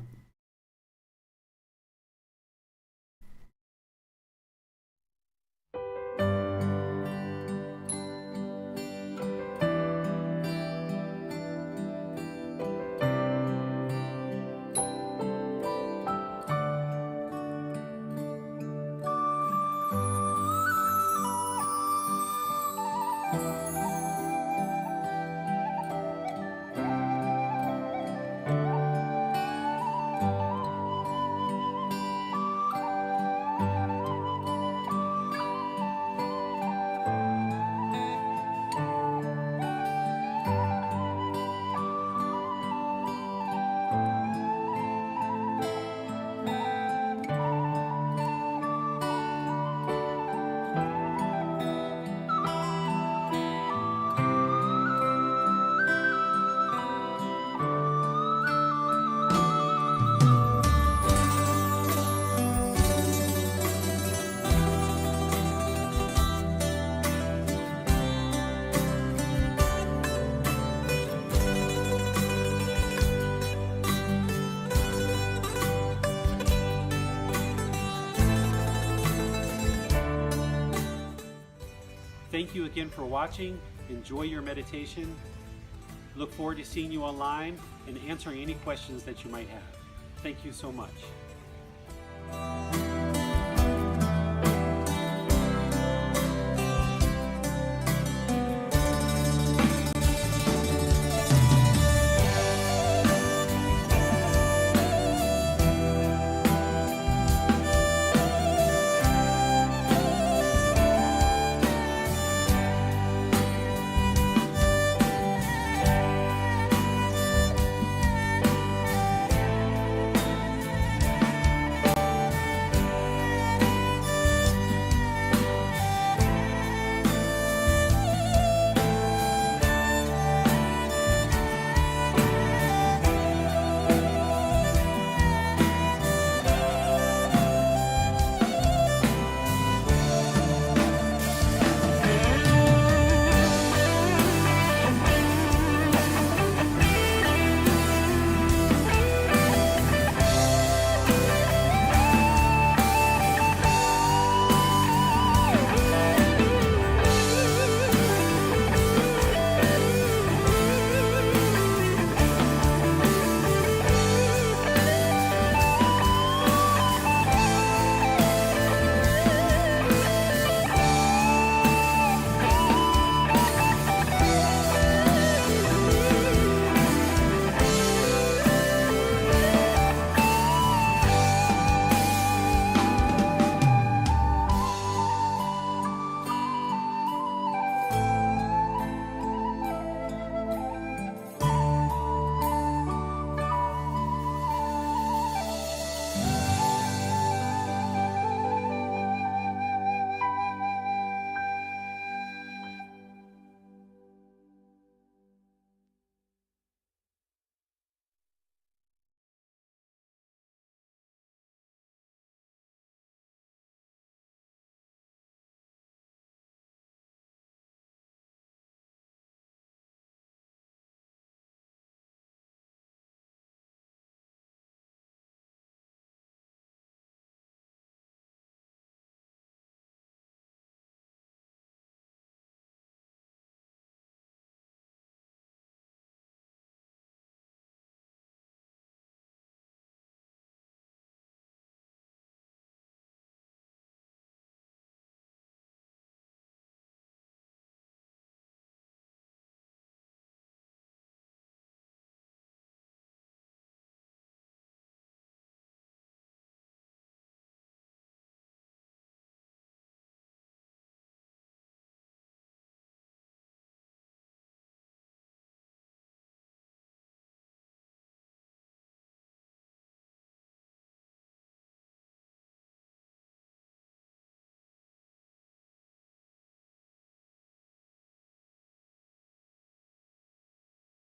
Speaker 1: Thank you again for watching. Enjoy your meditation. Look forward to seeing you online and answering any questions that you might have. Thank you so much.